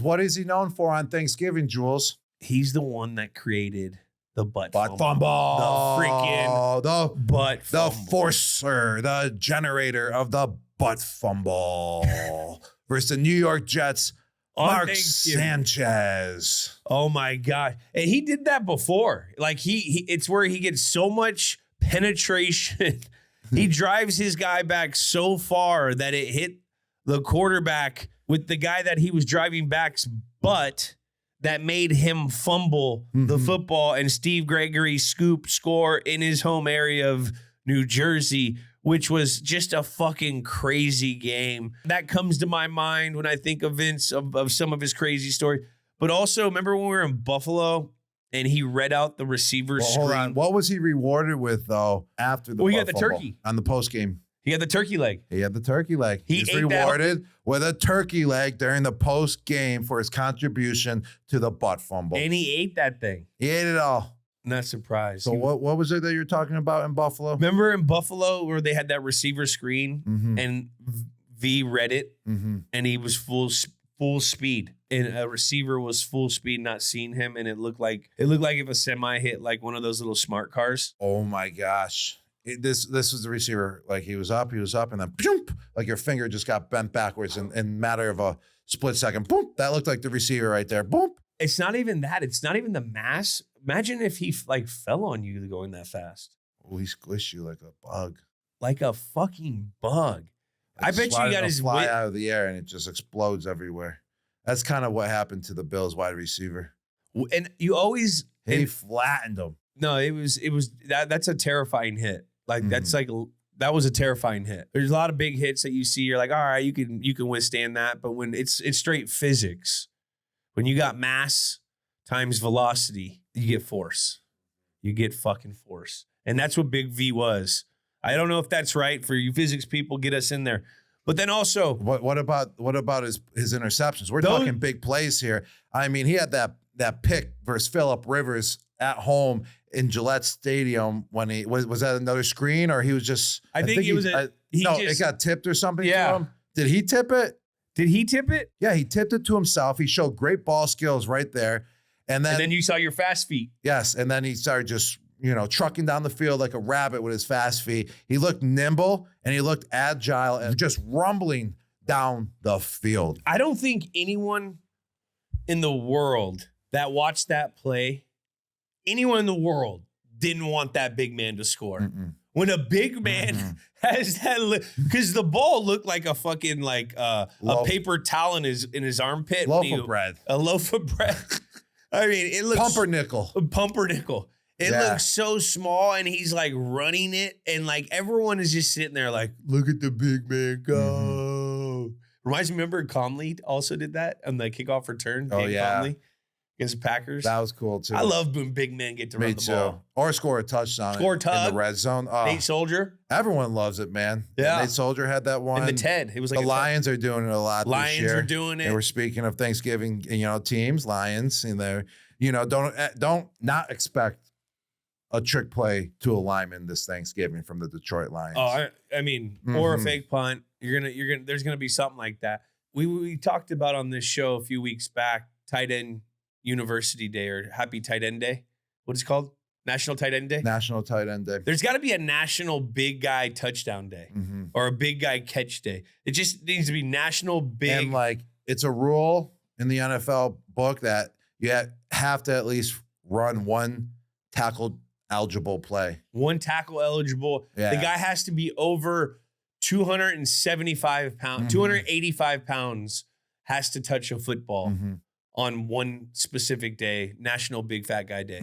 what is he known for on Thanksgiving, Jules? He's the one that created the butt fumble. The freaking butt fumble. The forcer, the generator of the butt fumble. Versus the New York Jets, Mark Sanchez. Oh my God. And he did that before. Like it's where he gets so much penetration. He drives his guy back so far that it hit the quarterback with the guy that he was driving back's butt that made him fumble the football, and Steve Gregory score in his home area of New Jersey, which was just a fucking crazy game. That comes to my mind when I think of Vince, of some of his crazy stories. But also, remember when we were in Buffalo and he read out the receiver's Hold screen. on. What was he rewarded with, though, after the He got the fumble? turkey. On the post game. He had the turkey leg. He had the turkey leg. He He's ate rewarded with a turkey leg during the post game for his contribution to the butt fumble. And he ate that thing. He ate it all. Not surprised. So what was it that you're talking about in Buffalo? Remember in Buffalo where they had that receiver screen and V read it and he was full speed and a receiver was full speed, not seeing him, and it looked like if a semi hit like one of those little smart cars. Oh my gosh. This was the receiver. Like he was up, and then boom, like your finger just got bent backwards in a matter of a split second. Boom. That looked like the receiver right there. Boom. It's not even that. It's not even the mass. Imagine if he like fell on you going that fast. Oh, he squished you like a bug. Like a fucking bug. I bet you got his fly out of the air and it just explodes everywhere. That's kind of what happened to the Bills wide receiver. And you always He flattened him. No, it was that's a terrifying hit. Like that was a terrifying hit. There's a lot of big hits that you see. You're like, all right, you can withstand that. But when it's straight physics, when you got mass times velocity, you get force. You get fucking force. And that's what Big V was. I don't know if that's right for you physics people. Get us in there. But then also, what about his interceptions? We're talking big plays here. I mean, he had that pick versus Phillip Rivers at home in Gillette Stadium when he was that another screen or he was just. I think it got tipped or something. Yeah. To him. Did he tip it? Did he tip it? Yeah, he tipped it to himself. He showed great ball skills right there, and then you saw your fast feet. Yes, and then he started just trucking down the field like a rabbit with his fast feet. He looked nimble and he looked agile and just rumbling down the field. I don't think anyone in the world that watched that play, anyone in the world didn't want that big man to score. When a big man has that, because the ball looked like a fucking a paper towel in his armpit. Loaf of bread. A loaf of bread. I mean, it looks pumpernickel. It looks so small, and he's like running it, and like everyone is just sitting there like, look at the big man go. Reminds me, remember Conley also did that on the kickoff return? Oh, yeah. Conley against the Packers. That was cool, too. I love when big men get to run the ball. Or score a touchdown in the red zone. Oh, Nate Soldier. Everyone loves it, man. Yeah. Nate Soldier had that one. And the Ted. It was like the Lions are doing it a lot this year. Lions are doing it. They were speaking of Thanksgiving, teams, Lions, and they're, don't not expect a trick play to a lineman this Thanksgiving from the Detroit Lions. Oh, I mean, or a fake punt. There's gonna be something like that. We talked about on this show a few weeks back, Tight End University Day or Happy Tight End Day. What is it called? National Tight End Day? National Tight End Day. There's got to be a National Big Guy Touchdown Day or a Big Guy Catch Day. It just needs to be National Big. And it's a rule in the NFL book that you have to at least run one tackle eligible play. One tackle eligible. Yeah. The guy has to be over 275 pounds, 285 pounds, has to touch a football on one specific day, National Big Fat Guy Day.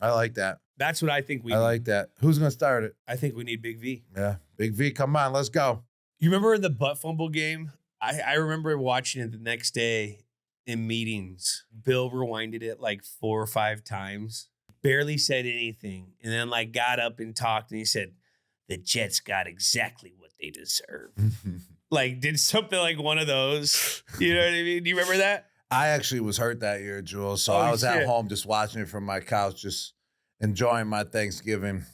I like that. That's what I think we I need. like that. Who's going to start it? I think we need Big V. Yeah. Big V, come on, let's go. You remember in the butt fumble game? I remember watching it the next day in meetings. Bill rewinded it like 4 or 5 times. Barely said anything. And then got up and talked and he said, the Jets got exactly what they deserve. Did something like one of those. You know what I mean? Do you remember that? I actually was hurt that year, Jules. So I was at home just watching it from my couch, just enjoying my Thanksgiving.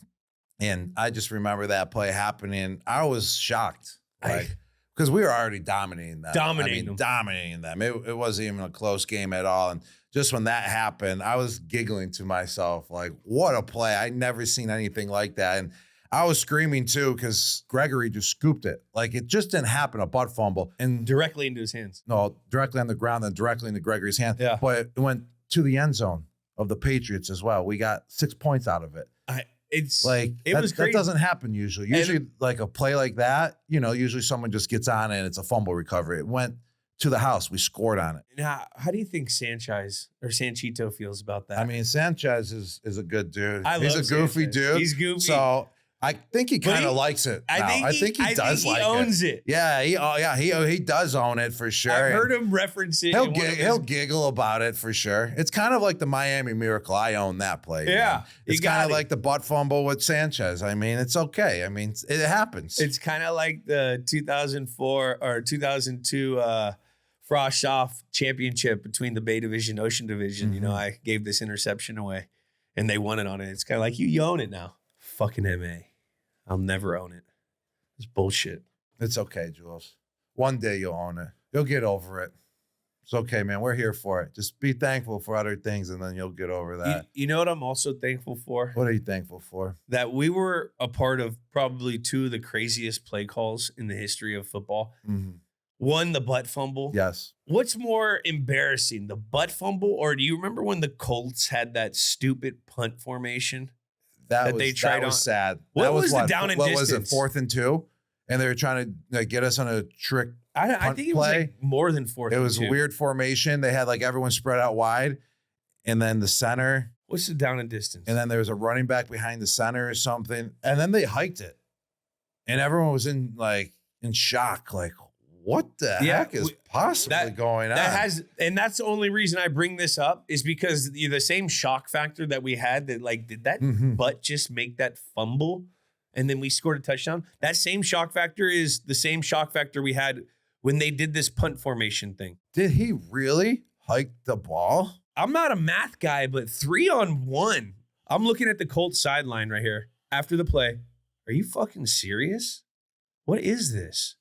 And I just remember that play happening. I was shocked. Because we were already dominating them. Dominating them. It wasn't even a close game at all. And just when that happened, I was giggling to myself, like, what a play. I'd never seen anything like that. And I was screaming too because Gregory just scooped it. It just didn't happen, a butt fumble. And directly into his hands. No, directly on the ground and directly into Gregory's hand. Yeah. But it went to the end zone of the Patriots as well. We got 6 points out of it. It was crazy. That doesn't happen usually. Usually, a play like that, usually someone just gets on it and it's a fumble recovery. It went to the house. We scored on it. Now, how do you think Sanchito feels about that? I mean, Sanchez is a good dude. He's a goofy Sanchez. dude. He's goofy. So I think he kind of likes it. I think he does like it. He owns it. Yeah, he does own it for sure. I've heard him reference it. He'll giggle about it for sure. It's kind of like the Miami Miracle. I own that play. Yeah, man. It's kind of like the butt fumble with Sanchez. I mean, it's okay. I mean, it happens. It's kind of like the 2004 or 2002 Frosh Off championship between the Bay Division, Ocean Division. You know, I gave this interception away, and they won it on it. It's kind of like you own it now. Fucking MA. I'll never own it. It's bullshit. It's okay, Jules. One day you'll own it. You'll get over it. It's okay, man. We're here for it. Just be thankful for other things, and then you'll get over that. You know what I'm also thankful for? What are you thankful for? That we were a part of probably two of the craziest play calls in the history of football. Mm-hmm. One, the butt fumble. Yes. What's more embarrassing, the butt fumble, or do you remember when the Colts had that stupid punt formation? That was sad. What was the down and distance? What was it, 4th and 2? And they were trying to get us on a trick I think it was like more than 4th and 2. It was a weird formation. They had like everyone spread out wide, and then the center. What's the down and distance? And then there was a running back behind the center or something. And then they hiked it. And everyone was in shock, like, what the heck is possibly going on? That's the only reason I bring this up is because the same shock factor that we had that did that butt just make that fumble and then we scored a touchdown? That same shock factor is the same shock factor we had when they did this punt formation thing. Did he really hike the ball? I'm not a math guy, but 3-on-1. I'm looking at the Colts sideline right here after the play. Are you fucking serious? What is this?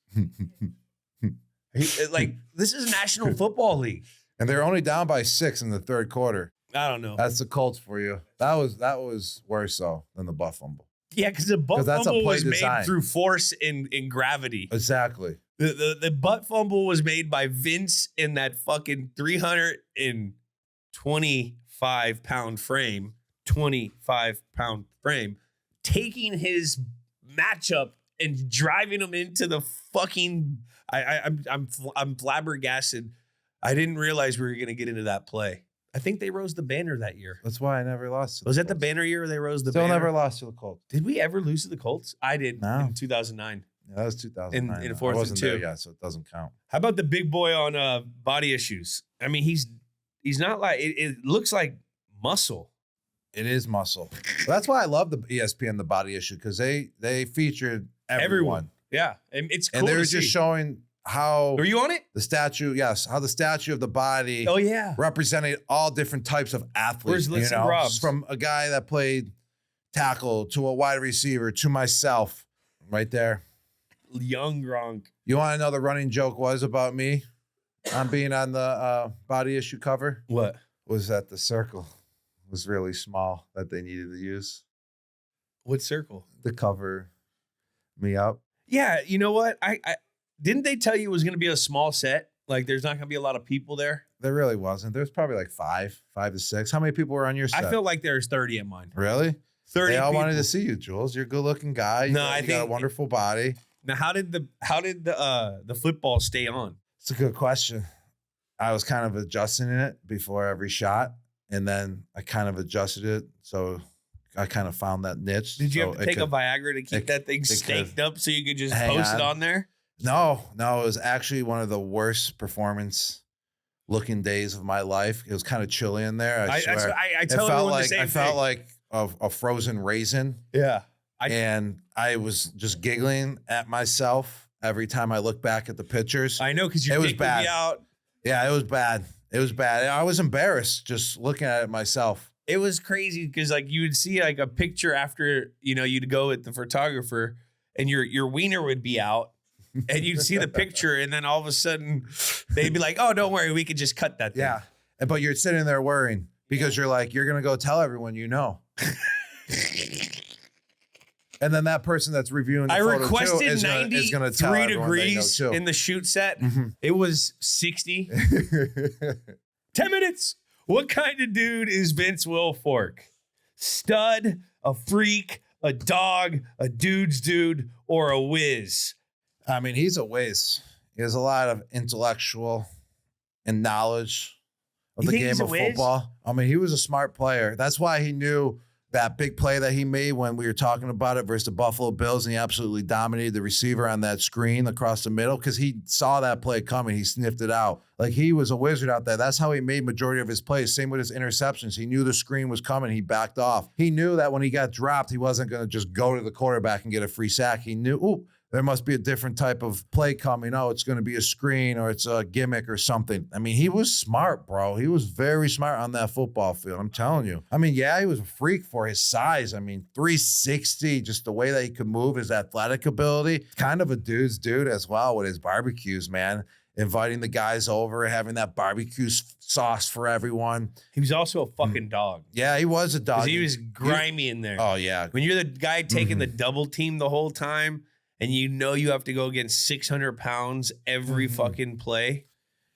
This is National Football League. And they're only down by 6 in the 3rd quarter. I don't know. That's the Colts for you. That was worse though than the butt fumble. Yeah, because the butt fumble was made through force and gravity. Exactly. The butt fumble was made by Vince in that fucking 325-pound frame, 25-pound frame, taking his matchup and driving him into the fucking. I'm flabbergasted. I didn't realize we were gonna get into that play. I think they rose the banner that year. That's why I never lost. Was that the banner year where they rose the banner? Still never lost to the Colts. Did we ever lose to the Colts? I did in 2009. Yeah, that was 2009. In 4th and 2. There yet, so it doesn't count. How about the big boy on body issues? I mean, he's not like it looks like muscle. It is muscle. That's why I love the ESPN the body issue because they featured everyone. Yeah, and it's cool. And they were just showing how. Were you on it? The statue, yes. How the statue of the body. Oh yeah. Represented all different types of athletes. Where's Robs? From a guy that played tackle to a wide receiver to myself, right there. Young Gronk. You want to know the running joke was about me on being on the body issue cover? What? Was that the circle was really small that they needed to use. What circle? To cover me up. Yeah, you know what? I didn't they tell you it was going to be a small set? Like there's not going to be a lot of people there? There really wasn't. There's probably like 5 to 6. How many people were on your set? I feel like there's 30 at mine. Really? 30 They all people. wanted to see you, Jules. You're a good-looking guy. You got a wonderful body. Now, how did the football stay on? It's a good question. I was kind of adjusting it before every shot, and then I kind of adjusted it, so I kind of found that niche. Did you have to take a Viagra to keep that thing staked up so you could just post it on there? No, it was actually one of the worst performance-looking days of my life. It was kind of chilly in there. I swear. I tell everyone the same thing. I felt like a frozen raisin. Yeah. And I was just giggling at myself every time I look back at the pictures. I know, because your dick would be out. Yeah, it was bad. It was bad. I was embarrassed just looking at it myself. It was crazy because like you would see like a picture after, you'd go with the photographer and your wiener would be out and you'd see the picture and then all of a sudden they'd be like, oh, don't worry, we could just cut that thing. Yeah. But you're sitting there worrying because you're like, you're going to go tell everyone you know. And then that person that's reviewing the photo requested too is going to tell 93 everyone degrees they know too. in the shoot set. Mm-hmm. It was 60. 10 minutes. What kind of dude is Vince Wilfork? Stud, a freak, a dog, a dude's dude, or a whiz? I mean, he's a whiz. He has a lot of intellectual and knowledge of the game of football. I mean, he was a smart player. That's why he knew that big play that he made when we were talking about it versus the Buffalo Bills, and he absolutely dominated the receiver on that screen across the middle because he saw that play coming. He sniffed it out. Like, he was a wizard out there. That's how he made majority of his plays. Same with his interceptions. He knew the screen was coming. He backed off. He knew that when he got dropped, he wasn't going to just go to the quarterback and get a free sack. He knew, ooh, there must be a different type of play coming. Oh, it's going to be a screen or it's a gimmick or something. I mean, he was smart, bro. He was very smart on that football field. I'm telling you. I mean, yeah, he was a freak for his size. I mean, 360, just the way that he could move, his athletic ability. Kind of a dude's dude as well with his barbecues, man. Inviting the guys over, having that barbecue sauce for everyone. He was also a fucking dog. Yeah, he was a dog. He was grimy in there. Oh, yeah. When you're the guy taking the double team the whole time, and you know you have to go against 600 pounds every fucking play.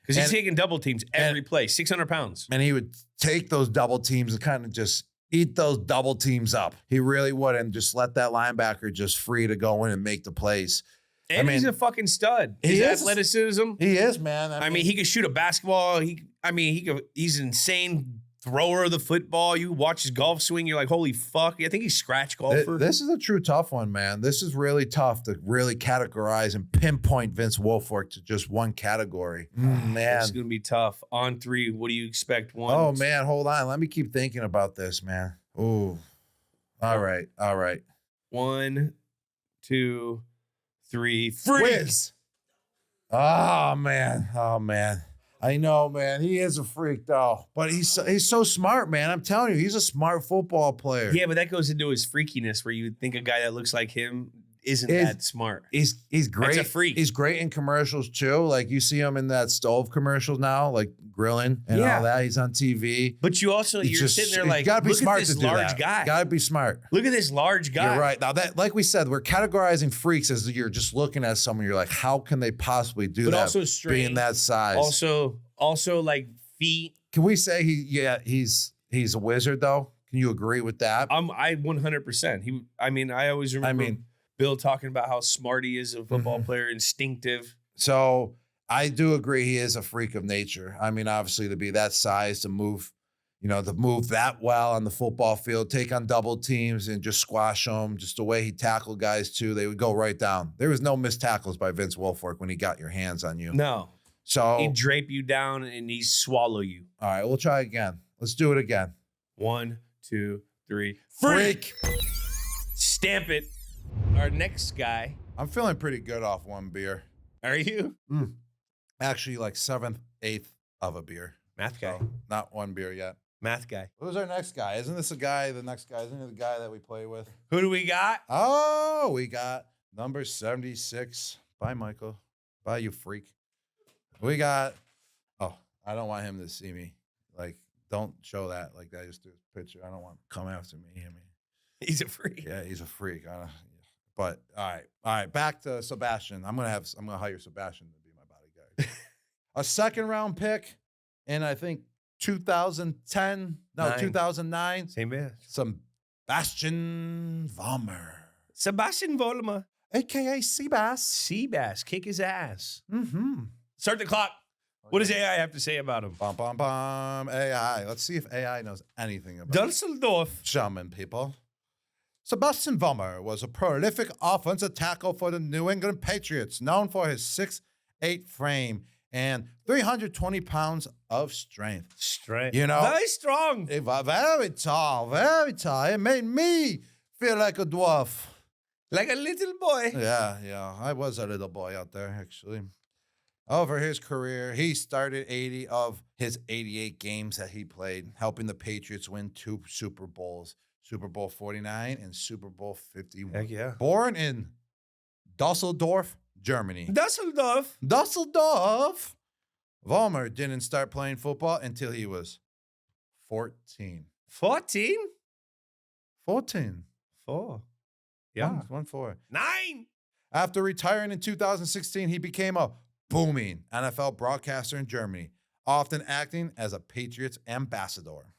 Because he's taking double teams every play, 600 pounds. And he would take those double teams and kind of just eat those double teams up. He really would, and just let that linebacker just free to go in and make the plays. And he's a fucking stud. His athleticism. He is, man. I mean, he could shoot a basketball. He's an insane thrower of the football. You watch his golf swing, you're like, holy fuck. I think he's scratch golfer. This is a true tough one, man. This is really tough to really categorize and pinpoint Vince Wilfork to just one category. Man. This is going to be tough. On 3, what do you expect? 1. Oh, man, hold on. Let me keep thinking about this, man. Ooh. All right. 1, 2, 3. Freak! Whiz. Oh, man. I know, man. He is a freak, though. But he's so smart, man. I'm telling you, he's a smart football player. Yeah, but that goes into his freakiness, where you would think a guy that looks like him isn't that smart. He's great. That's a freak. He's great in commercials, too. Like, you see him in that stove commercials now, like grilling and all that. He's on TV. But you're sitting there like, gotta be look smart at this to do large that. guy. Gotta be smart. Look at this large guy. You're right. Now, that, like we said, we're categorizing freaks as you're just looking at someone. You're like, how can they possibly do that? Also strength, being that size. Also like feet. Can we say he's a wizard, though? Can you agree with that? I 100%. I always remember Bill talking about how smart he is, a football player, instinctive. So I do agree he is a freak of nature. I mean, obviously, to be that size, to move that well on the football field, take on double teams and just squash them, just the way he tackled guys, too, they would go right down. There was no missed tackles by Vince Wilfork when he got your hands on you. No. So he'd drape you down and he'd swallow you. All right, we'll try again. Let's do it again. 1, 2, 3. Freak! Stamp it. Our next guy. I'm feeling pretty good off one beer. Are you? Actually, like 7th, 8th of a beer. Math guy. So, not one beer yet. Math guy. Who's our next guy? Isn't this the next guy? Isn't he the guy that we play with? Who do we got? Oh, we got number 76. Bye, Michael. Bye, you freak. We got, I don't want him to see me. Like, don't show that. Like, that just do his picture. I don't want him to come after me. He's a freak. Yeah, he's a freak. But all right. Back to Sebastian. I'm gonna hire Sebastian to be my bodyguard. A second round pick in I think 2009. Same man. Sebastian Vollmer. Sebastian Vollmer, AKA Seabass. Seabass, kick his ass. Mm-hmm. Start the clock. What does AI have to say about him? Bum, bum, bum. AI. Let's see if AI knows anything about Dusseldorf. German people. Sebastian Vollmer was a prolific offensive tackle for the New England Patriots, known for his 6'8" frame and 320 pounds of strength. You know? Very strong. Very tall, very tall. It made me feel like a dwarf. Like a little boy. Yeah. I was a little boy out there, actually. Over his career, he started 80 of his 88 games that he played, helping the Patriots win 2 Super Bowls, Super Bowl 49 and Super Bowl 51. Heck yeah. Born in Dusseldorf, Germany. Dusseldorf. Vollmer didn't start playing football until he was 14. 14? 14. 4. Yeah. 1-4. 9. After retiring in 2016, he became a booming NFL broadcaster in Germany, often acting as a Patriots ambassador.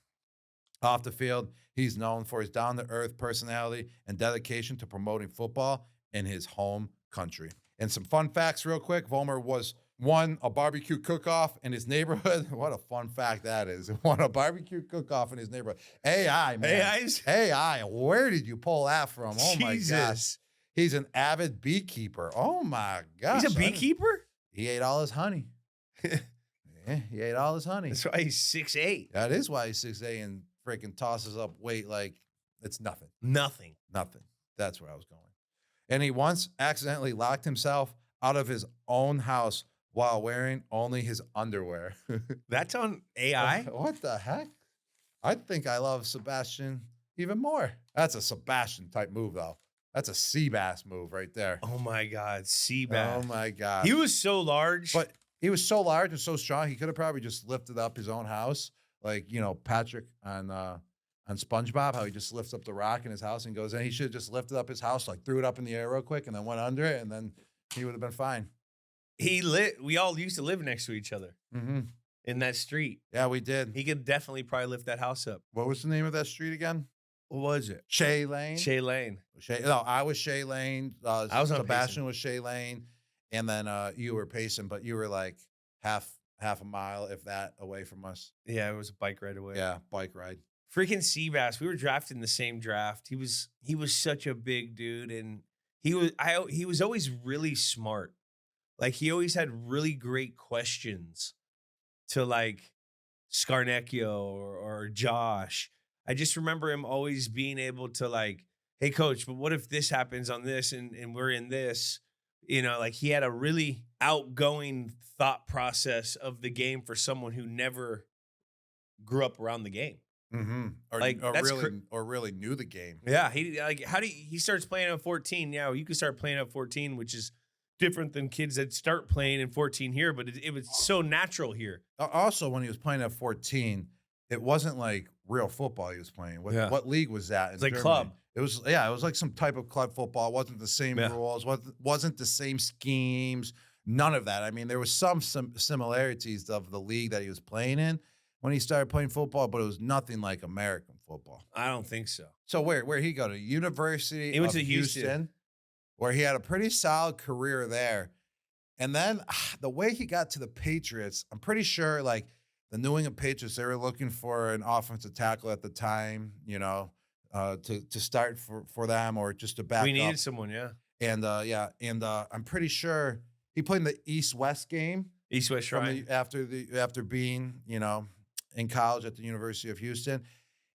Off the field, he's known for his down-to-earth personality and dedication to promoting football in his home country. And some fun facts real quick. Vollmer was won a barbecue cook-off in his neighborhood. What a fun fact that is. Won a barbecue cook-off in his neighborhood. AI, man. AI, where did you pull that from? Oh, my gosh. He's an avid beekeeper. Oh, my gosh. He's a beekeeper? He ate all his honey. Yeah, he ate all his honey. That's why he's 6'8". That is why he's 6'8" and freaking tosses up weight like it's nothing. Nothing. That's where I was going. And he once accidentally locked himself out of his own house while wearing only his underwear. That's on AI? What the heck? I think I love Sebastian even more. That's a Sebastian type move, though. That's a Seabass move right there. Oh, my God. Seabass. Oh, my God. He was so large. But he was so large and so strong, he could have probably just lifted up his own house. Like, Patrick on SpongeBob, how he just lifts up the rock in his house and goes in. He should have just lifted up his house, like threw it up in the air real quick and then went under it, and then he would have been fine. We all used to live next to each other in that street. Yeah, we did. He could definitely probably lift that house up. What was the name of that street again? What was it? Shea Lane. Shea Lane. No, I was Shea Lane. I was on Sebastian Payson. was Shea Lane, and then you were Payson, but you were like half a mile, if that, away from us. Yeah, it was a bike ride away. Yeah, bike ride. Freaking Seabass. We were drafted in the same draft. He was such a big dude, and he was always really smart. Like, he always had really great questions to, like, Scarnecchio or Josh. I just remember him always being able to, like, hey, coach, but what if this happens on this and we're in this? Like, he had a really outgoing thought process of the game for someone who never grew up around the game. Mm-hmm. Or really knew the game. Yeah, he starts playing at 14. Yeah, you can start playing at 14, which is different than kids that start playing in 14 here, but it was so natural here. Also, when he was playing at 14, it wasn't like real football he was playing. What league was that? It's like club. It was like some type of club football. It wasn't the same rules. Wasn't the same schemes. None of that. I mean, there was some similarities of the league that he was playing in when he started playing football, but it was nothing like American football. I don't think so. So where he go to? University of Houston, where he had a pretty solid career there. And then the way he got to the Patriots, I'm pretty sure like the New England Patriots, they were looking for an offensive tackle at the time, to start for them or just to back up. We needed someone, yeah. And I'm pretty sure he played in the East-West game. East-West Shrine. After being, in college at the University of Houston.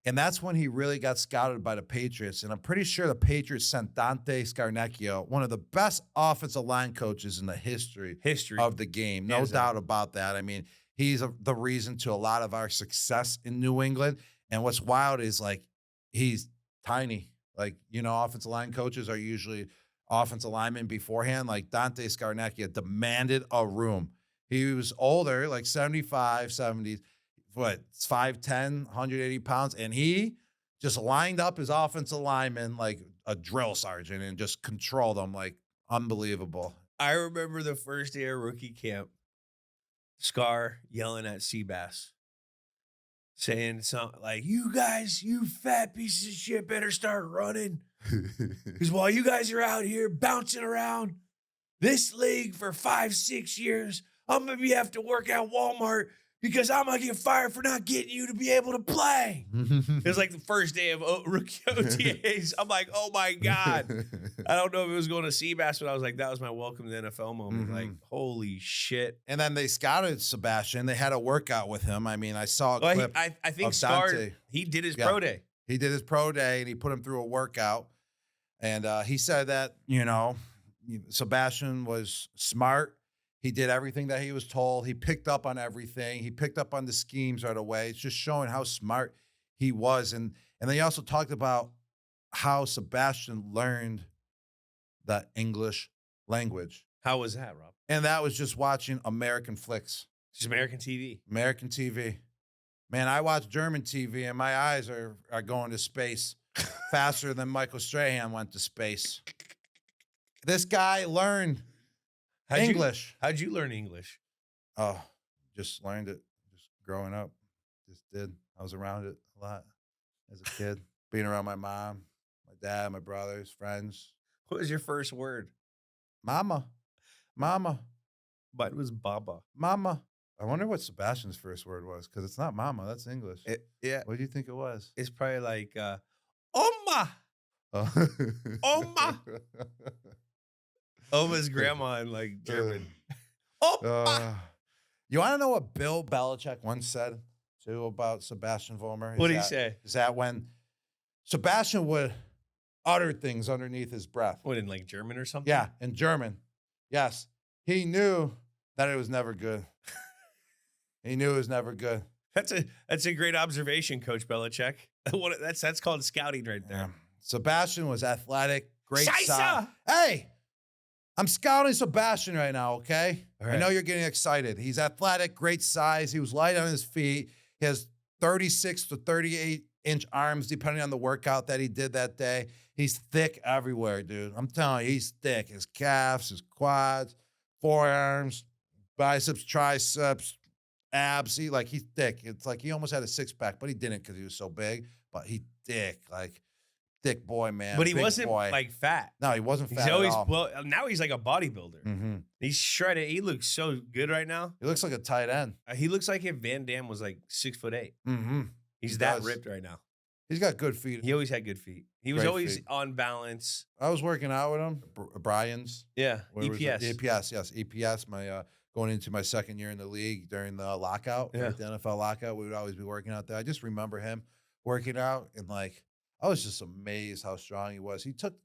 And that's when he really got scouted by the Patriots. And I'm pretty sure the Patriots sent Dante Scarnecchio, one of the best offensive line coaches in the history of the game. No doubt about that. I mean, he's the reason to a lot of our success in New England. And what's wild is, like, he's tiny. Like, offensive line coaches are usually offensive linemen beforehand. Like, Dante Scarnecchio demanded a room. He was older, like 75, 70s. 5'10", 180 pounds, and he just lined up his offensive linemen like a drill sergeant and just controlled them like unbelievable. I remember the first day of rookie camp, Scar yelling at Seabass, saying something like, "You guys, you fat pieces of shit, better start running. Because while you guys are out here bouncing around this league for 5-6 years, I'm going to have to work at Walmart because I'm going to get fired for not getting you to be able to play." It was like the first day of rookie OTAs. I'm like, oh, my God. I don't know if it was going to Seabass, but I was like, that was my welcome to the NFL moment. Like, holy shit. And then they scouted Sebastian. They had a workout with him. I mean, I saw a clip I think of Scar, Dante. he did his pro day. He did his pro day, and he put him through a workout. And he said that, Sebastian was smart. He did everything that he was told. He picked up on everything. He picked up on the schemes right away. It's just showing how smart he was. And then he also talked about how Sebastian learned the English language. How was that, Rob? And that was just watching American flicks. Just American TV. American TV. Man, I watch German TV, and my eyes are going to space faster than Michael Strahan went to space. This guy learned English. How'd you learn English? Oh, just learned it. Just growing up. Just did. I was around it a lot as a kid. Being around my mom, my dad, my brothers, friends. What was your first word? Mama. Mama. Mine was Baba. Mama. I wonder what Sebastian's first word was because it's not mama. That's English. Yeah. What do you think it was? It's probably like, Oma. Oh. Oma. Oma's grandma in like German. Oma. You want to know what Bill Belichick once said too about Sebastian Vollmer? What did he say? Is that when Sebastian would utter things underneath his breath? What, in like German or something? Yeah, in German. Yes. He knew that it was never good. He knew it was never good. That's a great observation, Coach Belichick. That's called scouting right there. Yeah. Sebastian was athletic, great size. Scheisse! Hey, I'm scouting Sebastian right now, okay? All right. I know you're getting excited. He's athletic, great size. He was light on his feet. He has 36 to 38-inch arms, depending on the workout that he did that day. He's thick everywhere, dude. I'm telling you, he's thick. His calves, his quads, forearms, biceps, triceps, abs. He's thick. It's like he almost had a six-pack, but he didn't because he was so big. But he thick, thick boy, man. But he Big wasn't boy. like fat. No, he wasn't fat He's always at all. well. Now he's like a bodybuilder. Mm-hmm. He's shredded. He looks so good right now. He looks like a tight end. He looks like if Van Damme was like 6'8". Mm-hmm. He's He that does. ripped right now. He's got good feet. He always had good feet. He was Great always feet. on balance. I was working out with him. Brian's. Yeah, Where was it? EPS. EPS, yes. EPS, my going into my second year in the league during the lockout, Yeah. right, the NFL lockout, we would always be working out there. I just remember him working out, and I was just amazed how strong he was. He took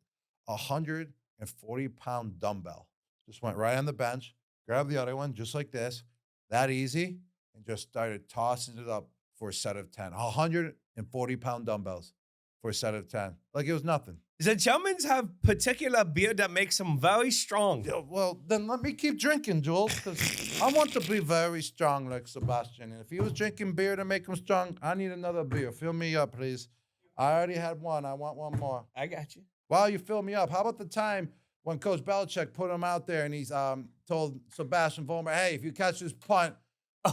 a 140-pound dumbbell, just went right on the bench, grabbed the other one just like this, that easy, and just started tossing it up for a set of 10. 140-pound dumbbells for a set of 10. Like it was nothing. The Germans have particular beer that makes them very strong. Yeah, well, then let me keep drinking, Jules, because I want to be very strong like Sebastian. And if he was drinking beer to make him strong, I need another beer. Fill me up, please. I already had one. I want one more. I got you. While you fill me up, how about the time when Coach Belichick put him out there and he's told Sebastian Vollmer, hey, if you catch this punt,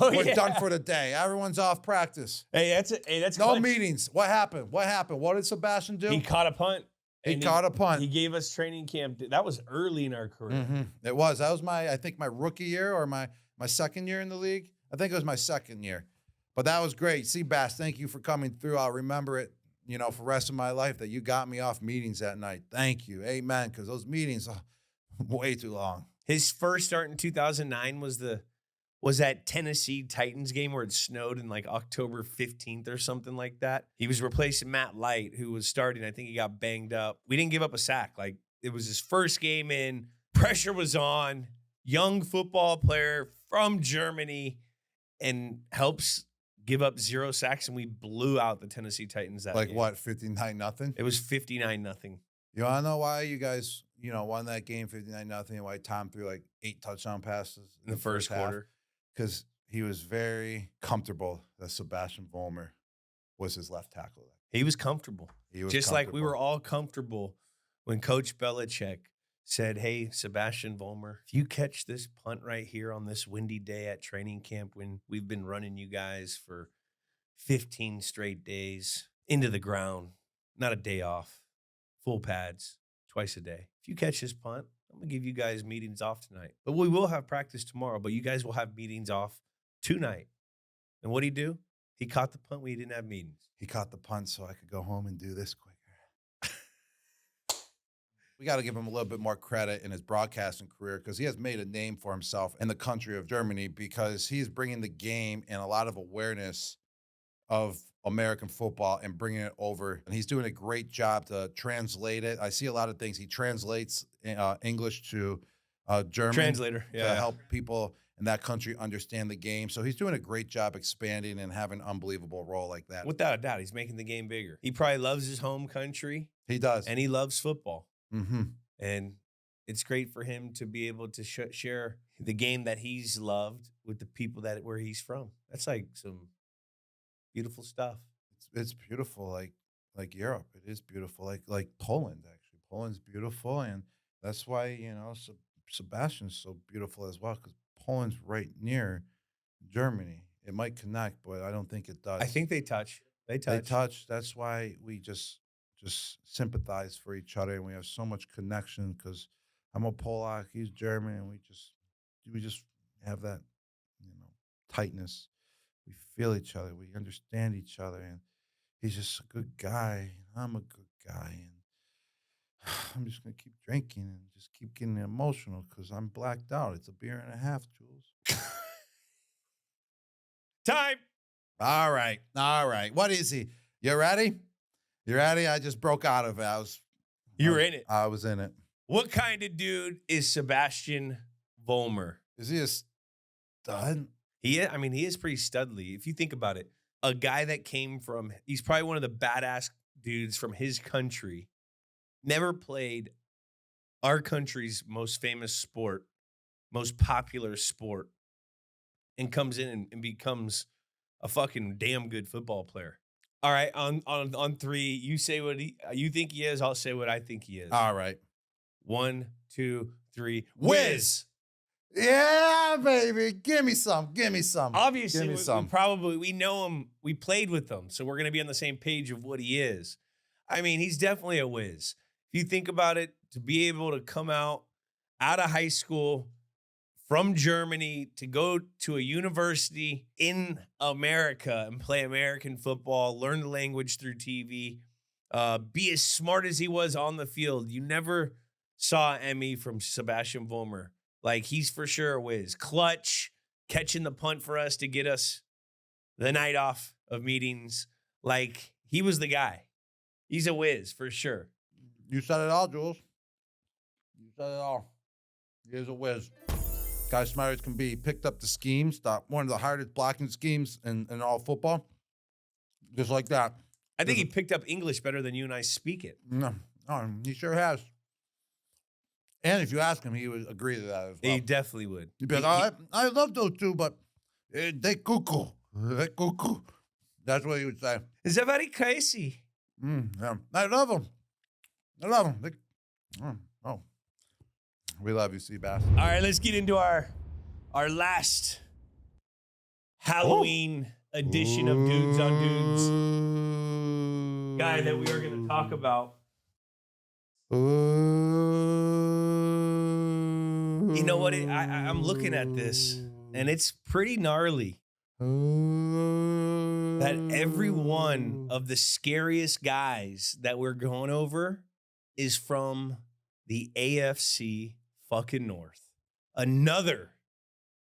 we're done for the day. Everyone's off practice. Hey, that's No clutch. meetings. What happened? What did Sebastian do? He caught a punt. He and caught a punt. He gave us training camp. That was early in our career. Mm-hmm. It was. That was I think my rookie year or my second year in the league. I think it was my second year. But that was great. Seabass, thank you for coming through. I'll remember it, for the rest of my life that you got me off meetings that night. Thank you. Amen. Because those meetings are way too long. His first start in 2009 was that Tennessee Titans game where it snowed in like October 15th or something like that. He was replacing Matt Light, who was starting. I think he got banged up. We didn't give up a sack. Like it was his first game in. Pressure was on. Young football player from Germany and helps give up 0 sacks. And we blew out the Tennessee Titans that game. What, 59-0? It was 59-0. You want to know why you guys, won that game 59-0 and why Tom threw like 8 touchdown passes In the first quarter. Because he was very comfortable that Sebastian Vollmer was his left tackle. He was comfortable. He was Just like we comfortable. were all comfortable when Coach Belichick said, hey, Sebastian Vollmer, if you catch this punt right here on this windy day at training camp when we've been running you guys for 15 straight days into the ground, not a day off, full pads, twice a day. If you catch this punt, I'm going to give you guys meetings off tonight. But we will have practice tomorrow, but you guys will have meetings off tonight. And what'd he do? He caught the punt when he didn't have meetings. He caught the punt so I could go home and do this quicker. We got to give him a little bit more credit in his broadcasting career because he has made a name for himself in the country of Germany because he's bringing the game and a lot of awareness of American football and bringing it over. And he's doing a great job to translate it. I see a lot of things. He translates English to German. Translator, To yeah. help people in that country understand the game. So he's doing a great job expanding and having an unbelievable role like that. Without a doubt, he's making the game bigger. He probably loves his home country, He does. and he loves football. Mm-hmm. And it's great for him to be able to share the game that he's loved with the people where he's from. That's like some beautiful stuff. It's beautiful, like Europe. It is beautiful, like Poland. Actually, Poland's beautiful, and that's why Sebastian's so beautiful as well because Poland's right near Germany. It might connect, but I don't think it does. I think they touch. They they touch. touch. That's why we just sympathize for each other, and we have so much connection because I'm a Polak, he's German, and we just have that, tightness. We feel each other. We understand each other. And he's just a good guy. I'm a good guy. And I'm just going to keep drinking and just keep getting emotional because I'm blacked out. It's a beer and a half, Jules. Time. All right. What is he? You ready? You ready? I just broke out of it. You were in it. I was in it. What kind of dude is Sebastian Vollmer? Is he a stud? He is pretty studly. If you think about it, a guy that he's probably one of the badass dudes from his country, never played our country's most famous sport, most popular sport, and comes in and becomes a fucking damn good football player. All right, on three, you say what you think he is. I'll say what I think he is. All right. 1, 2, 3. Whiz. Yeah, baby. Give me some. Obviously, Give me some. we know him. We played with him, so we're going to be on the same page of what he is. I mean, he's definitely a whiz. If you think about it, to be able to come out of high school from Germany to go to a university in America and play American football, learn the language through TV, be as smart as he was on the field. You never saw Emmy from Sebastian Vollmer. Like, he's for sure a whiz. Clutch, catching the punt for us to get us the night off of meetings. Like, he was the guy. He's a whiz for sure. You said it all, Jules. You said it all. He is a whiz. Guy smart as can be. Picked up the schemes, one of the hardest blocking schemes in all football. Just like that. I think he picked up English better than you and I speak it. No, he sure has. And if you ask him, he would agree to that as well. He definitely would. He'd be like, I love those two, but they cuckoo. They cuckoo. That's what he would say. Is that very crazy? Yeah. I love them. We love you, Seabass. All right, let's get into our last Halloween edition of Dudes on Dudes. Guy that we are going to talk about. You know what? I'm looking at this, and it's pretty gnarly. That every one of the scariest guys that we're going over is from the AFC fucking North. Another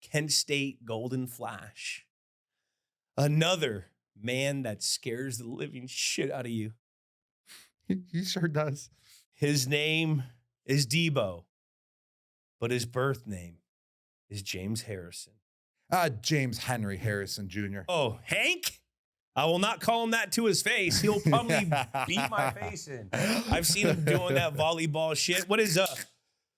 Kent State Golden Flash. Another man that scares the living shit out of you. He sure does. His name is Debo, but his birth name is James Harrison. James Henry Harrison Jr. Oh, Hank? I will not call him that to his face. He'll probably beat my face in. I've seen him doing that volleyball shit. What is up?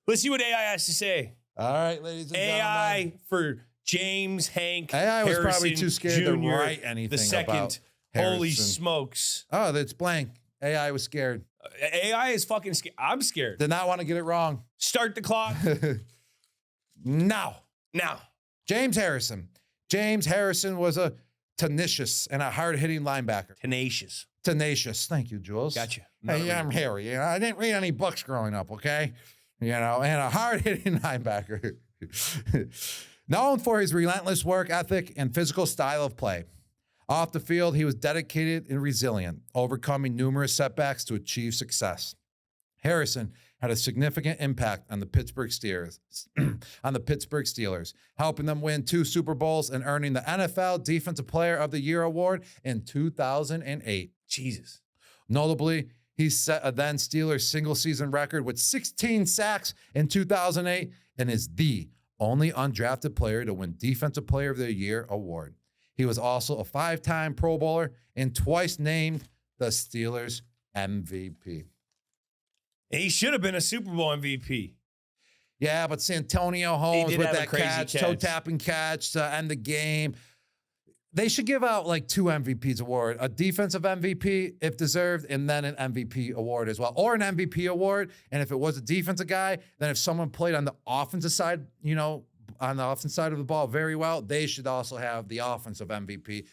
Let's see what AI has to say. All right, ladies and gentlemen. AI for James Hank AI was Harrison probably too scared Jr., to write anything the second. about Holy Harrison. smokes. Oh, that's blank. AI was scared. AI is fucking scared. I'm scared. Did not want to get it wrong. Start the clock. Now. James Harrison was a tenacious and a hard-hitting linebacker. Tenacious. Thank you, Jules. Gotcha. Hey, I'm Harry. I didn't read any books growing up, okay? And a hard-hitting linebacker. Known for his relentless work ethic and physical style of play. Off the field, he was dedicated and resilient, overcoming numerous setbacks to achieve success. Harrison had a significant impact on the Pittsburgh Steelers, helping them win 2 Super Bowls and earning the NFL Defensive Player of the Year award in 2008. Jesus. Notably, he set a then Steelers single-season record with 16 sacks in 2008 and is the only undrafted player to win Defensive Player of the Year award. He was also a 5-time Pro Bowler and twice named the Steelers MVP. He should have been a Super Bowl MVP. Yeah, but Santonio Holmes with that catch, toe-tapping catch to end the game. They should give out like 2 MVPs award, a defensive MVP if deserved, and then an MVP award as well, or an MVP award. And if it was a defensive guy, then if someone played on the offensive side, on the offensive side of the ball very well, they should also have the offensive MVP.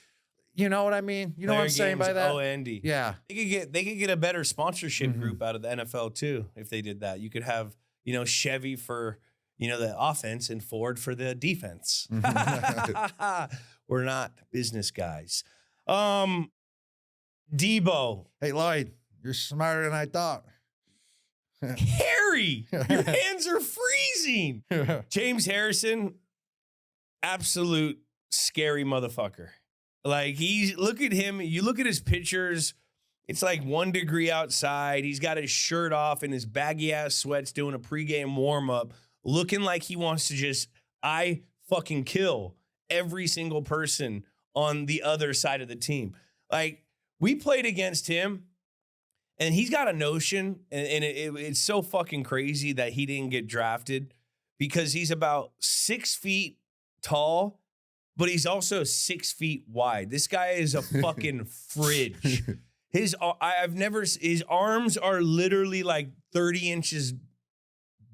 You know what I mean? You know what I'm saying by that? Oh, Andy. Yeah. They could get a better sponsorship group out of the NFL too if they did that. You could have, Chevy for, the offense and forward for the defense. We're not business guys. Debo. Hey, Lloyd, you're smarter than I thought. Harry, your hands are freezing. James Harrison, absolute scary motherfucker. Like, look at him. You look at his pictures. It's like 1 degree outside. He's got his shirt off and his baggy ass sweats doing a pregame warm up, looking like he wants to I fucking kill every single person on the other side of the team. Like, we played against him, and he's got a notion, and it's so fucking crazy that he didn't get drafted because he's about 6 feet tall, but he's also 6 feet wide. This guy is a fucking fridge. His arms are literally like 30 inches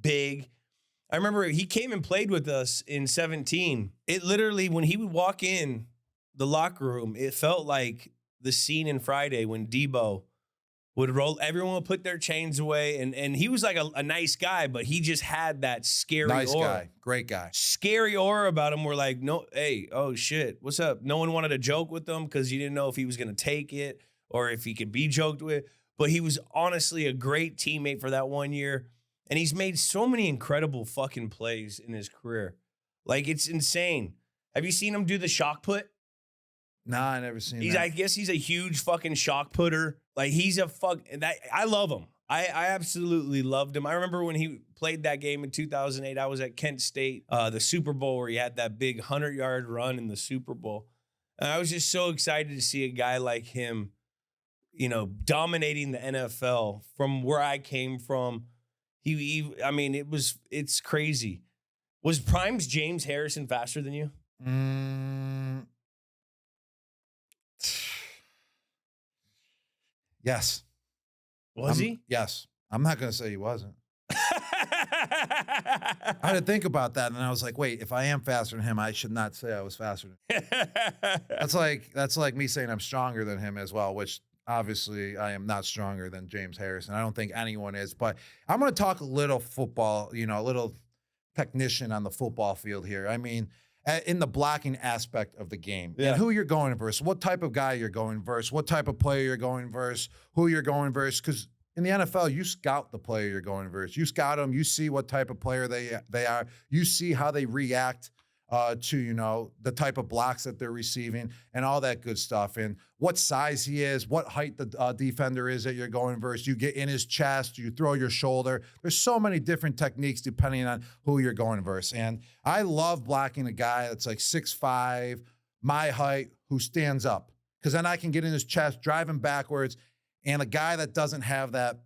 big. I remember he came and played with us in 17. It literally, when he would walk in the locker room, it felt like the scene in Friday when Debo would roll. Everyone would put their chains away. And he was like a nice guy, but he just had that scary Nice aura. guy. Great guy. Scary aura about him. We're like, no, hey, oh shit, what's up? No one wanted to joke with him because you didn't know if he was going to take it or if he could be joked with. But he was honestly a great teammate for that 1 year. And he's made so many incredible fucking plays in his career. Like, it's insane. Have you seen him do the shock put? Nah, I never seen that. I guess he's a huge fucking shock putter. Like, he's I love him. I absolutely loved him. I remember when he played that game in 2008, I was at Kent State, the Super Bowl, where he had that big 100-yard run in the Super Bowl. And I was just so excited to see a guy like him, dominating the NFL from where I came from. It's crazy. Was Prime's James Harrison faster than you? Yes. Was he? Yes. I'm not going to say he wasn't. I had to think about that, and I was like, wait, if I am faster than him, I should not say I was faster than him. That's like me saying I'm stronger than him as well, which obviously I am not stronger than James Harrison. I don't think anyone is, but I'm going to talk a little football, a little technician on the football field here. I mean, in the blocking aspect of the game, and who you're going versus, what type of guy you're going versus, what type of player you're going versus, who you're going versus, because in the NFL, you scout the player you're going versus. You scout them. You see what type of player they are. You see how they react to, the type of blocks that they're receiving and all that good stuff. And what size he is, what height the defender is that you're going versus. You get in his chest, you throw your shoulder. There's so many different techniques depending on who you're going versus. And I love blocking a guy that's like 6'5", my height, who stands up. Because then I can get in his chest, drive him backwards. And a guy that doesn't have that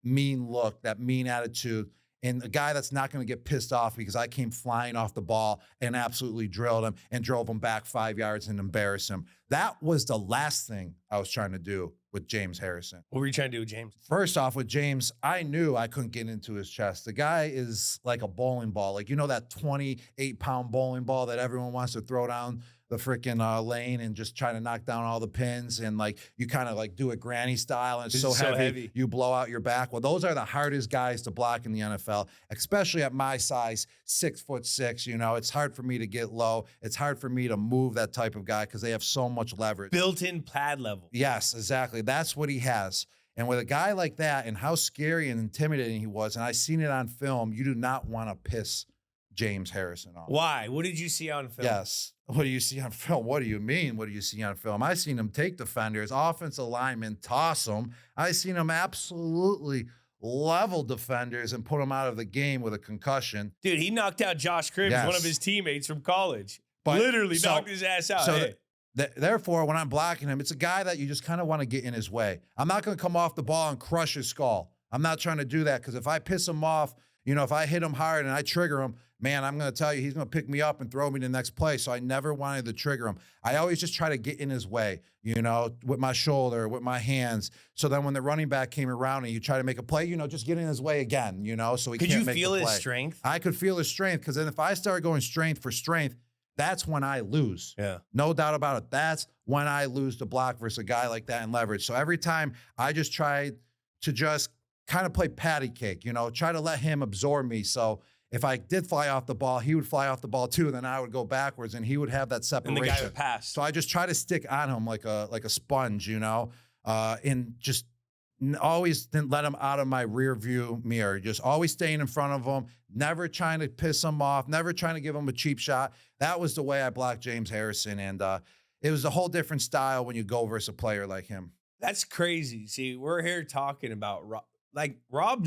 mean look, that mean attitude, and a guy that's not going to get pissed off because I came flying off the ball and absolutely drilled him and drove him back 5 yards and embarrassed him. That was the last thing I was trying to do with James Harrison. What were you trying to do with James? First off, with James, I knew I couldn't get into his chest. The guy is like a bowling ball. Like, that 28-pound bowling ball that everyone wants to throw down the freaking lane and just try to knock down all the pins, and like you kind of like do it granny style, and it's so heavy you blow out your back. Well, those are the hardest guys to block in the NFL, especially at my size, 6'6". It's hard for me to get low. It's hard for me to move that type of guy because they have so much leverage. Built-in pad level. Yes, exactly. That's what he has. And with a guy like that and how scary and intimidating he was, and I seen it on film, you do not want to piss James Harrison off. Why? What did you see on film? Yes. What do you see on film? What do you mean? What do you see on film? I seen him take defenders, offensive linemen, toss them. I seen him absolutely level defenders and put them out of the game with a concussion. Dude, he knocked out Josh Cribbs, one of his teammates from college. But literally knocked his ass out. Therefore, when I'm blocking him, it's a guy that you just kind of want to get in his way. I'm not going to come off the ball and crush his skull. I'm not trying to do that because if I piss him off, if I hit him hard and I trigger him, man, I'm going to tell you, he's going to pick me up and throw me to the next play. So I never wanted to trigger him. I always just try to get in his way, with my shoulder, with my hands. So then when the running back came around and you try to make a play, just get in his way again, so he can't make the play. Could you feel his strength? I could feel his strength because then if I start going strength for strength, that's when I lose. Yeah. No doubt about it. That's when I lose the block versus a guy like that in leverage. So every time I just try to just kind of play patty cake, try to let him absorb me. So if I did fly off the ball, he would fly off the ball too. Then I would go backwards, and he would have that And separation. the guy would pass. So I just try to stick on him like a sponge, and just always didn't let him out of my rear view mirror. Just always staying in front of him, never trying to piss him off, never trying to give him a cheap shot. That was the way I blocked James Harrison, and it was a whole different style when you go versus a player like him. That's crazy. See, we're here talking about Rob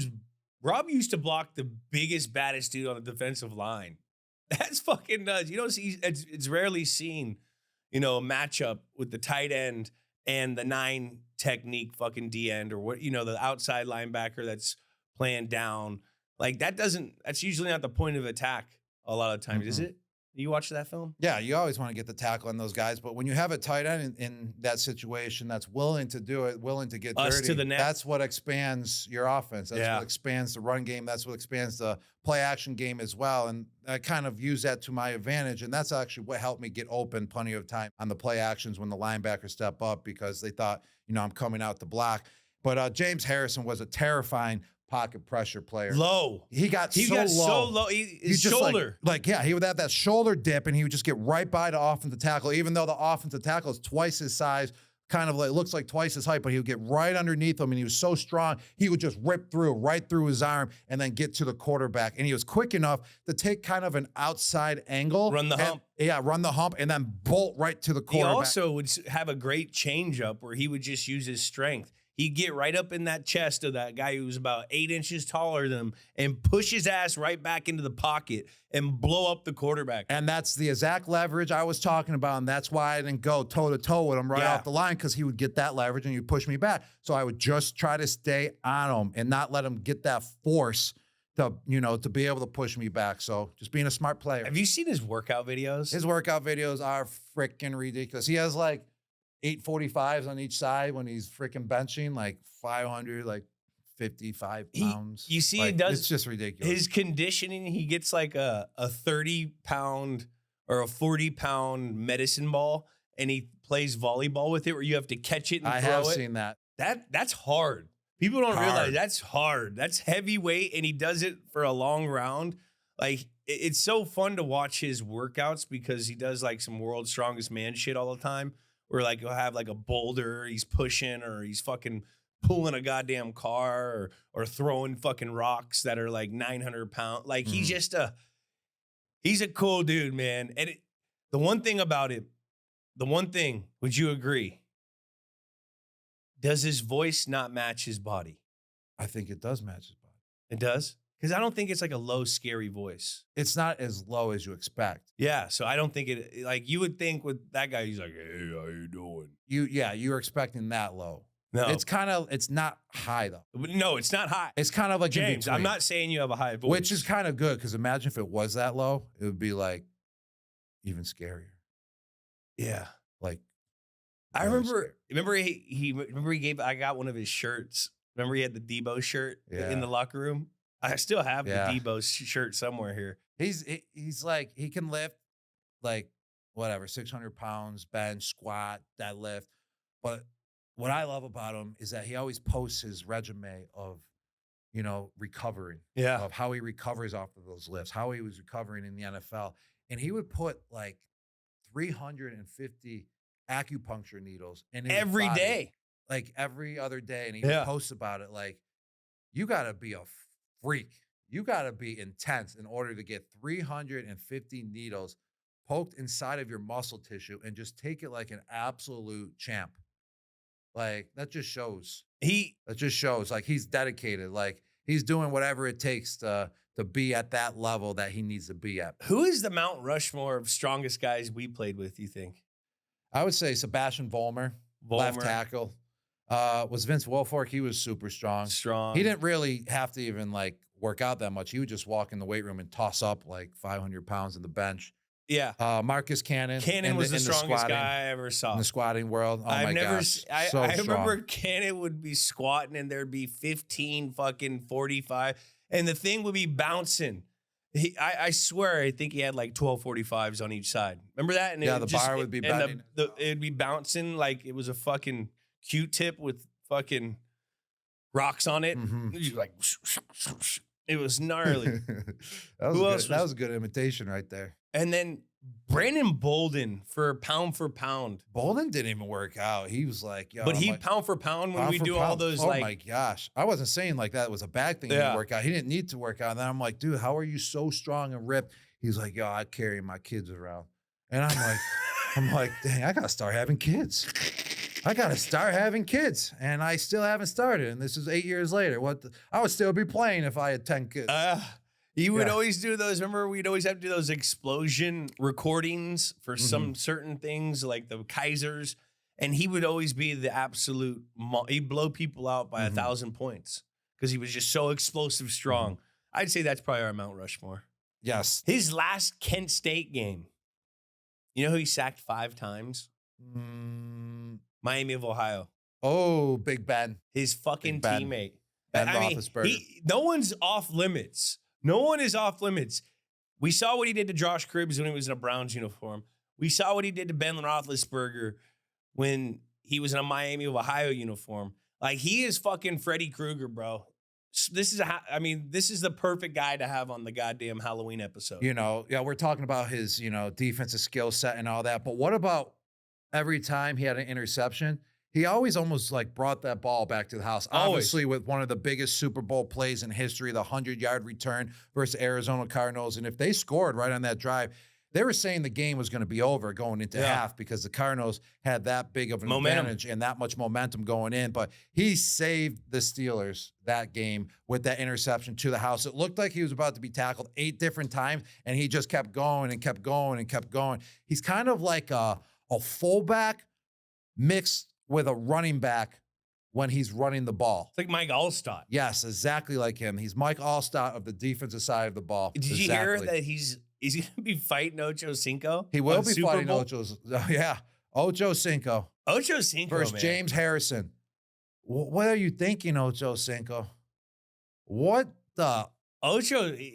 used to block the biggest, baddest dude on the defensive line. That's fucking nuts. You don't see it's rarely seen, a matchup with the tight end and the 9 technique fucking D end or what, the outside linebacker that's playing down. Like that's usually not the point of attack a lot of times, is it? You watch that film? Yeah, you always want to get the tackle on those guys, but when you have a tight end in that situation that's willing to do it, willing to get dirty, to the net. That's what expands your offense. That's what expands the run game. That's what expands the play action game as well. And I kind of use that to my advantage, and that's actually what helped me get open plenty of time on the play actions when the linebackers step up because they thought, I'm coming out to block. But James Harrison was a terrifying pocket pressure player. Low. He got so low. His shoulder. He would have that shoulder dip, and he would just get right by the offensive tackle, even though the offensive tackle is twice his size, kind of like looks like twice his height, but he would get right underneath him, and he was so strong, he would just rip right through his arm and then get to the quarterback. And he was quick enough to take kind of an outside angle. Run the hump. Yeah, run the hump and then bolt right to the quarterback. He also would have a great changeup where he would just use his strength. He'd get right up in that chest of that guy who was about 8 inches taller than him and push his ass right back into the pocket and blow up the quarterback. And that's the exact leverage I was talking about, and that's why I didn't go toe-to-toe with him off the line, because he would get that leverage and he'd push me back. So I would just try to stay on him and not let him get that force to be able to push me back. So just being a smart player. Have you seen his workout videos? His workout videos are freaking ridiculous. He has like 845s on each side when he's freaking benching like 555 pounds. You see, he does. It's just ridiculous. His conditioning, he gets like a 30-pound or a 40-pound medicine ball, and he plays volleyball with it, where you have to catch it and throw it. I have seen that. That's hard. People don't realize that's hard. That's heavyweight, and he does it for a long round. Like, it's so fun to watch his workouts because he does like some world's strongest man shit all the time. Where like he'll have like a boulder he's pushing, or he's fucking pulling a goddamn car, or throwing fucking rocks that are like 900 pounds. Like he's just he's a cool dude, man. And the one thing, would you agree? Does his voice not match his body? I think it does match his body. It does? Because I don't think it's like a low, scary voice. It's not as low as you expect. Yeah, so I don't think it, like you would think with that guy, he's like, hey, how you doing? You were expecting that low. No. It's not high though. No, it's not high. It's kind of like James, I'm not saying you have a high voice. Which is kind of good, because imagine if it was that low, it would be like even scarier. Yeah. Like, I remember I got one of his shirts. Remember he had the Debo shirt in the locker room? I still have the Debo shirt somewhere here. He's like, he can lift like whatever, 600 pounds, bench, squat, deadlift. But what I love about him is that he always posts his resume of, recovering. Yeah. Of how he recovers off of those lifts, how he was recovering in the NFL. And he would put like 350 acupuncture needles in his every body, day. like every other day. And he would post about it like, you got to be a freak. You got to be intense in order to get 350 needles poked inside of your muscle tissue and just take it like an absolute champ. Like, that just shows. Like he's dedicated. Like he's doing whatever it takes to be at that level that he needs to be at. Who is the Mount Rushmore of strongest guys we played with, you think? I would say Sebastian Vollmer. Left tackle. Was Vince Wilfork. He was super strong. He didn't really have to even like work out that much. He would just walk in the weight room and toss up like 500 pounds in the bench. Yeah. Marcus Cannon. Cannon was the strongest guy I ever saw. In the squatting world. Oh my gosh. I remember Cannon would be squatting and there'd be 15 fucking 45. And the thing would be bouncing. I swear, I think he had like 12 45s on each side. Remember that? And the bar would be bending. It'd be bouncing like it was a fucking Q-tip with fucking rocks on it. Mm-hmm. Like, It was gnarly. Who else? That was a good imitation right there. And then Brandon Bolden for pound. Bolden didn't even work out. He was like, yo. But he pound for pound when we do all those oh my gosh. I wasn't saying like that was a bad thing to work out. He didn't need to work out. And then I'm like, dude, how are you so strong and ripped? He's like, yo, I carry my kids around. And I'm like, dang, I gotta start having kids. And I still haven't started. And this is 8 years later. I would still be playing if I had 10 kids. You would always do those. Remember, we'd always have to do those explosion recordings for some certain things, like the Kaisers. And he would always be the absolute, he'd blow people out by 1,000 points because he was just so explosive strong. I'd say that's probably our Mount Rushmore. Yes. His last Kent State game, you know who he sacked 5 times? Miami of Ohio. Oh, Big Ben. His fucking teammate. Ben Roethlisberger. No one's off limits. No one is off limits. We saw what he did to Josh Cribbs when he was in a Browns uniform. We saw what he did to Ben Roethlisberger when he was in a Miami of Ohio uniform. Like, he is fucking Freddy Krueger, bro. This is the perfect guy to have on the goddamn Halloween episode. You know, we're talking about his, defensive skill set and all that. But what about every time he had an interception? He always almost like brought that ball back to the house. Obviously, with one of the biggest Super Bowl plays in history, the 100-yard return versus Arizona Cardinals. And if they scored right on that drive, they were saying the game was going to be over going into half because the Cardinals had that big of an advantage and that much momentum going in. But he saved the Steelers that game with that interception to the house. It looked like he was about to be tackled 8 different times, and he just kept going and kept going and kept going. He's kind of like a fullback mixed with a running back when he's running the ball. It's like Mike Allstott. Yes, exactly like him. He's Mike Allstott of the defensive side of the ball. Did you hear that he's going to be fighting Ochocinco? He will be fighting Ochocinco. Ochocinco versus James Harrison. What are you thinking, Ochocinco? What the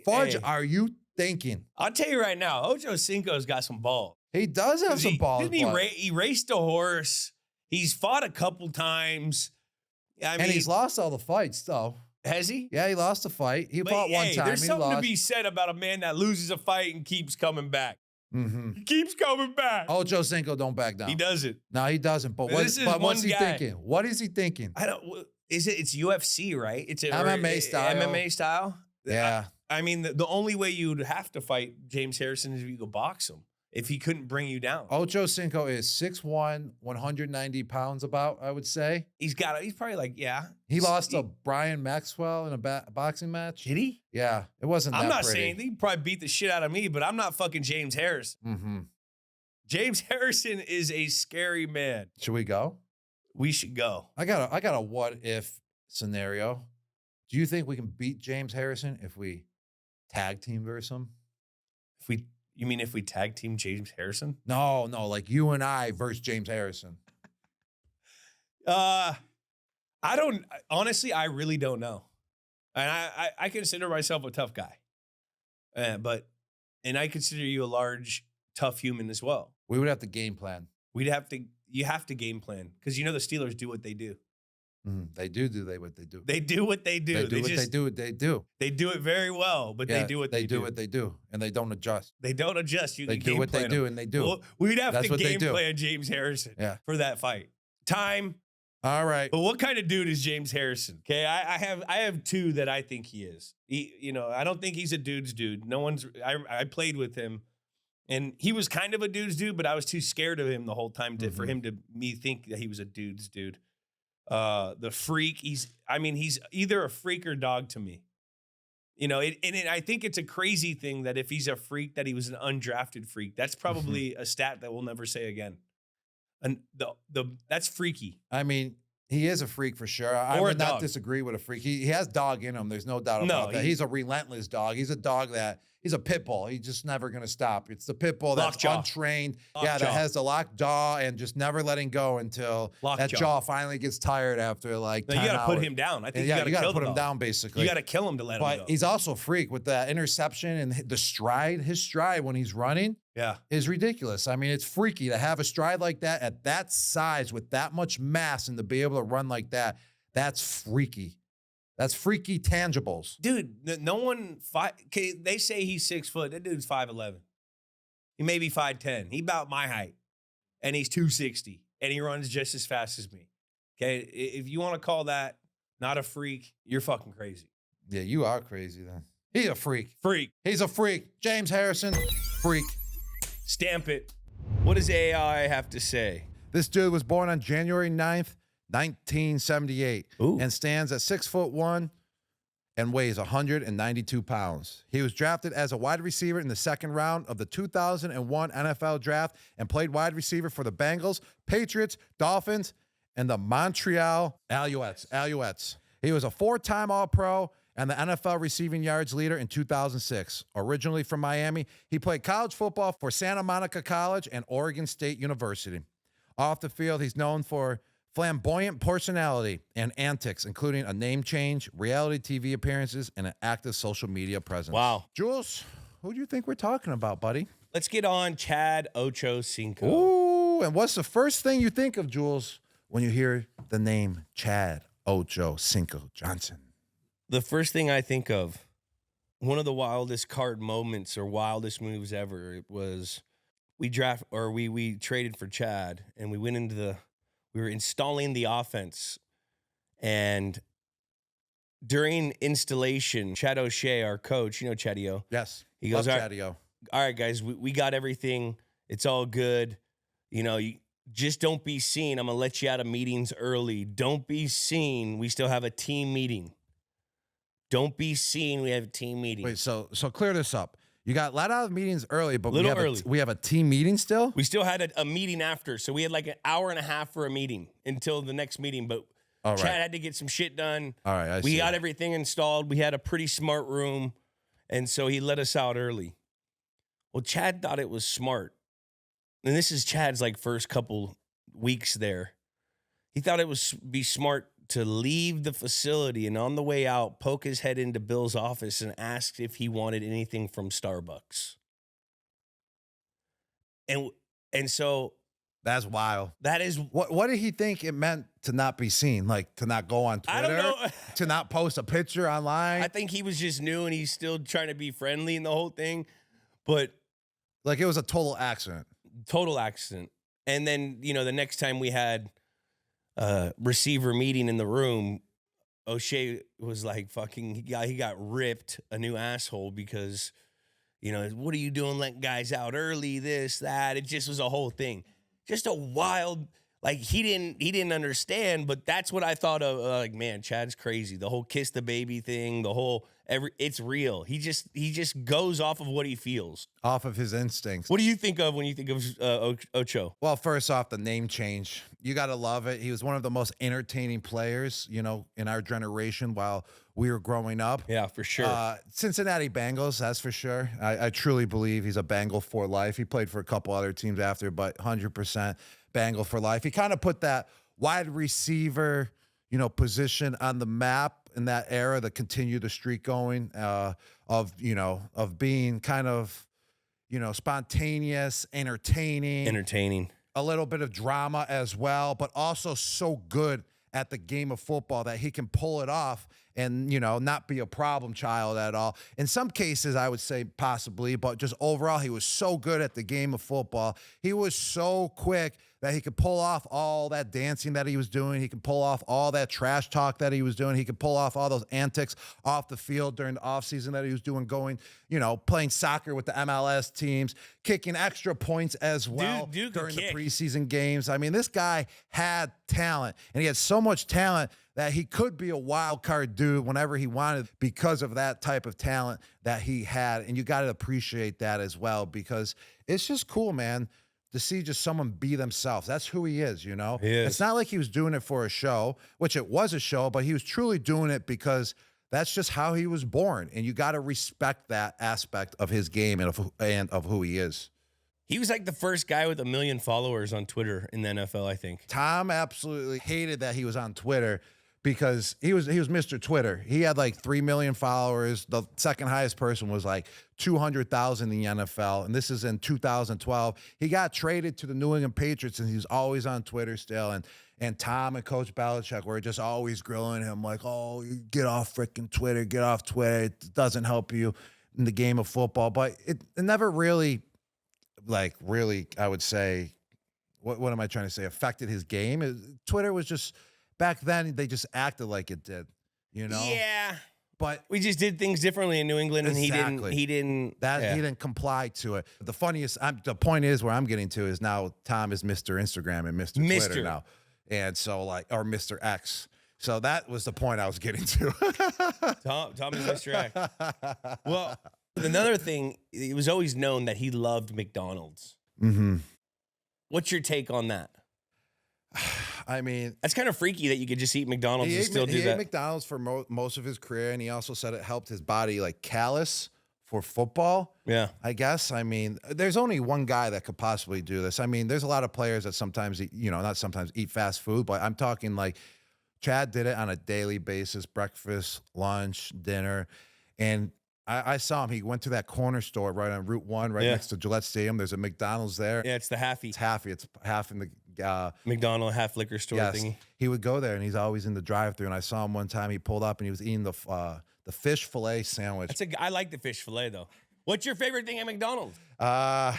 fudge are you thinking? I'll tell you right now, Ochocinco's got some balls. He does have some balls. He raced a horse. He's fought a couple times. And he's lost all the fights, though. Has he? Yeah, he lost a fight. He fought one time. There's something to be said about a man that loses a fight and keeps coming back. He keeps coming back. Ochocinco don't back down. He doesn't. No, he doesn't. But what's he thinking? What is he thinking? It's UFC, right? It's MMA style. MMA style? Yeah. I mean, the only way you'd have to fight James Harrison is if you go box him. If he couldn't bring you down. Ochocinco is 6'1", 190 pounds about, I would say. He's probably like, He lost to Brian Maxwell in a boxing match. Did he? Yeah. It wasn't that pretty. I'm not saying he probably beat the shit out of me, but I'm not fucking James Harrison. James Harrison is a scary man. Should we go? We should go. I got a what if scenario. Do you think we can beat James Harrison if we tag team versus him? You mean if we tag team James Harrison? No, like you and I versus James Harrison. I really don't know. And I consider myself a tough guy. And I consider you a large, tough human as well. We would have to game plan. You have to game plan because the Steelers do what they do. They do what they do. They do what they do. They do. They do it very well, but they do what they do. They do what they do, and they don't adjust. They don't adjust. They do what they do, and they do. Well, we'd have to game plan James Harrison for that fight. Time. All right. But what kind of dude is James Harrison? Okay, I have 2 that I think he is. I don't think he's a dude's dude. I played with him, and he was kind of a dude's dude, but I was too scared of him the whole time for him to think that he was a dude's dude. The freak. He's either a freak or dog to me. I think it's a crazy thing that if he's a freak, that he was an undrafted freak. That's probably a stat that we'll never say again. And that's freaky. I mean, he is a freak for sure. I would not disagree with a freak. He has dog in him. There's no doubt about that. He's a relentless dog. He's a dog he's a pit bull. He's just never going to stop. It's the pit bull that's untrained. That has the locked jaw and just never letting go until that jaw finally gets tired after like 10 you got to hours. put him down. I think you got to put him down basically. You got to kill him to let him go. But he's also a freak with that interception and the stride. His stride when he's running is ridiculous. I mean, it's freaky to have a stride like that at that size with that much mass and to be able to run like that. That's freaky. That's freaky tangibles. Dude, no one, they say he's 6 foot. That dude's 5'11". He may be 5'10". He about my height. And he's 260. And he runs just as fast as me. Okay? If you want to call that not a freak, you're fucking crazy. Yeah, you are crazy then. He's a freak. Freak. He's a freak. James Harrison, freak. Stamp it. What does AI have to say? This dude was born on January 9th, 1978, and stands at 6'1" and weighs 192 pounds. He was drafted as a wide receiver in the second round of the 2001 NFL draft and played wide receiver for the Bengals, Patriots, Dolphins, and the Montreal Alouettes. He was a 4-time All-Pro and the NFL receiving yards leader in 2006. Originally from Miami, he played college football for Santa Monica College and Oregon State University. Off the field, he's known for flamboyant personality and antics, including a name change, reality TV appearances, and an active social media presence. Wow. Jules, who do you think we're talking about, buddy? Let's get on Chad Ochocinco. Ooh, and what's the first thing you think of, Jules, when you hear the name Chad Ochocinco Johnson? The first thing I think of, one of the wildest card moments or wildest moves ever, it was we traded for Chad, and we were installing the offense, and during installation, Chad O'Shea, our coach, you know Chaddio. Yes. He goes, Love all Chaddio. right, guys, we got everything. It's all good. You just don't be seen. I'm going to let you out of meetings early. Don't be seen. We still have a team meeting. Don't be seen. We have a team meeting. Wait, so clear this up. You got let out of meetings early, but early. We have a team meeting still? We still had a meeting after, so we had like an hour and a half for a meeting until the next meeting, but All right. Chad had to get some shit done. All right, We got everything installed. We had a pretty smart room, and so he let us out early. Well, Chad thought it was smart, and this is Chad's like first couple weeks there. He thought it was be smart to leave the facility and on the way out, poke his head into Bill's office and ask if he wanted anything from Starbucks. And so that's wild. that is What did he think it meant to not be seen? Like to not go on Twitter? I don't know. To not post a picture online? I think he was just new and he's still trying to be friendly in the whole thing, but like it was a total accident. total accident. And then, the next time we had receiver meeting in the room, O'Shea was like fucking, he got ripped a new asshole because, what are you doing letting guys out early, this, that. It just was a whole thing. Just a wild, like he didn't understand, but that's what I thought of. Like, man, Chad's crazy. The whole kiss the baby thing, the whole, it's real. He just goes off of what he feels. Off of his instincts. What do you think of when you think of Ocho? Well, first off, the name change. You got to love it. He was one of the most entertaining players, in our generation while we were growing up. Yeah, for sure. Cincinnati Bengals, that's for sure. I truly believe he's a Bengal for life. He played for a couple other teams after, but 100% Bengal for life. He kind of put that wide receiver, position on the map in that era to continue the streak going of being kind of, spontaneous, entertaining, a little bit of drama as well, but also so good at the game of football that he can pull it off and, not be a problem child at all. In some cases, I would say possibly, but just overall, he was so good at the game of football. He was so quick that he could pull off all that dancing that he was doing. He could pull off all that trash talk that he was doing. He could pull off all those antics off the field during the offseason that he was doing, going, playing soccer with the MLS teams, kicking extra points as well during the preseason games. I mean, this guy had talent, and he had so much talent that he could be a wild card dude whenever he wanted because of that type of talent that he had. And you got to appreciate that as well, because it's just cool, man, to see just someone be themselves. That's who he is, He is. It's not like he was doing it for a show, which it was a show, but he was truly doing it because that's just how he was born. And you got to respect that aspect of his game and of who he is. He was like the first guy with 1 million followers on Twitter in the NFL, I think. Tom absolutely hated that he was on Twitter because he was Mr. Twitter. He had like 3 million followers. The second highest person was like 200,000 in the NFL, and this is in 2012. He got traded to the New England Patriots, and he was always on Twitter still. And Tom and Coach Belichick were just always grilling him like, "Oh, you get off freaking Twitter, get off Twitter. It doesn't help you in the game of football." But it never really, I would say, what am I trying to say? Affected his game. Twitter was just, back then they just acted like it did, you know? Yeah. But We just did things differently in New England, and Exactly. he didn't. he didn't comply to it. The the point is where I'm getting to is now Tom is Mr. Instagram and Mr. Twitter now. And so or Mr. X. So that was the point I was getting to. Tom is Mr. X. Well, another thing, it was always known that he loved McDonald's. Mm-hmm. What's your take on that? I mean, That's kind of freaky that you could just eat McDonald's and still do he that. ate McDonald's for most of his career, and he also said it helped his body like callous for football. Yeah. I guess. I mean, there's only one guy that could possibly do this. I mean, there's a lot of players that sometimes eat, not sometimes eat fast food, but I'm talking like Chad did it on a daily basis, breakfast, lunch, dinner. And I saw him. He went to that corner store right on Route 1, right next to Gillette Stadium. There's a McDonald's there. Yeah, it's the halfy. It's half. It's half in the McDonald's half liquor store thingy. He would go there, and he's always in the drive-thru. And I saw him one time. He pulled up, and he was eating the fish fillet sandwich. I like the fish fillet though. What's your favorite thing at McDonald's? The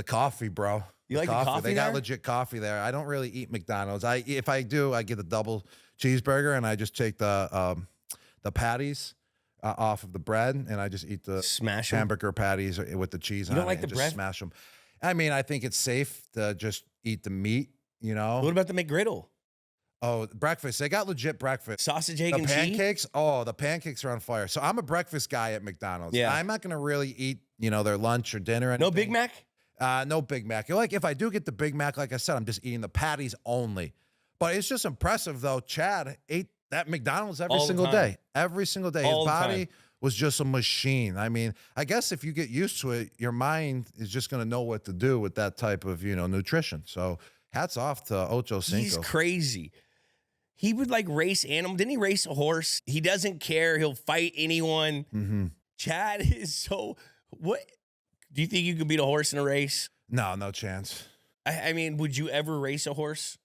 coffee, bro. You like the coffee They got there? legit coffee there. I don't really eat McDonald's. If I do, I get the double cheeseburger, and I just take the patties off of the bread, and I just eat the Smash 'em? hamburger patties with the cheese on don't it. like and the just bread? Smash them. I mean, I think it's safe to just eat the meat, What about the McGriddle? Oh, breakfast. They got legit breakfast. Sausage, egg, The and cheese? pancakes, the pancakes are on fire. So I'm a breakfast guy at McDonald's. Yeah. I'm not going to really eat, their lunch or dinner. No Big Mac? No Big Mac. Like, if I do get the Big Mac, like I said, I'm just eating the patties only. But it's just impressive, though. Chad ate that McDonald's every All the single time. day. Every single day. All His the body time. was just a machine. I mean, I guess if you get used to it, your mind is just going to know what to do with that type of, nutrition. So hats off to Ochocinco. He's crazy. He would race animals. Didn't he race a horse? He doesn't care. He'll fight anyone. Mm-hmm. Chad is so. What do you think you could beat a horse in a race? No chance. I mean, would you ever race a horse?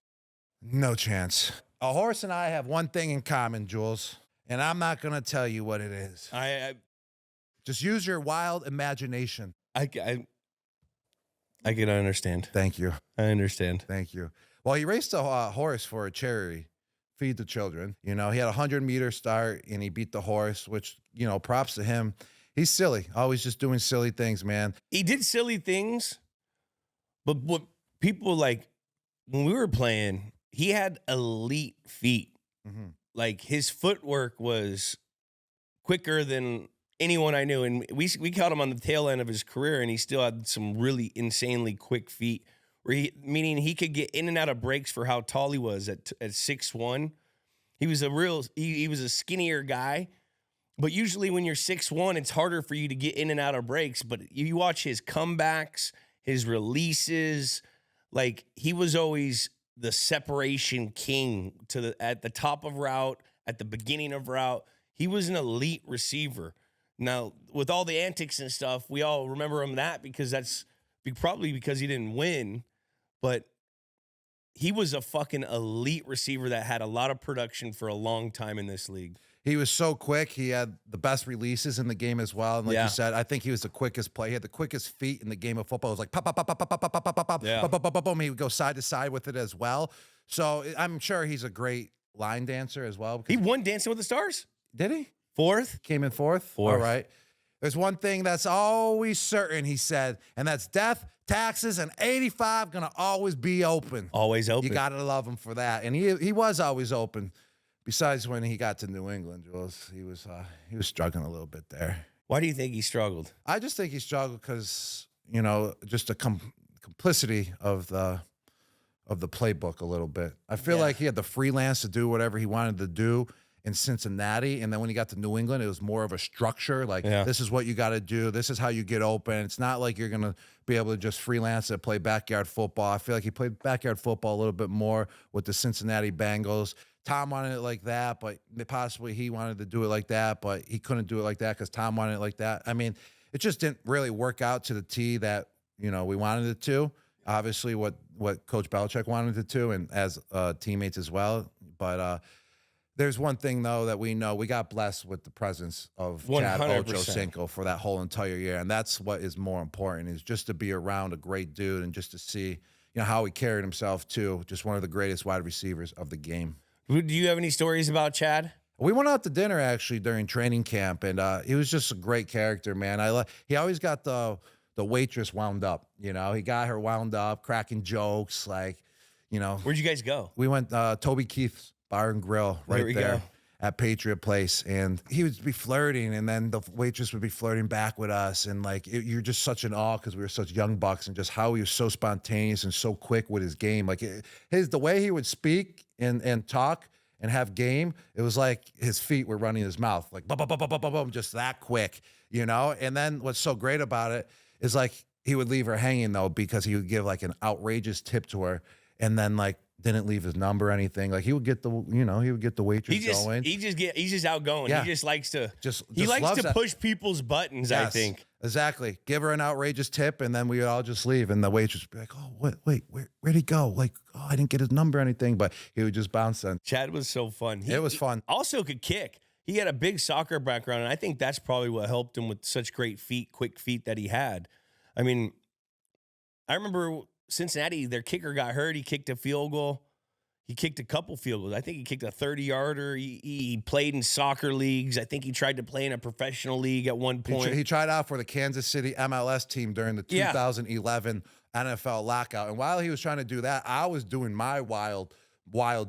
No chance. A horse and I have one thing in common, Jules, and I'm not going to tell you what it is. I Just use your wild imagination. can understand. Thank you. I understand. Thank you. Well, he raced a horse for a charity, Feed the Children. He had a 100-meter start, and he beat the horse, which, props to him. He's silly, always just doing silly things, man. He did silly things, but what people when we were playing, he had elite feet. Mm-hmm. Like his footwork was quicker than anyone I knew, and we caught him on the tail end of his career, and he still had some really insanely quick feet. Meaning he could get in and out of breaks for how tall he was at 6'1". He was he was a skinnier guy, but usually when you're 6'1", it's harder for you to get in and out of breaks. But you watch his comebacks, his releases, he was always the separation king at the top of route, at the beginning of route. He was an elite receiver. Now, with all the antics and stuff, we all remember him because that's probably because he didn't win, but he was a fucking elite receiver that had a lot of production for a long time in this league. He was so quick. He had the best releases in the game as well. And like you said, I think he was the quickest play. He had the quickest feet in the game of football. It was like pop, pop, pop, pop, pop, pop, pop, pop, pop, pop, pop, pop, pop, pop. He would go side to side with it as well. So I'm sure he's a great line dancer as well. He won Dancing with the Stars. Did he? Fourth. Came in fourth? All right. There's one thing that's always certain, he said, and that's death, taxes, and 85 going to always be open. Always open. You got to love him for that. And he was always open. Besides when he got to New England, Jules, he was struggling a little bit there. Why do you think he struggled? I just think he struggled because, just the complicity of the playbook a little bit. I feel like he had the freelance to do whatever he wanted to do in Cincinnati. And then when he got to New England, it was more of a structure. This is what you got to do. This is how you get open. It's not like you're going to be able to just freelance and play backyard football. I feel like he played backyard football a little bit more with the Cincinnati Bengals. Tom wanted it like that, but possibly he wanted to do it like that, but he couldn't do it like that because Tom wanted it like that. I mean, it just didn't really work out to the T that, we wanted it to. Obviously, what Coach Belichick wanted it to, and as teammates as well. But there's one thing, though, that we know. We got blessed with the presence of Chad 100%. Ochocinco for that whole entire year, and that's what is more important, is just to be around a great dude and just to see, how he carried himself, too. Just one of the greatest wide receivers of the game. Do you have any stories about Chad? We went out to dinner actually during training camp, and he was just a great character, man. He always got the waitress wound up. He got her wound up, cracking jokes, like, Where'd you guys go? We went Toby Keith's Bar and Grill right there at Patriot Place, and he would be flirting, and then the waitress would be flirting back with us, and like you're just such in awe because we were such young bucks, and just how he was so spontaneous and so quick with his game. Like the way he would speak and talk and have game, it was like his feet were running his mouth, like boom, boom, boom, boom, boom, boom, just that quick, And then what's so great about it is like he would leave her hanging though, because he would give like an outrageous tip to her, and then like didn't leave his number or anything. Like he would get the waitress going. He's just outgoing. Yeah. He just likes to he likes to that. push people's buttons. Yes, I think exactly. Give her an outrageous tip, and then we would all just leave, and the waitress would be like, "Oh, wait, where'd he go? Like, oh, I didn't get his number or anything," but he would just bounce on. Chad was so fun. It was fun. He also could kick. He had a big soccer background, and I think that's probably what helped him with such great feet, quick feet that he had. I mean, I remember Cincinnati, their kicker got hurt. He kicked a field goal. He kicked a couple field goals. I think he kicked a 30-yarder. He played in soccer leagues. I think he tried to play in a professional league at one point. He tried out for the Kansas City MLS team during the 2011 NFL lockout. And while he was trying to do that, I was doing my wild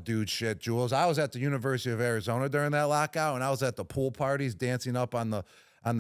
dude shit, Jules. I was at the University of Arizona during that lockout, and I was at the pool parties dancing up on the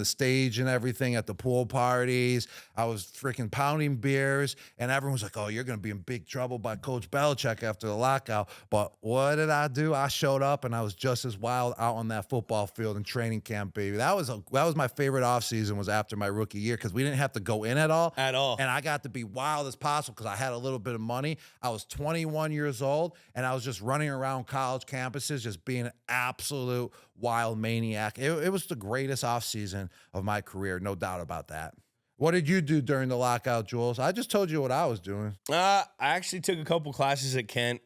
stage and everything at the pool parties. I was freaking pounding beers, and everyone was like, "Oh, you're going to be in big trouble by Coach Belichick after the lockout." But what did I do? I showed up, and I was just as wild out on that football field in training camp, baby. That was my favorite offseason, was after my rookie year, because we didn't have to go in at all. And I got to be wild as possible because I had a little bit of money. I was 21 years old, and I was just running around college campuses, just being an absolute wild maniac. It was the greatest offseason of my career, no doubt about that. What did you do during the lockout, Jules? I just told you what I was doing. I actually took a couple classes at Kent.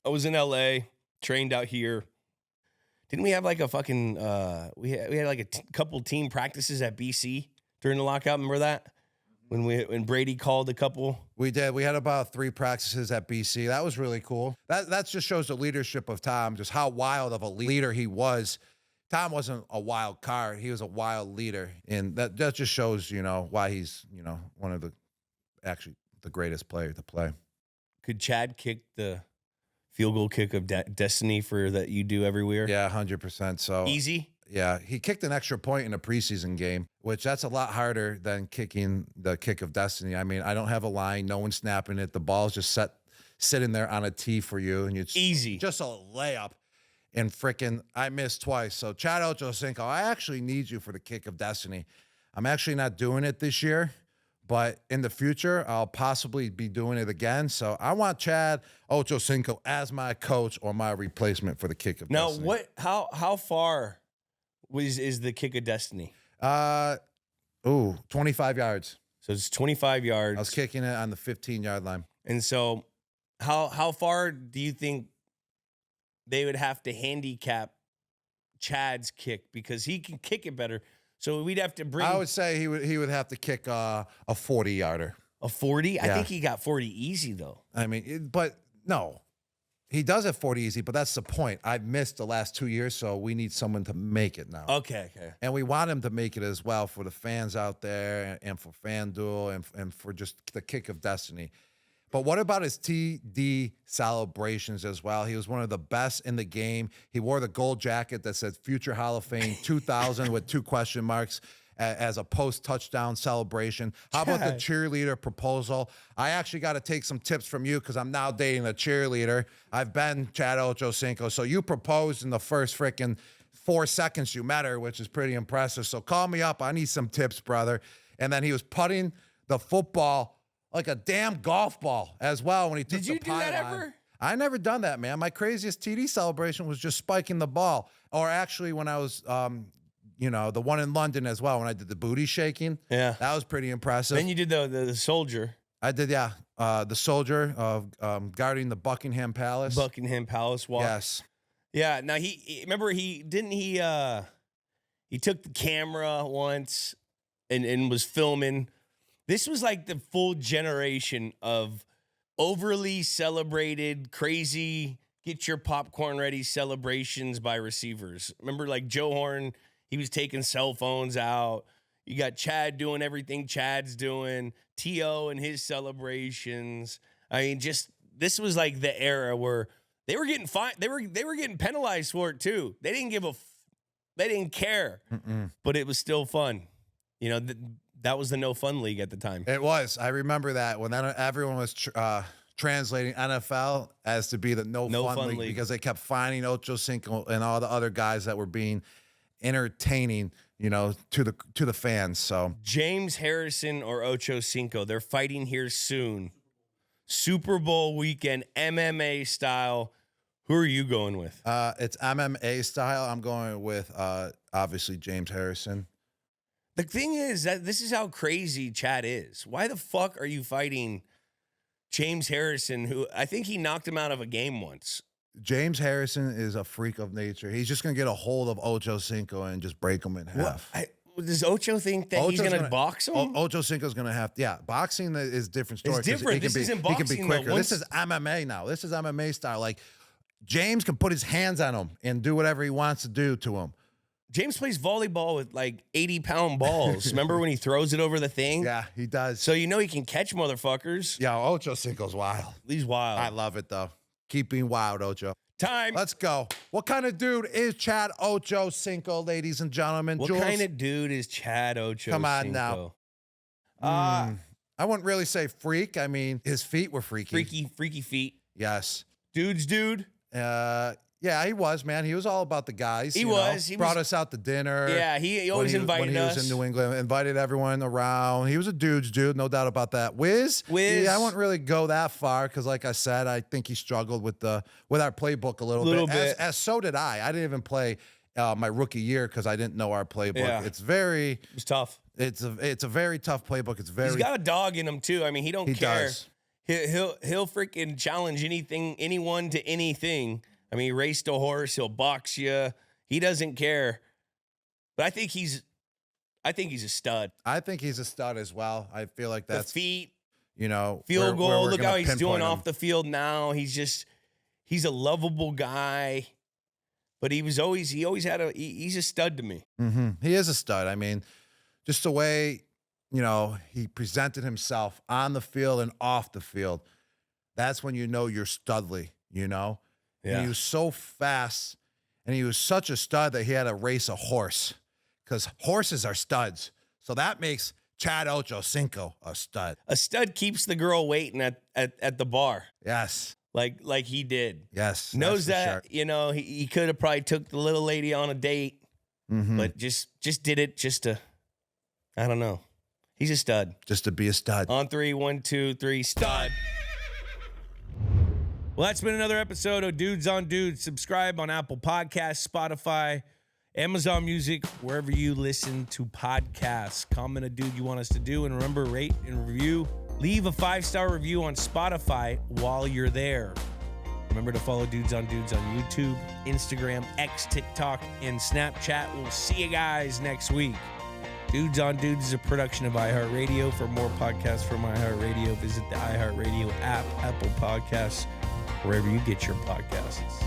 I was in LA, trained out here. Didn't we have like a fucking we had like a couple team practices at BC during the lockout? Remember that? When Brady called a couple? We did. We had about 3 practices at BC. That was really cool. That just shows the leadership of Tom, just how wild of a leader he was. Tom wasn't a wild card. He was a wild leader. And that just shows, why he's, one of the greatest player to play. Could Chad kick the field goal kick of destiny for that you do everywhere? Yeah, 100%. So easy? Yeah, he kicked an extra point in a preseason game, which that's a lot harder than kicking the kick of destiny. I mean, I don't have a line, no one's snapping it. The ball's just sitting there on a tee for you, and it's easy, just a layup. And freaking, I missed twice. So Chad Ochocinco, I actually need you for the kick of destiny. I'm actually not doing it this year, but in the future, I'll possibly be doing it again. So I want Chad Ochocinco as my coach or my replacement for the kick of destiny. Now, how far is the kick of destiny? 25 yards. So it's 25 yards. I was kicking it on the 15-yard line. And so how far do you think they would have to handicap Chad's kick, because he can kick it better? So we'd have to bring. I would say he would have to kick a 40-yarder. A 40? Yeah. I think he got 40 easy though. I mean, but no. He does have 40 easy, but that's the point. I've missed the last 2 years, so we need someone to make it now. Okay. And we want him to make it as well for the fans out there and for FanDuel and for just the kick of destiny. But what about his TD celebrations as well? He was one of the best in the game. He wore the gold jacket that said Future Hall of Fame 2000 with 2 question marks as a post-touchdown celebration. How about the cheerleader proposal? I actually got to take some tips from you because I'm now dating a cheerleader. I've been Chad Ochocinco. So you proposed in the first freaking 4 seconds you met her, which is pretty impressive. So call me up. I need some tips, brother. And then he was putting the football like a damn golf ball as well when he took the pylon. Did you do that ever? I never done that, man. My craziest TD celebration was just spiking the ball. Or actually when I was, the one in London as well, when I did the booty shaking. Yeah. That was pretty impressive. Then you did the soldier. I did, yeah. The soldier of guarding the Buckingham Palace. Buckingham Palace walk. Yes. Yeah. Now he took the camera once and was filming. This was like the full generation of overly celebrated, crazy, get your popcorn ready celebrations by receivers. Remember, like Joe Horn, he was taking cell phones out. You got Chad doing everything Chad's doing. T.O. and his celebrations. I mean, this was like the era where they were getting fined. They were getting penalized for it too. They didn't they didn't care, but it was still fun. You know, that was the no fun league at the time. It was. I remember that when everyone was translating NFL as to be the no fun league because they kept finding Ochocinco and all the other guys that were being entertaining, to the fans. So James Harrison or Ochocinco, they're fighting here soon. Super Bowl weekend, MMA style. Who are you going with? It's MMA style. I'm going with obviously James Harrison. The thing is that this is how crazy Chad is. Why the fuck are you fighting James Harrison, who I think he knocked him out of a game once? James Harrison is a freak of nature. He's just going to get a hold of Ochocinco and just break him in half. Does Ocho think that he's going to box him? Ochocinco's going to have to. Yeah, boxing is a different story. It's different. This isn't boxing, he can be quicker. though. This is MMA now. This is MMA style. Like, James can put his hands on him and do whatever he wants to do to him. James plays volleyball with like 80-pound balls. Remember when he throws it over the thing? Yeah, he does. So you know he can catch motherfuckers. Yeah, Ochocinco's wild. He's wild. I love it, though. Keep being wild, Ocho. Time. Let's go. What kind of dude is Chad Ochocinco, ladies and gentlemen? What Jules? kind of dude is Chad Ochocinco? Come on now. I wouldn't really say freak. I mean, his feet were freaky. Freaky feet. Yes. Dude. Yeah, he was, man. He was all about the guys. He was. He brought us out to dinner. Yeah, he always invited us. When he was in New England, invited everyone around. He was a dude's dude, no doubt about that. Wiz. Yeah, I wouldn't really go that far because, like I said, I think he struggled with our playbook a little bit. As so did I. I didn't even play my rookie year because I didn't know our playbook. Yeah. It's tough. It's a very tough playbook. He's got a dog in him too. I mean, he don't care. Does. He'll freaking challenge anyone to anything. I mean, he raced a horse. He'll box you. He doesn't care. But I think he's a stud. I think he's a stud as well. I feel like that's the feet. Field goal. Look how he's doing off the field now. He's a lovable guy. But he's a stud to me. Mm-hmm. He is a stud. I mean, just the way, he presented himself on the field and off the field. That's when you know you're studly, Yeah. And he was so fast, and he was such a stud that he had to race a horse because horses are studs. So that makes Chad Ochocinco a stud. A stud keeps the girl waiting at the bar. Yes. Like he did. Yes. Knows that, sure. He could have probably took the little lady on a date, but just did it just to, I don't know. He's a stud. Just to be a stud. On 3, 1, 2, 3, stud. Well, that's been another episode of Dudes on Dudes. Subscribe on Apple Podcasts, Spotify, Amazon Music, wherever you listen to podcasts. Comment a dude you want us to do, and remember, rate and review. Leave a 5-star review on Spotify while you're there. Remember to follow Dudes on Dudes on YouTube, Instagram, X, TikTok, and Snapchat. We'll see you guys next week. Dudes on Dudes is a production of iHeartRadio. For more podcasts from iHeartRadio, visit the iHeartRadio app, Apple Podcasts, wherever you get your podcasts.